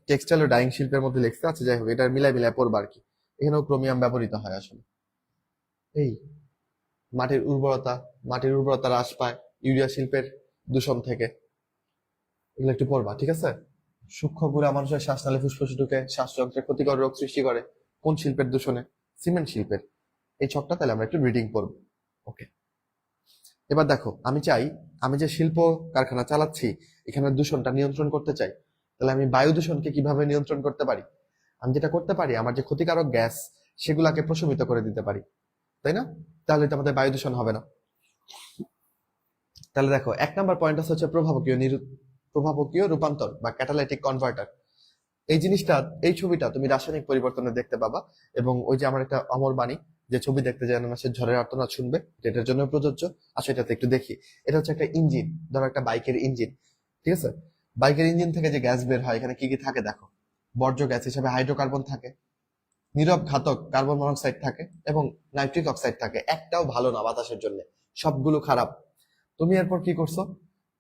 টেক্সটাইল ও ডাইং শিল্পের মধ্যে লেখছে। আচ্ছা যাই হোক, এটা মিলাই মিলাই পড়বা আর কি। এখানেও ক্রোমিয়াম ব্যবহৃত হয় আসলে। এই মাটির উর্বরতা, মাটির উর্বরতা হ্রাস পায় ইউরিয়া শিল্পের দূষণ থেকে, এগুলো একটু পড়বা, ঠিক আছে? সূক্ষ্ম গুড়া মানুষের শ্বাসনালী ফুসফুসে ঢুকে শ্বাসযন্ত্রে ক্ষতিকর রোগ সৃষ্টি করে, কোন শিল্পের দূষণে? সিমেন্ট শিল্পের। এই ছকটা তাহলে আমরা একটু রিডিং পড়বো। ওকে, এবার দেখো, আমি চাই আমি যে শিল্প কারখানা চালাচ্ছি এখানে দূষণটা নিয়ন্ত্রণ করতে চাই, তাহলে আমি বায়ু দূষণকে কিভাবে নিয়ন্ত্রণ করতে পারি? আমি যেটা করতে পারি, আমার যে ক্ষতিকারক গ্যাস সেগুলাকে প্রশমিত করে দিতে পারি, তাই না? তাহলে তো আমাদের বায়ু দূষণ হবে না। তাহলে দেখো, 1 নম্বর পয়েন্ট হচ্ছে প্রভাবকীয় রূপান্তর বা ক্যাটালাইটিক কনভার্টার। এই জিনিসটা, এই ছবিটা তুমি রাসায়নিক পরিবর্তনে দেখতে পাবা। এবং ওই যে আমার একটা অমর বাণী, যে ছবি দেখতে যায় না সে ঝড়ের আর্তনাদ শুনবে, এটার জন্য প্রযোজ্য। আসলে এটাতে একটু দেখি। এটা হচ্ছে একটা ইঞ্জিন, ধরো একটা বাইকের ইঞ্জিন, ঠিক আছে? বাইকের ইঞ্জিন থেকে যে গ্যাস বের হয়, এখানে কি কি থাকে দেখো। বর্জ্য গ্যাস হিসেবে হাইড্রোকার্বন থাকে, নীরব ঘাতক কার্বন মনোক্সাইড থাকে, এবং নাইট্রিক অক্সাইড থাকে। একটাও ভালো না বাতাসের জন্য, সবগুলো খারাপ। তুমি এরপর কি করছো?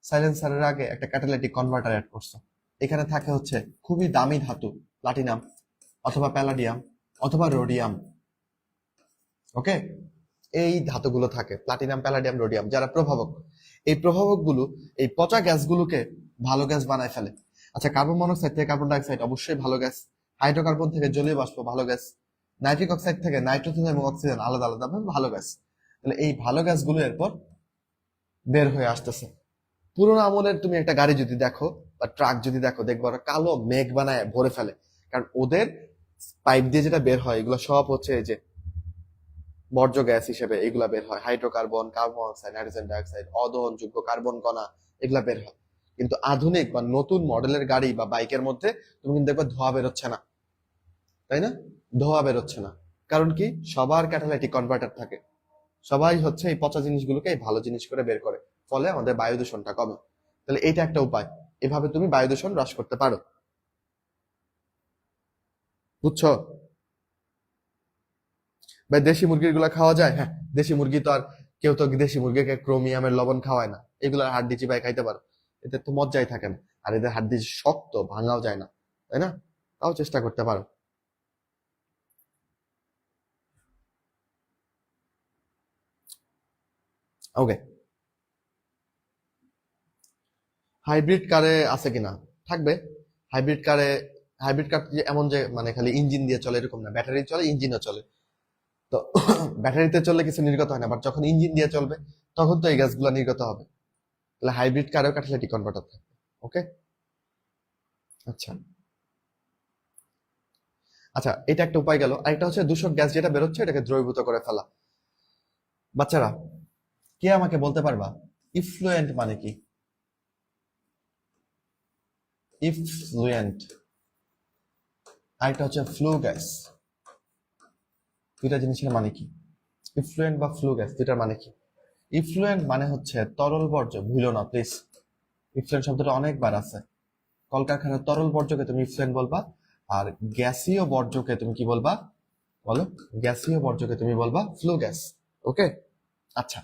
সাইলেন্সারের আগে একটা ক্যাটালাইটিক কনভার্টার অ্যাড করছো। এখানে থাকে হচ্ছে খুবই দামি ধাতু, প্লাটিনাম অথবা প্যালাডিয়াম অথবা রোডিয়াম। ওকে, এই ধাতুগুলো থাকে, প্লাটিনাম, প্যালাডিয়াম, রোডিয়াম, যারা প্রভাবক। এই প্রভাবকগুলো এই পচা গ্যাসগুলোকে ভালো গ্যাস বানায় ফেলে। আচ্ছা, কার্বন মনোক্সাইড থেকে কার্বন ডাইঅক্সাইড অবশ্যই ভালো গ্যাস, হাইড্রোকার্বন থেকে জলীয় বাষ্প ভালো গ্যাস, নাইট্রিক অক্সাইড থেকে নাইট্রোজেন এবং অক্সিজেন আলাদা আলাদা ভালো গ্যাস। তাহলে এই ভালো গ্যাসগুলো এরপর বের হয়ে আসতেছে। পুরোনো আমলের তুমি একটা গাড়ি যদি দেখো বা ট্রাক যদি দেখো, দেখবো ওরা কালো মেঘ বানায় ভরে ফেলে। কারণ ওদের পাইপ দিয়ে যেটা বের হয় এগুলো সব হচ্ছে এই যে বর্জ্য গ্যাস হিসেবে এগুলা বের হয়, hydrocarbon, carbon monoxide, nitrogen dioxide, অদহনযোগ্য কার্বন কণা, এগুলা বের হয়। কিন্তু আধুনিক বা নতুন মডেলের গাড়ি বা বাইকের মধ্যে তুমি কিন্তু দেখবে ধোঁয়া বেরোচ্ছে না, তাই না? ধোঁয়া বেরোচ্ছে না। কারণ কি? সবার ক্যাটালাইটিক কনভার্টার থাকে, সবাই হচ্ছে এই পচা জিনিসগুলোকে এই ভালো জিনিস করে বের করে, ফলে আমাদের বায়ু দূষণটা কমে। তাহলে এইটা একটা উপায়, এভাবে তুমি বায়ু দূষণ হ্রাস করতে পারো, বুঝছো? ভাই দেশি মুরগির গুলা খাওয়া যায়? হ্যাঁ, দেশি মুরগি তো আর কেউ তো দেশি মুরগিকে ক্রোমিয়ামের লবণ খাওয়ায় না। এগুলার হাড্ডি চিবাই খাইতে পারো, এতে তো মজ্জাই থাকে না। আর এদের হাড্ডি শক্ত, ভাঙাও যায় না, তাই না? তাও চেষ্টা করতে পারো। ওকে, হাইব্রিড কারে আছে কিনা? থাকবে। হাইব্রিড কারে, হাইব্রিড কার যে এমন যে মানে খালি ইঞ্জিন দিয়ে চলে এরকম না, ব্যাটারি চলে, ইঞ্জিনও চলে। তো ব্যাটারিতে চললে কিছু নির্গত হয় না, বাট যখন ইঞ্জিন দিয়ে চলবে তখন তো এই গ্যাসগুলো নির্গত হবে। তাহলে হাইব্রিড কারেও ক্যাটালাইটিক কনভার্টার থাকবে। ওকে, আচ্ছা। আচ্ছা, এটা একটা উপায় গেল। আরেকটা হচ্ছে দূষক গ্যাস যেটা বেরোচ্ছে এটাকে দ্রবীভূত করে ফেলা। বাচ্চারা, কে আমাকে বলতে পারবা ইফ্লুয়েন্ট মানে কি? ইফ্লুয়েন্ট, আরেকটা হচ্ছে ফ্লু গ্যাস। দুইটা জিনিসের মানে কি? ইফ্লুয়েন্ট বা ফ্লু গ্যাস, দুইটার মানে কি? ইফ্লুয়েন্ট মানে হচ্ছে তরল বর্জ্য, ভুলো না প্লিজ। ইফ্লুয়েন্ট শব্দটা অনেকবার আছে। কলকারখানার তরল বর্জ্যকে তুমি ইফ্লুয়েন্ট বলবা, আর গ্যাসীয় বর্জ্যকে তুমি কি বলবা? বলো। গ্যাসীয় বর্জ্যকে তুমি বলবা ফ্লু গ্যাস। ওকে, আচ্ছা।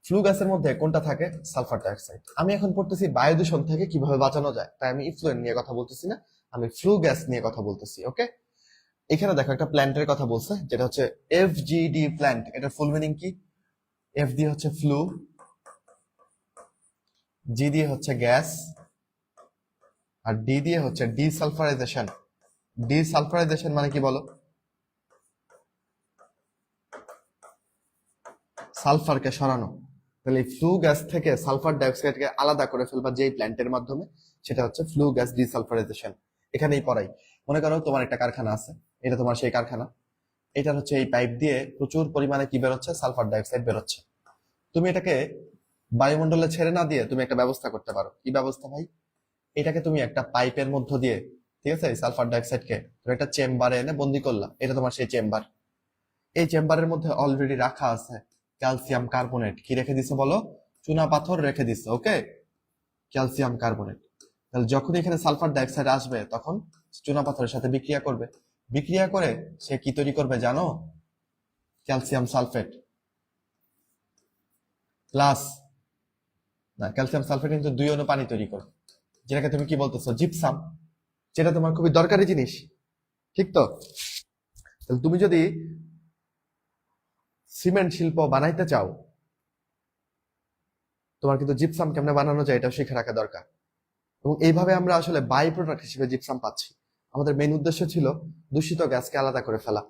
ফ্লু গ্যাসের মধ্যে কোনটা থাকে? Sulphur dioxide. আমি এখন পড়তেছি বায়ু দূষণ থেকে কিভাবে বাঁচানো যায়, তাই আমি ইফ্লুয়েন্ট নিয়ে কথা বলতেছি না, আমি ফ্লু গ্যাস নিয়ে কথা বলতেছি। ওকে, এখানে দেখো একটা প্ল্যান্টের কথা বলছে, যেটা হচ্ছে এফজিডি প্ল্যান্ট। এটার ফুল মিনিং কি? এফ দিয়ে হচ্ছে ফ্লু, জি দিয়ে হচ্ছে গ্যাস, আর ডি দিয়ে হচ্ছে ডিসালফারাইজেশন। ডিসালফারাইজেশন মানে কি বলো? সালফারকে সরানো। তাহলে এই ফ্লু গ্যাস থেকে সালফার ডাইঅক্সাইডকে আলাদা করে ফেলবা যেই প্ল্যান্টের মাধ্যমে, সেটা হচ্ছে ফ্লু গ্যাস ডিসালফারাইজেশন। এখানেই পড়াই। মনে করো তোমার একটা কারখানা আছে, এটা তোমার সেই কারখানা। এটা হচ্ছে এই পাইপ দিয়ে প্রচুর পরিমাণে কি বেরোচ্ছে? সালফার ডাইঅক্সাইড বেরোচ্ছে। তুমি এটাকে বায়ুমণ্ডলে ছেড়ে না দিয়ে তুমি একটা ব্যবস্থা করতে পারো। কি ব্যবস্থা ভাই? এটাকে তুমি একটা পাইপের মধ্য দিয়ে, ঠিক আছে, সালফার ডাইঅক্সাইডকে তুমি একটা চেম্বারে এনে বন্দি করলা। এটা তোমার সেই চেম্বার। এই চেম্বারের মধ্যে অলরেডি রাখা আছে ক্যালসিয়াম কার্বনেট। কি রেখে দিছে বলো? চুনা পাথর রেখে দিছে। ওকে, ক্যালসিয়াম কার্বনেট। তাহলে যখন এখানে সালফার ডাইঅক্সাইড আসবে তখন চুনা পাথরের সাথে বিক্রিয়া করবে। বিক্রিয়া করে সে কি তৈরি করবে জানো? ক্যালসিয়াম সালফেট প্লাস, না, ক্যালসিয়াম সালফেট কিন্তু 2 অণু পানি তৈরি করে, যেটাকে তুমি কি বলতেছো? জিপসাম। যেটা তোমার খুবই দরকারি জিনিস, ঠিক তো? তাহলে তুমি যদি সিমেন্ট শিল্প বানাইতে চাও, তোমার কিন্তু জিপসাম কেমনে বানানো যায় এটাও শিখে রাখা দরকার। এবং এইভাবে আমরা আসলে বাই প্রোডাক্ট হিসেবে জিপসাম পাচ্ছি। আমাদের মেইন উদ্দেশ্য ছিল দূষিত গ্যাসকে আলাদা করে ফেলা,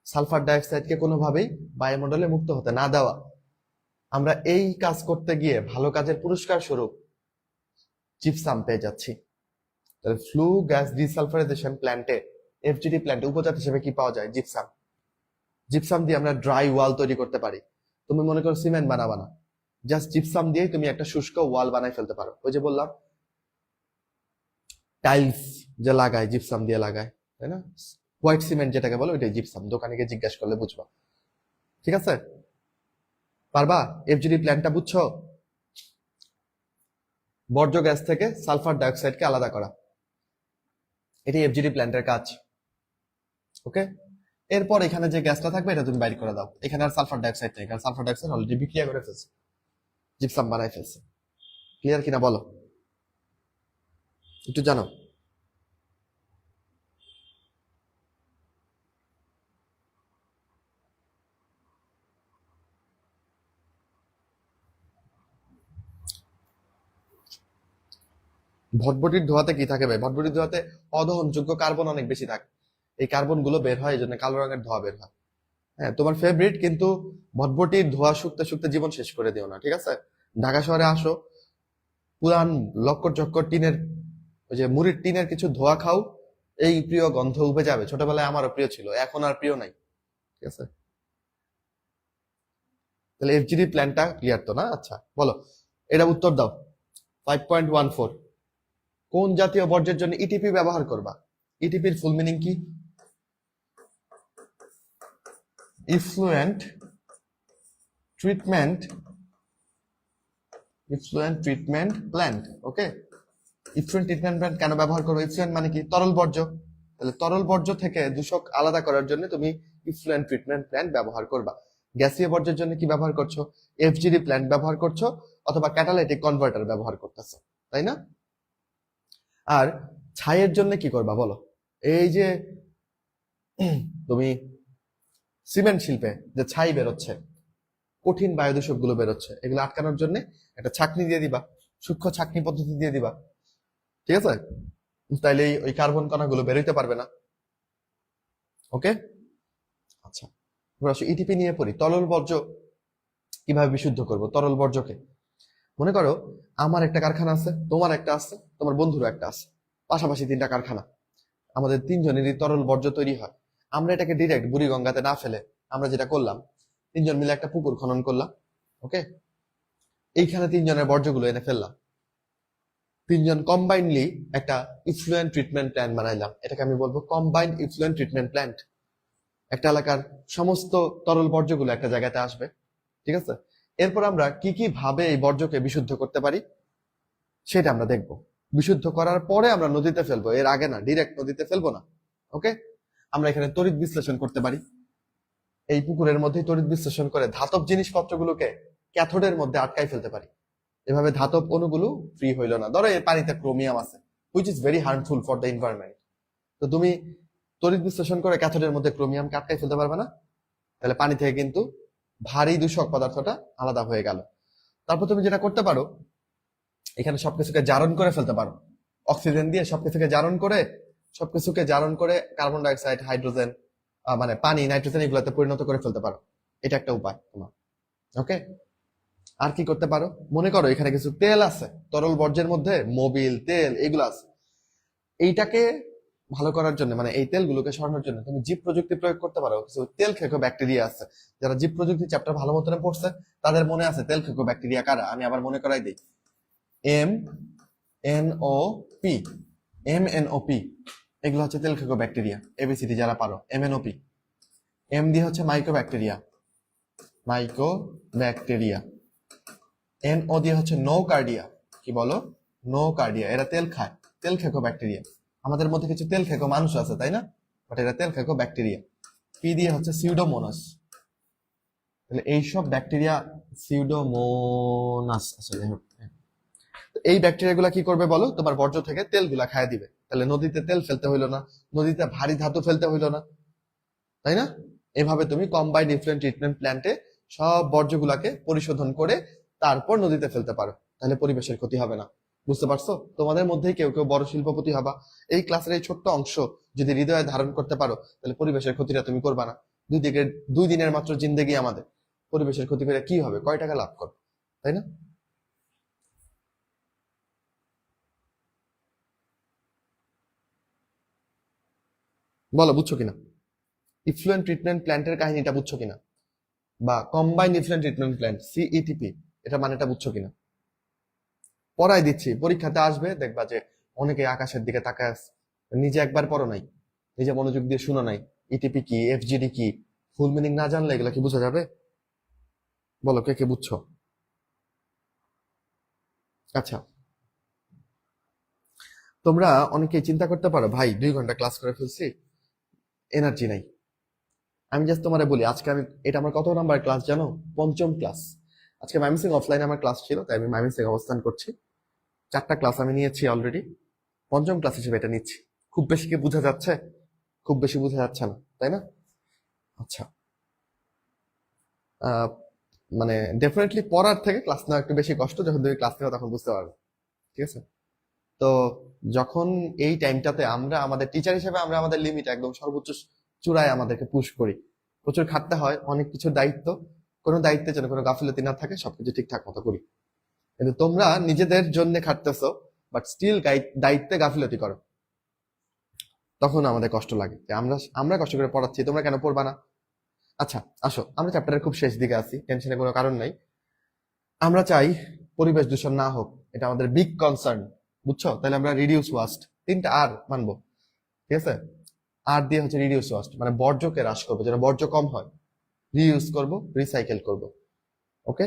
সালফার ডাইঅক্সাইডকে কোনোভাবেই বায়ুমণ্ডলে মুক্ত হতে না দেওয়া। আমরা এই কাজ করতে গিয়ে ভালো কাজের পুরস্কার স্বরূপ জিপসাম পেয়ে যাচ্ছি। তাহলে ফ্লু গ্যাস ডিসালফারাইজেশন প্ল্যান্টে, এফজিডি প্ল্যান্টে উপজাত হিসেবে কি পাওয়া যায়? জিপসাম। জিপসাম দিয়ে আমরা ড্রাই ওয়াল তৈরি করতে পারি। তুমি মনে করো সিমেন্ট বানাবা না, জাস্ট জিপসাম দিয়ে তুমি একটা শুষ্ক ওয়াল বানাই ফেলতে পারো। ওই যে বললাম টাইলস যে লাগায় জিপসাম দিয়ে লাগায়, তাই না? হোয়াইট সিমেন্ট যেটাকে বলো ওইটাই জিপসাম। দোকানিকে জিজ্ঞাসা করলে বুঝবা। ঠিক আছে, পারবা? এফজিডি প্ল্যান্টটা বুঝছো? বর্জ্য গ্যাস থেকে সালফার ডাইঅক্সাইডকে আলাদা করা, এটি এফজিডি প্ল্যান্টের কাজ। ওকে, এরপর এখানে যে গ্যাসটা থাকবে এটা তুমি বাইর করে দাও। এখানে আর সালফার ডাইঅক্সাইড নেই, কারণ সালফার ডাইঅক্সাইড অলরেডি বিক্রিয়া করে ফেলছে, জিপসাম বানাই ফেলছে। ক্লিয়ার কিনা বলো? একটু জানো। ভটভটির ধোঁয়াতে কি থাকে ভাই? ভটভটির ধোঁয়াতে অদহনযোগ্য কার্বন অনেক বেশি থাকে। এই কার্বন গুলো বের হয়, এই জন্য কালো রঙের ধোঁয়া বের হয়। হ্যাঁ, তোমার ফেভারিট, কিন্তু ভটভটির ধোঁয়া শুকতে শুকতে জীবন শেষ করে দিও না, ঠিক আছে? ঢাকা শহরে আসো, পুরান লক্কর চক্কর টিনের, ওই যে মুড়ির টিনের কিছু ধোঁয়া খাও, এই প্রিয় গন্ধ উবে যাবে। ছোটবেলায় আমারও প্রিয় ছিল, এখন আর প্রিয় নাই। ঠিক আছে, তাহলে এফজিডি প্ল্যানটা ক্লিয়ার তো না? আচ্ছা বলো, এটা উত্তর দাও। 5.14, কোন জাতীয় বর্জ্যের জন্য ইটিপি ব্যবহার করবা? ইটিপির ফুল মিনিং কি? Effluent treatment, effluent treatment plant. Okay, effluent treatment plant কেন ব্যবহার করবো? ইফ্লুয়েন্ট মানে কি? তরল বর্জ্য। তাহলে তরল বর্জ্য থেকে দূষক আলাদা করার জন্য তুমি ইফ্লুয়েন্ট ট্রিটমেন্ট প্ল্যান্ট ব্যবহার করবা। গ্যাসীয় বর্জ্যের জন্য কি ব্যবহার করছো? এফজিডি প্ল্যান্ট ব্যবহার করছো, অথবা ক্যাটালাইটিক কনভার্টার ব্যবহার করতেছো, তাই না? আর ছাইয়ের জন্য কি করবা বলো? এই যে তুমি সিমেন্ট শিল্পে যে ছাই বেরোচ্ছে, কঠিন বায়ুদূষক গুলো বেরোচ্ছে, এগুলো আটকানোর জন্য একটা ছাঁকনি দিয়ে দিবা, সূক্ষ্ম ছাঁকনি পদ্ধতি দিয়ে দিবা। ঠিক আছে, তাইলে ওই কার্বন কণাগুলো বেরোইতে পারবে না। ওকে, আচ্ছা, এবার আসো ইটিপি নিয়ে পড়ি। তরল বর্জ্য কিভাবে বিশুদ্ধ করব? তরল বর্জ্যকে মনে করো আমার একটা কারখানা আছে, তোমার একটা আছে, তোমার বন্ধুরও একটা আছে, পাশাপাশি 3টা কারখানা। আমাদের 3জনেরই তরল বর্জ্য তৈরি হয়। আমরা এটাকে ডিরেক্ট বুড়িগঙ্গাতে না ফেলে আমরা যেটা করলাম, 3জন মিলে একটা পুকুর খনন করলাম। ওকে, এইখানে 3জনের বর্জ্যগুলো এনে ফেললাম। 3জন কম্বাইনলি একটা ইফ্লুয়েন্ট ট্রিটমেন্ট প্ল্যান্ট বানাইলাম। এটাকে আমি বলবো কম্বাইন্ড ইফ্লুয়েন্ট ট্রিটমেন্ট প্ল্যান্ট। একটা এলাকার সমস্ত তরল বর্জ্যগুলো একটা জায়গাতে আসবে। ঠিক আছে, এরপর আমরা কি কি ভাবে এই বর্জ্যকে বিশুদ্ধ করতে পারি সেটা আমরা দেখব। বিশুদ্ধ করার পরে আমরা নদীতে ফেলবো, এর আগে না, ডিরেক্ট নদীতে ফেলবো না। ওকে, আমরা এখানে তড়িৎ বিশ্লেষণ করতে পারি। এই পুকুরের মধ্যে তড়িৎ বিশ্লেষণ করে ধাতব জিনিসপত্রগুলোকে ক্যাথোডের মধ্যে আটকাই ফেলতে পারি। এভাবে ধাতব অণুগুলো ফ্রি হইল না। ধরো এর পানিতে ক্রোমিয়াম আছে, which is very harmful for the environment. তো তুমি তড়িৎ বিশ্লেষণ করে ক্যাথোডের মধ্যে ক্রোমিয়ামকে আটকাই ফেলতে পারবে না। তাহলে পানি থেকে কিন্তু ভারী দূষক পদার্থটা আলাদা হয়ে গেল। তারপর তুমি যেটা করতে পারো, এখানে সবকিছুকে জারণ করে ফেলতে পারো। অক্সিজেন দিয়ে সবকিছুকে জারণ করে কার্বন ডাই অক্সাইড, হাইড্রোজেন, মানে পানি, নাইট্রোজেন এগুলোতে পরিণত করে ফেলতে পারো। এটা একটা উপায় তোমার। ওকে, আর কি করতে পারো? মনে করো এখানে কিছু তেল আছে, তরল বর্জ্যের মধ্যে মোবিল, তেল এগুলো আছে। এইটাকে ভালো করার জন্য, মানে এই তেলগুলোকে সরানোর জন্য তুমি জীব প্রযুক্তি প্রয়োগ করতে পারো। কিছু তেল খেকো ব্যাকটেরিয়া আছে, যারা জীব প্রযুক্তি চ্যাপ্টার ভালো মতন পড়ছে তাদের মনে আছে তেল খেকো ব্যাকটেরিয়া কারা। আমি আবার মনে করাই দিই। MNOP, MNOP এগুলো হচ্ছে তেল খেকো ব্যাকটেরিয়া। এবিসিডি যারা পারো, MNOP। এম দিয়ে হচ্ছে মাইক্রোব্যাকটেরিয়া। NO দিয়ে হচ্ছে নোকার্ডিয়া। কি বলো? নোকার্ডিয়া। এরা তেল খায়, তেল খেকো ব্যাকটেরিয়া। আমাদের মধ্যে কিছু তেল খেকো মানুষ আছে, তাই না? বাট এরা তেল খেকো ব্যাকটেরিয়া। পি দিয়ে হচ্ছে সিউডোমোনাস। তাহলে এইসব ব্যাকটেরিয়া সিউডোমোনাস আসলে, এই ব্যাকটেরিয়াগুলা কি করবে বলো? তোমার বর্জ্য থেকে তেলগুলা খায় দিবে। তাহলে নদীতে তেল ফেলতে হইলো না, নদীতে ভারী ধাতু ফেলতে হইলো না, তাই না? এভাবে তুমি কম্বাইন্ড ইফ্লুয়েন্ট ট্রিটমেন্ট প্ল্যান্টে সব বর্জ্যগুলাকে পরিশোধন করে তারপর নদীতে ফেলতে পারো। তাহলে পরিবেশের ক্ষতি হবে না। বুঝতে পারছো? তোমাদের মধ্যেই কেউ কেউ বড় শিল্পপতি হবা। এই ক্লাসের এই ছোট্ট অংশ যদি হৃদয়ে ধারণ করতে পারো, তাহলে পরিবেশের ক্ষতিটা তুমি করবা না। 2 দিনের মাত্র জিন্দেগি আমাদের, পরিবেশের ক্ষতি করে কি হবে? কয় টাকা লাভ করবে, তাই না? বলো, বুঝছো কিনা? ইফ্লুয়েন্ট ট্রিটমেন্ট প্ল্যান্টের কাহিনীটা বুঝছো কিনা? বা combined effluent treatment plant, CETP, এটা মানেটা বুঝছো কিনা? পড়াই দিচ্ছি, পরীক্ষাতে আসবে দেখবা যে অনেকে আকাশের দিকে তাকায় আছে। নিজে একবার পড়ো নাই, নিজে মনোযোগ দিয়ে শুনো নাই। ইটিপি কি, FGD কি, ফুল মিনিং না জানলে এগুলো কি বোঝা যাবে? বলো, কে কে বুঝছো? আচ্ছা, তোমরা অনেকে চিন্তা করতে পারো, ভাই 2 ঘন্টা ক্লাস করে ফেলছি, এনার্জি নাই। আমি জাস্ট তোমারে বলি, আজকে এটা আমার কত নাম্বার ক্লাস জানো? 5ম ক্লাস। আজকে মাইমিসিং অফলাইনে আমার ক্লাস ছিল, তাই আমি মাইমিসিং অবস্থান করছি। 4টা ক্লাস আমি নিয়েছি অলরেডি, 5ম ক্লাস হিসেবে এটা নিচ্ছি। খুব বেশি কি বোঝা যাচ্ছে? খুব বেশি বোঝা যাচ্ছে না, তাই না? আচ্ছা, আহ, মানে ডেফিনেটলি পড়ার থেকে ক্লাস নেওয়া একটু বেশি কষ্ট। যখন তুমি ক্লাস নেওয়া তখন বুঝতে পারবে, ঠিক আছে? তো যখন এই টাইমটাতে আমরা আমাদের টিচার হিসেবে আমরা আমাদের লিমিট একদম সর্বোচ্চ চূড়ায় আমাদেরকে পুশ করি, প্রচুর খাটতে হয়, অনেক কিছু দায়িত্ব, কোনো দায়িত্বে যেন কোনো গাফিলতি না থাকে, সবকিছু ঠিকঠাক মতো করি। কিন্তু তোমরা নিজেদের জন্য খাটতেছো, বাট স্টিল দায়িত্বে গাফিলতি করো, তখন আমাদের কষ্ট লাগে যে আমরা আমরা কষ্ট করে পড়াচ্ছি, তোমরা কেন পড়বা না? আচ্ছা, আসো, আমরা চ্যাপ্টারের খুব শেষ দিকে আছি, টেনশনের কোনো কারণ নাই। আমরা চাই পরিবেশ দূষণ না হোক, এটা আমাদের বিগ কনসার্ন, বুঝছো? তাহলে আমরা রিডিউস ওয়াস্ট, 3টা আর মানবো, ঠিক আছে? আর দিয়ে হচ্ছে রিডিউস ওয়াস্ট, মানে বর্জ্যকে হ্রাস করবো, যেন বর্জ্য কম হয়। রিইউজ করব, রিসাইকেল করব। ওকে,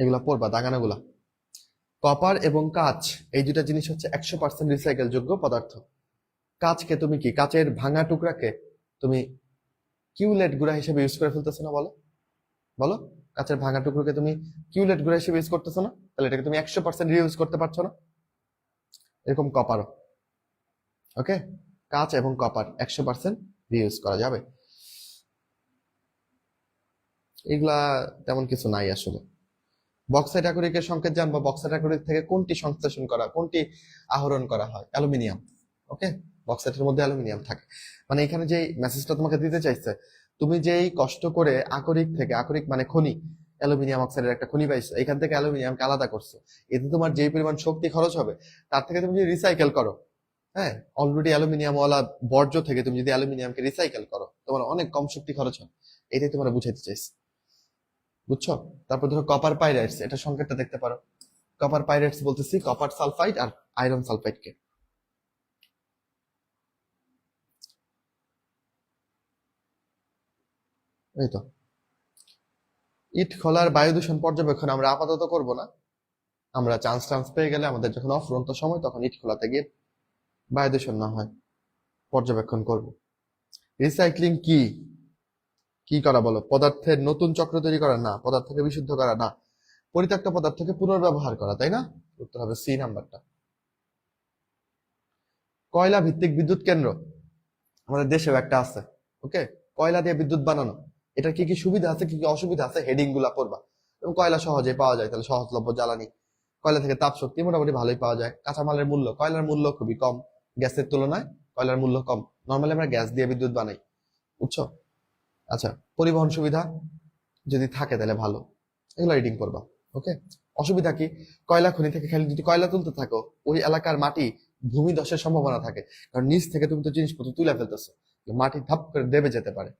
এগুলা পড়বা, দাগানোগুলা। কপার এবং কাঁচ, এই দুটা জিনিস হচ্ছে 100% রিসাইকেল যোগ্য পদার্থ। কাঁচকে তুমি কি, কাঁচের ভাঙা টুকরাকে তুমি কিউলেট গুঁড়া হিসেবে ইউজ করে ফেলতেছো না? বলো বলো, কাঁচের ভাঙা টুকরোকে তুমি কিউলেট গুঁড়া হিসেবে ইউজ করতেছো না? তাহলে এটাকে তুমি 100% রিইউজ করতে পারছো না? এরকম কপারও। ওকে, কাঁচ এবং কপার 100% রিইউজ করা যাবে। এগুলা তেমন কিছু নাই আসলে। বক্সাইট আকরিকের সংকেত জানবো, বক্সাইট আকরিক থেকে কোনটি সংশ্লেষণ করা, কোনটি আহরণ করা হয়? অ্যালুমিনিয়াম। ওকে, বক্সাইটের মধ্যে অ্যালুমিনিয়াম থাকে। মানে এখানে যে মেসেজটা তোমাকে দিতে চাইছে, তুমি যেই কষ্ট করে আকরিক থেকে, আকরিক মানে খনি, অ্যালুমিনিয়াম অক্সাইডের একটা খনি পাইছো, এখান থেকে অ্যালুমিনিয়ামকে আলাদা করছো, এতে তোমার যেই পরিমাণ শক্তি খরচ হবে, তার থেকে তুমি যদি রিসাইকেল করো, হ্যাঁ, অলরেডি অ্যালুমিনিয়াম ওয়ালা বর্জ্য থেকে তুমি যদি অ্যালুমিনিয়ামকে রিসাইকেল করো, তোমার অনেক কম শক্তি খরচ হয়। এটাই তোমরা বুঝাইতে চাইছি, বুঝছো? তারপর ধরো কপার পাইরাইটস, এটা সংকেতটা দেখতে পারো। কপার পাইরাইটস বলতেছি কপার সালফাইড আর আয়রন সালফাইডকে। এই তো, ইট খোলার বায়ু দূষণ পর্যবেক্ষণ আমরা আপাতত করব না। আমরা চান্স পেয়ে গেলে, আমাদের যখন অফুরন্ত সময়, তখন ইট খোলাতে গিয়ে বায়ু দূষণ না হয় পর্যবেক্ষণ করব। রিসাইক্লিং কি? কি করা বলো? পদার্থের নতুন চক্র তৈরি করা না, পদার্থকে বিশুদ্ধ করা না, পরিত্যক্ত পদার্থকে পুনর্ব্যবহার করা, তাই না? উত্তর হবে সি নাম্বারটা। কয়লা ভিত্তিক বিদ্যুৎ কেন্দ্র আমাদের দেশেও একটা আছে। ওকে, কয়লা দিয়ে বিদ্যুৎ বানানো, এটার কি কি সুবিধা আছে, কি কি অসুবিধা আছে, হেডিং গুলা পড়বা। এবং কয়লা সহজে পাওয়া যায়, তাহলে সহজলভ্য জ্বালানি। কয়লা থেকে তাপ শক্তি মোটামুটি ভালোই পাওয়া যায়। কাঁচামালের মূল্য, কয়লার মূল্য খুবই কম, গ্যাসের তুলনায় কয়লার মূল্য কম। নর্মালি আমরা গ্যাস দিয়ে বিদ্যুৎ বানাই, বুঝছো? আচ্ছা, পরিবহন সুবিধা যদি থাকে তাহলে ভালো, এগুলো রিডিং করবা। ওকে, অসুবিধা কি? কয়লা খনি থেকে খালি যদি কয়লা তুলতে থাকো, ওই এলাকার মাটি ভূমিধসের সম্ভাবনা থাকে, কারণ নিচ থেকে তুমি তো জিনিসপত্র তুলে ফেলতেছো, মাটি ধাপ করে দেবে যেতে পারে।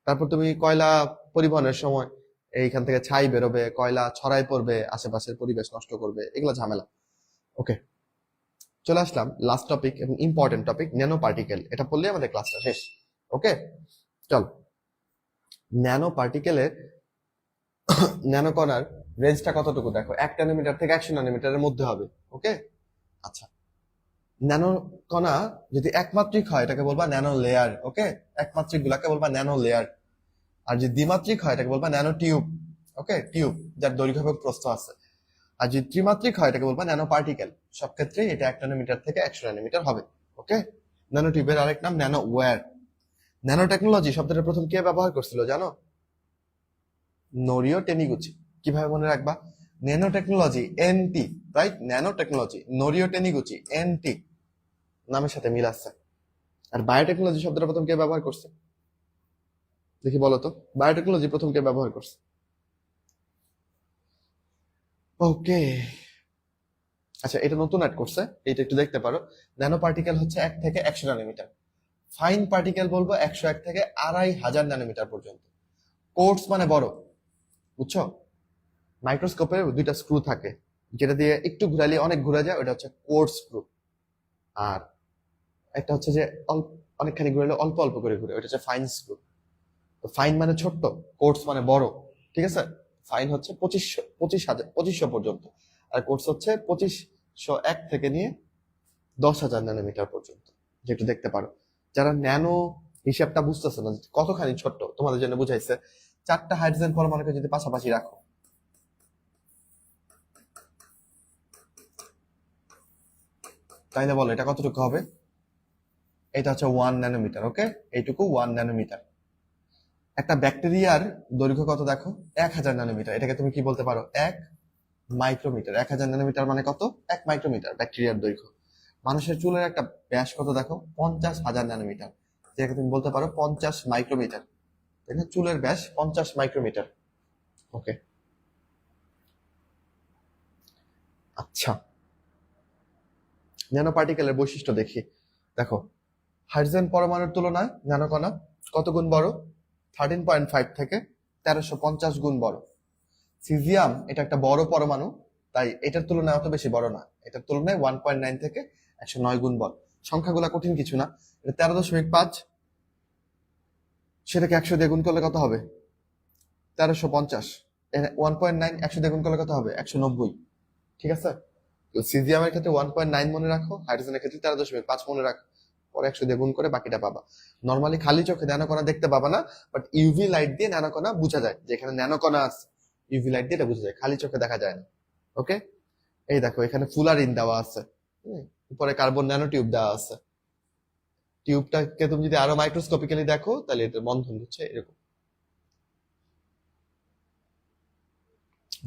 তারপর তুমি কয়লা পরিবহনের সময় এইখান থেকে ছাই বেরোবে, কয়লা ছড়াই পড়বে, আশেপাশের পরিবেশ নষ্ট করবে, এগুলো ঝামেলা। ওকে, চলে আসলাম লাস্ট টপিক এবং ইম্পর্টেন্ট টপিক, ন্যানো পার্টিকেল। এটা পড়লে আমাদের ক্লাসটা শেষ। ওকে, চল। ন্যানো পার্টিকেলের ন্যানো কণার রেঞ্জটা কতটুকু দেখো, 1 ন্যানোমিটার থেকে 100 ন্যানোমিটারের মধ্যে হবে। ওকে, আচ্ছা, ন্যানো কণা যদি একমাত্রিক হয় এটাকে বলবা ন্যানো লেয়ার। ওকে, একমাত্রিক গুলাকে বলবা ন্যানো লেয়ার। আর যদি দ্বিমাত্রিক হয় এটাকে বলবা ন্যানো টিউব। ওকে, টিউব যার দৈর্ঘ্য এবং প্রস্থ আছে। আর যদি ত্রিমাত্রিক হয় এটাকে বলবা ন্যানো পার্টিকেল। সব ক্ষেত্রেই এটা 1 ন্যানোমিটার থেকে 100 ন্যানোমিটার হবে। ওকে, ন্যানো টিউবের আরেক নাম ন্যানো ওয়্যার। ন্যানো টেকনোলজি শব্দটা প্রথম কে ব্যবহার করছিল জানো? নোরিও টেনিগুচি। কিভাবে মনে রাখবা? Nanotechnology NT, right? Nanotechnology, Norio Taniguchi, NT নামের সাথে মিল আছে। আর বায়োটেকনোলজি শব্দটা প্রথম কে ব্যবহার করছে দেখি বলো তো? বায়োটেকনোলজি প্রথম কে ব্যবহার করছে? ওকে, আচ্ছা, এটা নতুন অ্যাড করছে, এটা একটু দেখতে পারো। ন্যানো পার্টিকেল হচ্ছে 1 থেকে 100 ন্যানোমিটার। ফাইন পার্টিকেল বলবো 101 থেকে 2500 ন্যানোমিটার পর্যন্ত। কোর্স মানে বড়, বুঝছো? মাইক্রোস্কোপের দুইটা স্ক্রু থাকে, যেটা দিয়ে একটু ঘুরালে অনেক ঘুরে যায়, ওটা হচ্ছে কোর্স স্ক্রু। আর একটা হচ্ছে যে অনেকখানি ঘুরালে অল্প অল্প করে ঘুরে, ওটা হচ্ছে ফাইন স্ক্রু। তো ফাইন মানে ছোট্ট, কোর্স মানে বড়, ঠিক আছে? ফাইন হচ্ছে 2500 পর্যন্ত, আর কোর্স হচ্ছে 2501 থেকে নিয়ে 10,000 ন্যানোমিটার পর্যন্ত। যেটা দেখতে পারো, যারা ন্যানো হিসাবটা বুঝতেছে না কতখানি ছোট্ট, তোমাদের জন্য বুঝাইছে। 4টা হাইড্রোজেন পরমাণুকে যদি পাশাপাশি রাখো, তাইলে বলো এটা কতটুকু হবে? এটা হচ্ছে 1 ন্যানোমিটার। ওকে, এইটুকু 1 ন্যানোমিটার। একটা ব্যাকটেরিয়ার দৈর্ঘ্য কত দেখো? 1000 ন্যানোমিটার। এটাকে তুমি কি বলতে পারো? 1 মাইক্রোমিটার। 1000 ন্যানোমিটার মানে কত? 1 মাইক্রোমিটার ব্যাকটেরিয়ার দৈর্ঘ্য। মানুষের চুলের একটা ব্যাস কত দেখো? 50,000 ন্যানোমিটার। যেটাকে তুমি বলতে পারো 50 মাইক্রোমিটার। তাই না? চুলের ব্যাস 50 মাইক্রোমিটার। ওকে, আচ্ছা, ন্যানো পার্টিকেলের বৈশিষ্ট্য দেখি। দেখো, হাইড্রোজেন পরমাণুর তুলনায় ন্যানো কণা কত গুণ বড়? 13.5 থেকে 1350 গুণ বড়। সিজিয়াম এটা একটা বড় পরমাণু, তাই এটার তুলনায় অত বেশি বড় না। এটার তুলনায় 1.9 থেকে 109 গুণ বড়। সংখ্যাগুলা কঠিন কিছু না। এটা 13.5, সেটাকে 100 দিয়ে গুণ করলে কত হবে? 1350। 1.9 100 দিয়ে গুণ করলে কত হবে? 190। ঠিক আছে, তো সিজিয়ামের ক্ষেত্রে 1.9 মনে রাখো, হাইড্রোজেনের ক্ষেত্রে 13.5 মনে রাখো, পরে 100 দিয়ে গুণ করে বাকিটা পাবা। নর্মালি খালি চোখে ন্যানোকণা দেখতে পাবা না, বাট ইউভি লাইট দিয়ে ন্যানোকণা বোঝা যায় যে এখানে ন্যানোকণা আছে। ইউভি লাইট দিয়ে এটা বোঝা যায়, খালি চোখে দেখা যায় না। ওকে, এই দেখো এখানে ফুলারিন দেওয়া আছে, উপরে কার্বন ন্যানো টিউব দেওয়া আছে। টিউবটাকে তুমি যদি আরো মাইক্রোস্কোপিক্যালি দেখো তাহলে এটা বন্ধন হচ্ছে এরকম।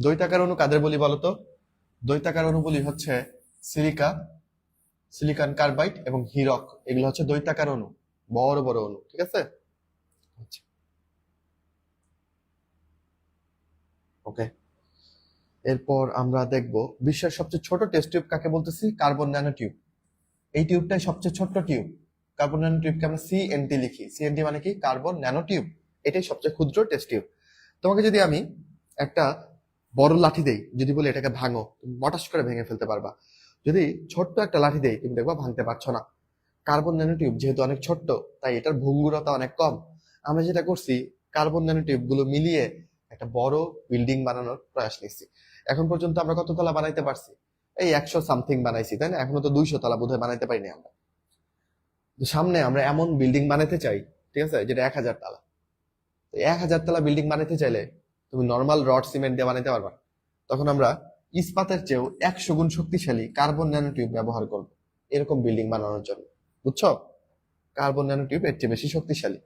দ্বৈতাকার অণু কাদের বলি বলতো? দ্বৈতাকার অণু বলি হচ্ছে সিলিকা, সিলিকন কার্বাইড এবং হীরক। এগুলো হচ্ছে দ্বৈতাকার অণু, বড় বড় অণু। ঠিক আছে, ওকে। এরপর আমরা দেখব বিশ্বের সবচেয়ে ছোট টেস্ট টিউব কাকে বলতেছি? Carbon nano tube. এই টিউবটাই সবচেয়ে ছোট্ট টিউব। কার্বন ন্যানো টিউবকে আমরা সিএনটি লিখি। সিএনটি মানে কি? Carbon nano tube. এটাই সবচেয়ে ক্ষুদ্র টেস্ট টিউব। তোমাকে যদি আমি একটা বড় লাঠি দেই, যদি বলি এটাকে ভাঙো, তুমি মটাস করে ভেঙে ফেলতে পারবা। যদি ছোট্ট একটা লাঠি দেই, তুমি দেখবা ভাঙতে পারছো না। কার্বন ন্যানো টিউব যেহেতু অনেক ছোট্ট, তাই এটার ভঙ্গুরতা অনেক কম। আমরা যেটা করছি, কার্বন ন্যানো টিউব গুলো মিলিয়ে একটা বড় বিল্ডিং বানানোর প্রয়াস নিচ্ছি। এখন পর্যন্ত আমরা কত তলা বানাইতে পারছি? এই 100 সামথিং বানাইছি, তাই না? এখনো তো 200 তলা বোধহয় বানাইতে পারিনি আমরা। সামনে আমরা এমন বিল্ডিং বানাইতে চাই, ঠিক আছে, যেটা 1000 তলা। 1000 তলা বিল্ডিং বানাইতে চাইলে তুমি নর্মাল রড সিমেন্ট দিয়ে বানাইতে পারবা। তখন আমরা ইস্পাতের চেয়েও 100 গুণ শক্তিশালী কার্বন ন্যানো টিউব ব্যবহার করব এরকম বিল্ডিং বানানোর জন্য, বুঝছো? কার্বন ন্যানো টিউব এর চেয়ে বেশি শক্তিশালী।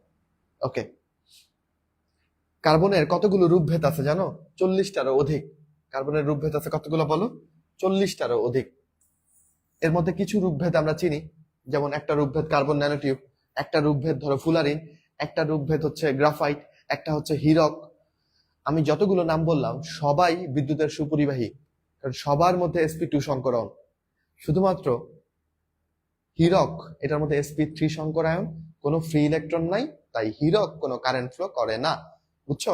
ওকে, কার্বনের কতগুলো রূপভেদ আছে জানো? 40টারও অধিক। কার্বনের রূপভেদ আছে কতগুলো বলো? 40টারও অধিক। এর মধ্যে কিছু রূপভেদ আমরা চিনি, যেমন একটা রূপভেদ কার্বন ন্যানোটিউব, একটা রূপভেদ ধরো ফুলারিন, একটা রূপভেদ হচ্ছে গ্রাফাইট, একটা হচ্ছে হীরক। আমি যতগুলো নাম বললাম সবাই বিদ্যুতের সুপরিবাহী, কারণ সবার মধ্যে sp2 সংকরণ। শুধুমাত্র হীরক, এটার মধ্যে sp3 সংকরায়ন, কোনো ফ্রি ইলেকট্রন নাই, তাই হীরক কোনো কারেন্ট ফ্লো করে না। বুঝছো?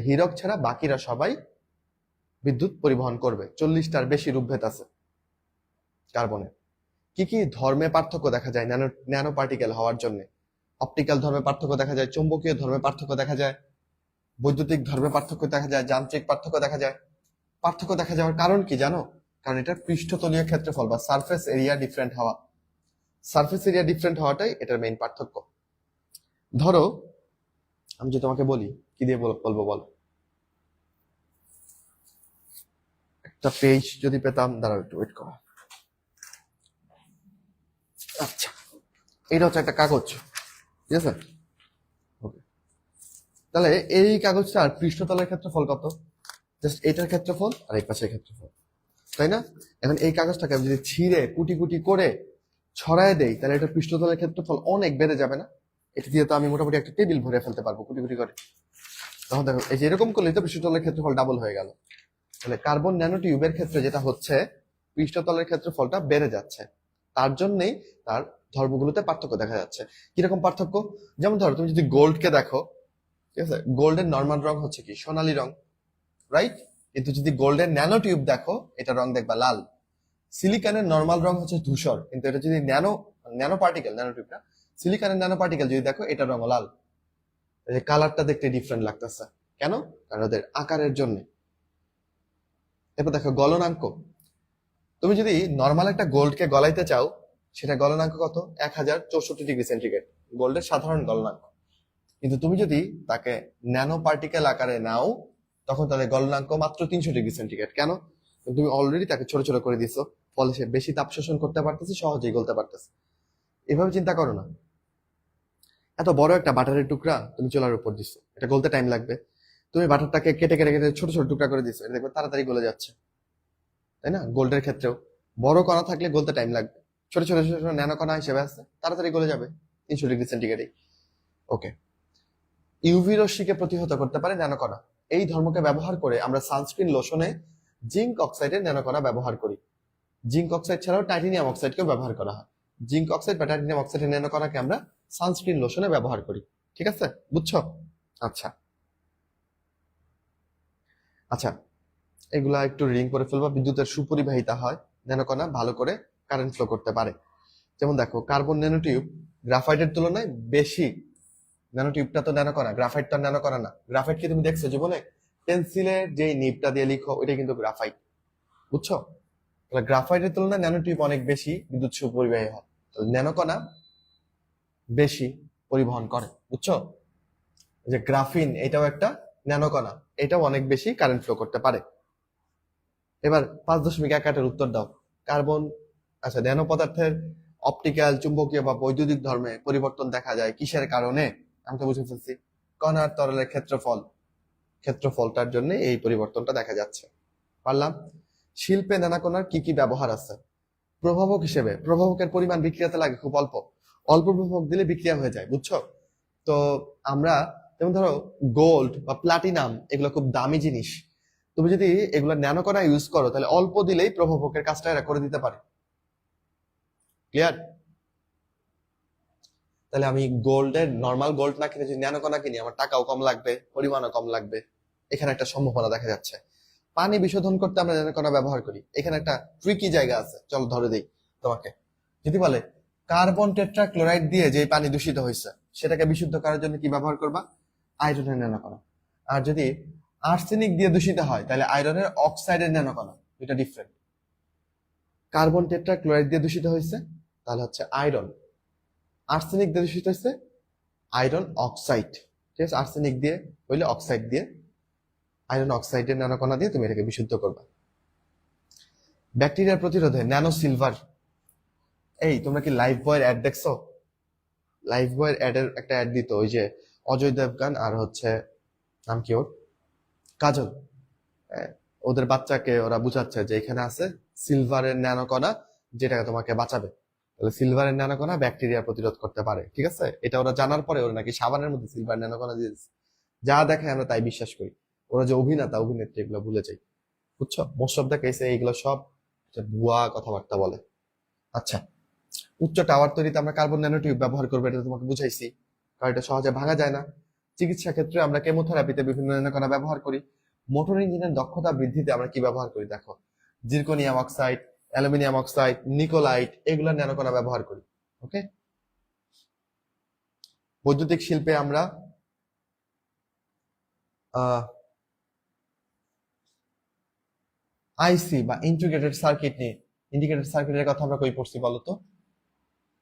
হীরক ছাড়া বাকিরা সবাই বিদ্যুৎ পরিবহন করবে। 40টার বেশি রূপভেদ আছে কার্বনের। কি কি ধর্মে পার্থক্য দেখা যায় ন্যানো পার্টিকেল হওয়ার জন্য? অপটিক্যাল ধর্মে পার্থক্য দেখা যায়, চৌম্বকীয় ধর্মে পার্থক্য দেখা যায়, বৈদ্যুতিক ধর্মে পার্থক্য দেখা যায়, যান্ত্রিক পার্থক্য দেখা যায়। পার্থক্য দেখা যাওয়ার কারণ কি জানো? কারণ এটার পৃষ্ঠতলীয় ক্ষেত্রফল বা সারফেস এরিয়া ডিফারেন্ট হওয়া। সারফেস এরিয়া ডিফারেন্ট হওয়াটাই এটার মেইন পার্থক্য। ধরো আমি যদি তোমাকে বলি, কি দিয়ে বলবো বল? একটা পেজ যদি পেতাম, দাঁড়াও একটু ওয়েট করো। আচ্ছা, এটা হচ্ছে একটা কাগজ, ঠিক আছে? ওকে, তাহলে এই কাগজটার পৃষ্ঠতলের ক্ষেত্রফল কত? জাস্ট এটার ক্ষেত্রফল আর এই পাশের ক্ষেত্রফল, তাই না? এখন এই কাগজটাকে আমি যদি ছিঁড়ে কুটি কুটি করে ছড়ায় দেই, তাহলে এটা পৃষ্ঠতলের ক্ষেত্রফল অনেক বেড়ে যাবে না? এটা দিয়ে তো আমি মোটামুটি একটা টেবিল ভরে ফেলতে পারবো কুটি কুটি করে। তখন দেখো এই যে এরকম করলেই তো পৃষ্ঠতলের ক্ষেত্রফল ডাবল হয়ে গেল। তাহলে কার্বন ন্যানোটিউবের ক্ষেত্রে যেটা হচ্ছে, পৃষ্ঠতলের ক্ষেত্রফলটা বেড়ে যাচ্ছে, তার জন্যই তার ধর্মগুলোতে পার্থক্য দেখা যাচ্ছে। কিরকম পার্থক্য? যেমন ধরো তুমি যদি গোল্ডকে দেখো, ঠিক আছে, গোল্ডের নর্মাল রং হচ্ছে কি সোনালী রং, রাইট? কিন্তু যদি গোল্ডের ন্যানোটিউব দেখো, এটা রং দেখবা লাল। সিলিকনের নর্মাল রং হচ্ছে ধূসর, কিন্তু এটা যদি ন্যানো পার্টিকেল, ন্যানোটিউবটা সিলিকনের ন্যানো পার্টিকেল যদি দেখো, এটা রং লাল। কালারটা দেখতে ডিফারেন্ট লাগতেছে কেন? কারণ ওদের আকারের জন্য। এরপর দেখো গলনাঙ্ক। তুমি যদি নর্মাল একটা গোল্ডকে গলাইতে চাও, সেটা গলনাঙ্ক কত? 1064°C, গোল্ডের সাধারণ গলনাঙ্ক। কিন্তু তুমি যদি তাকে ন্যানো পার্টিকেল আকারে নাও, তখন তাদের গলনাঙ্ক মাত্র 300°C। কেন? তুমি অলরেডি তাকে ছোট ছোট করে দিছো, ফলে সে বেশি তাপ শোষণ করতে পারতেছে, সহজেই গলতে পারতেছে। এভাবে চিন্তা করো না। এত বড় একটা বাটারের টুকরা তুমি চুলার উপর দিছো, এটা গলতে টাইম লাগবে। তুমি বাটারটাকে কেটে কেটে কেটে ছোট ছোট টুকরা করে দিছো, এটা দেখবে তাড়াতাড়ি গলে যাচ্ছে, তাই না? গোল্ডের ক্ষেত্রেও বড় কণা থাকলে গলতে টাইম লাগবে, ছোট ছোট ছোট ন্যানো কণা হিসেবে আছে, তাড়াতাড়ি গলে যাবে 300°C। ওকে, ইউভি রশ্মিকে প্রতিহত করতে পারে ন্যানো কণা। এই ধর্মকে ব্যবহার করে আমরা সানস্ক্রিন লোশনে জিঙ্ক অক্সাইডের ন্যানো কণা ব্যবহার করি। জিঙ্ক অক্সাইড ছাড়াও টাইটানিয়াম অক্সাইডকেও ব্যবহার করা হয়। জিঙ্ক অক্সাইড বা টাইটানিয়াম অক্সাইডের ন্যানো কণাকে আমরা সানস্ক্রিন লোশনে ব্যবহার করি। ঠিক আছে, বুঝছো? আচ্ছা আচ্ছা, এগুলা একটু রিং করে ফেলবা। বিদ্যুতের সুপরিবাহিতা হয়, ন্যানোকণা ভালো করে কারেন্ট ফ্লো করতে পারে। যেমন দেখো কার্বন ন্যানোটিউব গ্রাফাইটের তুলনায় বেশি। ন্যানোটিউবটা তো ন্যানোকণা, গ্রাফাইট তো ন্যানোকণা না। গ্রাফাইট কি তুমি দেখছো জীবনে? পেন্সিলের যে নিবটা দিয়ে লিখো, ওইটা কিন্তু গ্রাফাইট, বুঝছো? তাহলে গ্রাফাইটের তুলনায় ন্যানোটিউব অনেক বেশি বিদ্যুৎ সুপরিবাহী হয়, তাহলে ন্যানোকণা বেশি পরিবহন করে, বুঝছো? এই যে গ্রাফিন, এটাও একটা ন্যানোকণা, এটাও অনেক বেশি কারেন্ট ফ্লো করতে পারে। এবার 5.1 উত্তর দাও। কার্বন, আচ্ছা, ন্যানো পদার্থের অপটিক্যাল, চুম্বকীয় বা বৈদ্যুতিক ধর্মে পরিবর্তন দেখা যায় কিসের কারণে? আমি তো বুঝে ফেলছি, কণার তরলের ক্ষেত্রফলটার জন্য এই পরিবর্তনটা দেখা যাচ্ছে। পারলাম। শিল্পে ন্যানোকণার কি কি ব্যবহার আছে? প্রভাবক হিসেবে, প্রভাবকের পরিমাণ বিক্রিয়াতে লাগে খুব অল্প, অল্প প্রভাবক দিলে বিক্রিয়া হয়ে যায়, বুঝছো? তো আমরা, যেমন ধরো গোল্ড বা প্লাটিনাম, এগুলো খুব দামি জিনিস। তুমি যদি এগুলো ন্যানো কণা ইউজ করো, তাহলে অল্প দিলেই প্রভাবকের কাজটা এরা করে দিতে পারে। ক্লিয়ার? তাহলে আমি গোল্ডের নর্মাল গোল্ড না কিনে যদি ন্যানো কণা কিনি, আমার টাকাও কম লাগবে, পরিমাণও কম লাগবে। এখানে একটা সম্ভাবনা দেখা যাচ্ছে। পানি বিশোধন করতে আমরা ন্যানো কণা ব্যবহার করি। এখানে একটা ট্রিকি জায়গা আছে, চলো ধরে দেই তোমাকে। যদি বলে কার্বন টেট্রাক্লোরাইড দিয়ে যে পানি দূষিত হয়েছে, সেটাকে বিশুদ্ধ করার জন্য কি ব্যবহার করবা? আয়রনের ন্যানো কণা। আর যদি আর্সেনিক দিয়ে দূষিত হয়, তাহলে আয়রনের অক্সাইডের ন্যানো কণা, দুইটা ডিফারেন্ট। কার্বন টেট্রাক্লোরাইড দিয়ে দূষিত হয়েছে, তাহলে হচ্ছে আয়রন। আর্সেনিক দিয়ে দূষিত হয়েছে, আয়রন অক্সাইড। ঠিক আছে, আর্সেনিক দিয়ে হইলে অক্সাইড দিয়ে, আয়রন অক্সাইডের ন্যানো কণা দিয়ে তুমি এটাকে বিশুদ্ধ করবা। ব্যাকটেরিয়ার প্রতিরোধে ন্যানো সিলভার। এই তোমরা কি লাইফ বয়ের অ্যাড দেখছো? লাইফ বয়ের অ্যাডের একটা অ্যাড দিত, ওই যে অজয় দেবগান আর হচ্ছে নাম কি ওর? কাজল। হ্যাঁ, ওদের বাচ্চাকে ওরা বুঝাচ্ছে যে এখানে আছে সিলভারের ন্যানোকণা, যেটা তোমাকে বাঁচাবে। তাহলে সিলভারের ন্যানোকণা ব্যাকটেরিয়া প্রতিরোধ করতে পারে, ঠিক আছে? এটা ওরা জানার পরে ওরা নাকি সাবানের মধ্যে সিলভার ন্যানোকণা দিয়ে দিচ্ছে। যা দেখায় আমরা তাই বিশ্বাস করি। ওরা যে অভিনেতা অভিনেত্রী এগুলো ভুলে যাই, বুঝছো? মোস্ট অফ দ্য কেসে এইগুলো সব ভুয়া কথাবার্তা বলে। আচ্ছা, উচ্চ টাওয়ার তৈরিতে আমরা কার্বন ন্যানোটিউব ব্যবহার করবো, এটা তোমাকে বুঝাইছি, কারণ এটা সহজে ভাঙা যায় না। চিকিৎসা ক্ষেত্রে আমরা কেমোথেরাপিতে বিভিন্ন ন্যানোকণা ব্যবহার করি। মোটর ইঞ্জিনের দক্ষতা বৃদ্ধিতে আমরা কি ব্যবহার করি দেখো, জিরকনিয়াম অক্সাইড, অ্যালুমিনিয়াম অক্সাইড, নিকোলাইট, এগুলো ন্যানোকণা ব্যবহার করি। ওকে। বৈদ্যুতিক শিল্পে আমরা আইসি বা ইন্টিগ্রেটেড সার্কিট নিয়ে, ইন্টিগ্রেটেড সার্কিটের কথা আমরা কই পড়ছি বলো তো?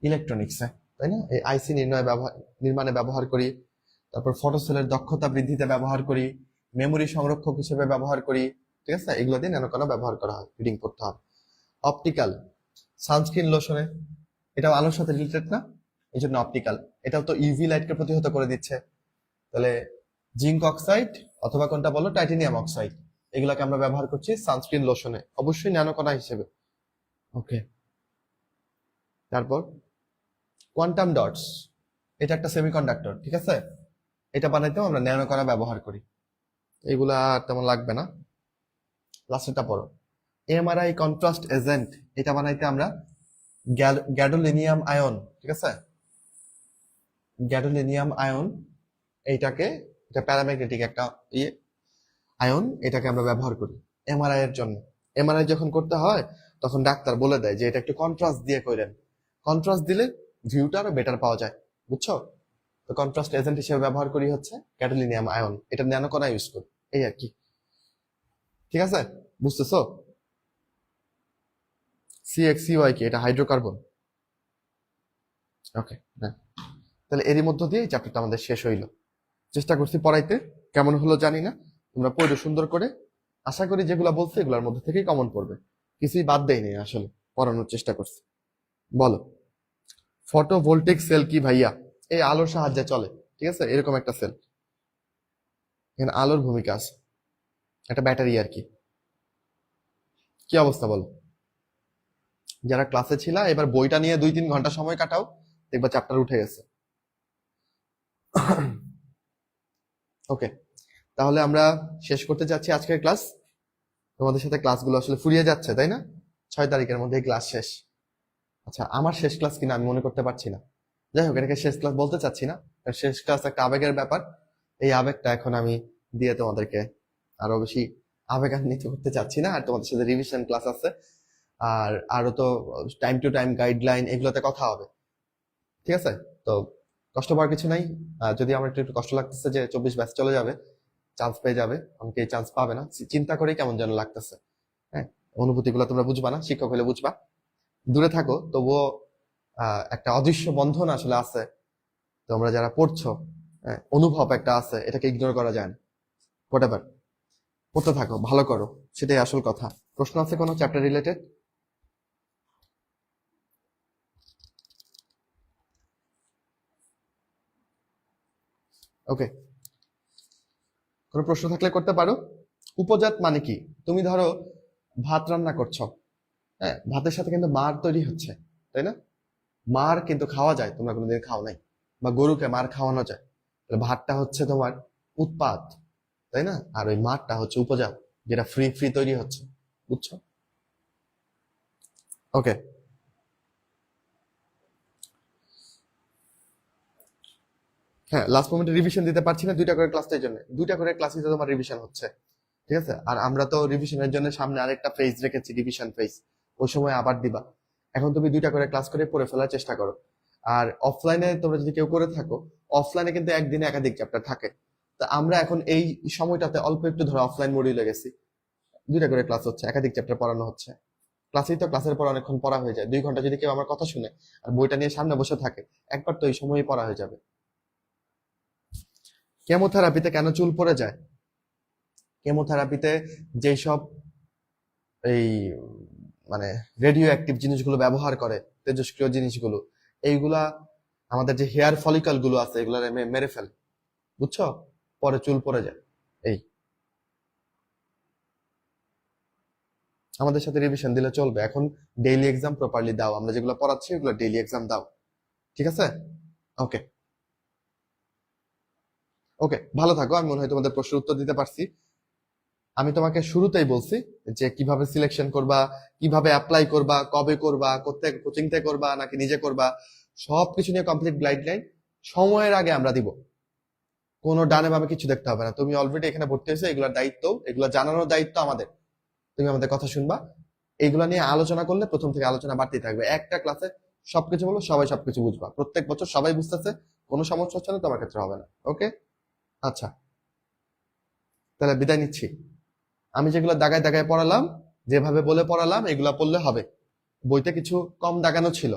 ইলেকট্রনিক্সে, তাই না? এই আইসি নির্মাণে ব্যবহার করি। তারপর ফটোসেলের দক্ষতা বৃদ্ধিতে ব্যবহার করি, মেমোরি সংরক্ষক হিসেবে ব্যবহার করি, ঠিক আছে? এগুলো দিয়ে ন্যানোকণা ব্যবহার করা হয়, রিডিং করতে হয়। অপটিক্যাল, সানস্ক্রিন লোশনে, এটাও আলোর সাথে রিলেটেড না, এই জন্য অপটিক্যাল। এটাও তো ইউভি লাইটকে প্রতিহত করে দিচ্ছে। তাহলে জিঙ্ক অক্সাইড অথবা কোনটা বলো, টাইটানিয়াম অক্সাইড, এগুলাকে আমরা ব্যবহার করছি সানস্ক্রিন লোশনে, অবশ্যই ন্যানোকণা হিসেবে। ওকে। তারপর কোয়ান্টাম ডটস, এটা একটা সেমিকন্ডাক্টর, ঠিক আছে? এটা বানাইতেও আমরা ন্যানোকণা ব্যবহার করি। এগুলা আর তেমন লাগবে না। লাস্টেরটা পড়ো, এমআরআই কন্ট্রাস্ট এজেন্ট, এটা বানাইতে আমরা গ্যাডোলিনিয়াম আয়ন, ঠিক আছে? গ্যাডোলিনিয়াম আয়ন, এইটাকে, এটা প্যারাম্যাগনেটিক একটা আয়ন, এটাকে আমরা ব্যবহার করি এমআরআই এর জন্য। এমআরআই যখন করতে হয় তখন ডাক্তার বলে দেয় যে এটা একটু কন্ট্রাস্ট দিয়ে করেন, কন্ট্রাস্ট দিলে ভিউটা আরো বেটার পাওয়া যায়, বুঝছো? তো কন্ট্রাস্ট এজেন্ট হিসেবে ব্যবহার করি হচ্ছে গ্যাডোলিনিয়াম আয়ন, এটা ন্যানোকণা ইউজ করি, এই আর কি। ঠিক আছে, বুঝতেছো? সিএক্সিওয়াই কি? এটা হাইড্রোকার্বন। ওকে, হ্যাঁ। তাহলে এরই মধ্য দিয়ে এই চ্যাপ্টারটা আমাদের শেষ হইলো। চেষ্টা করছি পড়াইতে, কেমন হলো জানি না। তোমরা পড়ো সুন্দর করে, আশা করি যেগুলো বলছি এগুলোর মধ্যে থেকেই কমন পড়বে, কিছুই বাদ দেয়নি, আসলে পড়ানোর চেষ্টা করছি। বলো, ফটোভোল্টিক সেল কি ভাইয়া? এই আলোর সাহায্যে চলে, ঠিক আছে? এরকম একটা সেল, এখানে আলোর ভূমিকা আছে, একটা ব্যাটারি আর কি। কি অবস্থা বলো? যারা ক্লাসে ছিল এবার বইটা নিয়ে 2-3 ঘন্টা সময় কাটাও, দেখবা চ্যাপ্টার উঠে গেছে। ওকে, তাহলে আমরা শেষ করতে যাচ্ছি আজকের ক্লাস। তোমাদের সাথে ক্লাসগুলো আসলে ফুরিয়ে যাচ্ছে, তাই না? 6 তারিখের মধ্যে ক্লাস শেষ। আচ্ছা, আমার শেষ ক্লাস কিনা আমি মনে করতে পারছি না। যাই হোক, এটাকে শেষ ক্লাস বলতে চাচ্ছি না, কারণ শেষ ক্লাস একটা আবেগের ব্যাপার। এই আবেগটা এখন আমি দিয়ে তোমাদেরকে আরো বেশি আবেগান্বিত করতে চাচ্ছি না। আর তোমাদের সাথে রিভিশন ক্লাস আছে, আর আরো তো টাইম টু টাইম গাইডলাইন, এগুলোতে কথা হবে, ঠিক আছে? তো কষ্ট পাওয়ার কিছু নাই। যদি আমার একটু একটু কষ্ট লাগতেছে যে 24 ব্যাচ চলে যাবে, চান্স পেয়ে যাবে, অনেকে এই চান্স পাবে না, চিন্তা করেই কেমন যেন লাগতেছে। হ্যাঁ, অনুভূতিগুলো তোমরা বুঝবা না, শিক্ষক হলে বুঝবা। দূরে থাকো তবুও একটা অদৃশ্য বন্ধন আসলে আছে, তোমরা যারা পড়ছো, হ্যাঁ, অনুভব একটা আছে, এটাকে ইগনোর করা যায় না। হোয়াটএভার, পড়তে থাকো, ভালো করো, সেটাই আসল কথা। প্রশ্ন আছে কোনো চ্যাপ্টার রিলেটেড? ওকে, কোনো প্রশ্ন থাকলে করতে পারো। উপজাত মানে কি? তুমি ধরো ভাত রান্না করছো, হ্যাঁ, ভাতের সাথে কিন্তু মার তৈরি হচ্ছে, তাই না? মার কিন্তু খাওয়া যায়, তোমরা কোনোদিন খাও নাই। বা গরুকে মার খাওয়ানো যায়। তাহলে ভাতটা হচ্ছে তোমার উৎপাদ, তাই না? আর ওই মারটা হচ্ছে উপজাত, যেটা ফ্রি ফ্রি তৈরি হচ্ছে, বুঝছো? ওকে, হ্যাঁ, লাস্ট মোমেন্টে রিভিশন দিতে পারছি না 2টা করে ক্লাসের জন্য, 2টা করে ক্লাসে তোমার রিভিশন হচ্ছে, ঠিক আছে? আর আমরা তো রিভিশনের জন্য সামনে আরেকটা ফেজ রেখেছি, রিভিশন ফেজ, ওই সময় আবার দিবা। এখন তুমি 2টা করে ক্লাস করে পড়ে ফেলার চেষ্টা করো। আর অফলাইনে তোমরা যদি কেউ করে থাকো, অফলাইনে কিন্তু একদিনে একাধিক চ্যাপ্টার থাকে। তা আমরা এখন এই সময়টাতে অল্প একটু ধরো অফলাইন মডিউলে গেছি, 2টা করে ক্লাস হচ্ছে, একাধিক চ্যাপ্টার পড়ানো হচ্ছে। ক্লাসেই তো ক্লাসের পর অনেকক্ষণ পড়া হয়ে যায়, 2 ঘন্টা যদি কেউ আমার কথা শুনে আর বইটা নিয়ে সামনে বসে থাকে, একবার তো এই সময়ই পড়া হয়ে যাবে। কেমোথেরাপিতে কেন চুল পড়ে যায়? কেমোথেরাপিতে যেই সব এই মানে রেডিও অ্যাক্টিভ জিনিসগুলো ব্যবহার করে, তেজস্ক্রিয় জিনিসগুলো, এইগুলা আমাদের যে হেয়ার ফলিকল গুলো আছে এগুলো মেরে ফেলে, বুঝছো? পরে চুল পড়ে যায়। এই আমাদের সাথে রিভিশন দিলে চলবে। এখন ডেইলি এক্সাম প্রপারলি দাও, আমরা যেগুলো পড়াচ্ছি ওগুলো ডেইলি এক্সাম দাও, ঠিক আছে? ওকে ওকে, ভালো থাকো। আমি মনে হয় তোমাদের প্রশ্নের উত্তর দিতে পারছি। আমি তোমাকে শুরুতেই বলছি যে কিভাবে সিলেকশন করবা, কিভাবে অ্যাপ্লাই করবা, কবে করবা, কোথায় কোচিং থেকে করবা নাকি নিজে করবা, সবকিছু নিয়ে কমপ্লিট গাইডলাইন সময়ের আগে আমরা দিব। কোনো ডানে বামে কিছু দেখতে হবে না। তুমি অলরেডি এখানে ভর্তি হয়েছো, এগুলোর দায়িত্ব, এগুলো জানানোর দায়িত্ব আমাদের। তুমি আমাদের কথা শুনবা, এইগুলা নিয়ে আলোচনা করলে প্রথম থেকে আলোচনা বাড়তেই থাকবে। একটা ক্লাসে সবকিছু বলো, সবাই সবকিছু বুঝবা। প্রত্যেক বছর সবাই বুঝতেছে, কোনো সমস্যা হচ্ছে না, তোমার ক্ষেত্রে হবে না। ওকে, আচ্ছা, তাহলে বিদায় নিচ্ছি। আমি যেগুলো দাগায় দাগায় পড়ালাম, যেভাবে বলে পড়ালাম, এগুলা পড়লে হবে। বইতে কিছু কম দাগানো ছিল,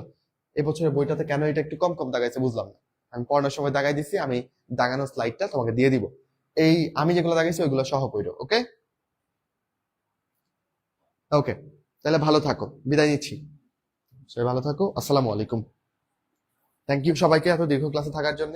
এবছরের বইটাতে কেন এটা একটু কম কম দাগাইছে বুঝলাম না। আমি পড়ানোর সময় দাগাই দিছি, আমি দাগানো স্লাইডটা তোমাকে দিয়ে দিব। এই আমি যেগুলো দাগাইছি ওইগুলো সহ পড়ো। ওকে ওকে, তাহলে ভালো থাকো, বিদায় নিচ্ছি। সবাই ভালো থাকো, আসসালামু আলাইকুম। থ্যাংক ইউ সবাইকে এত দীর্ঘ ক্লাসে থাকার জন্য।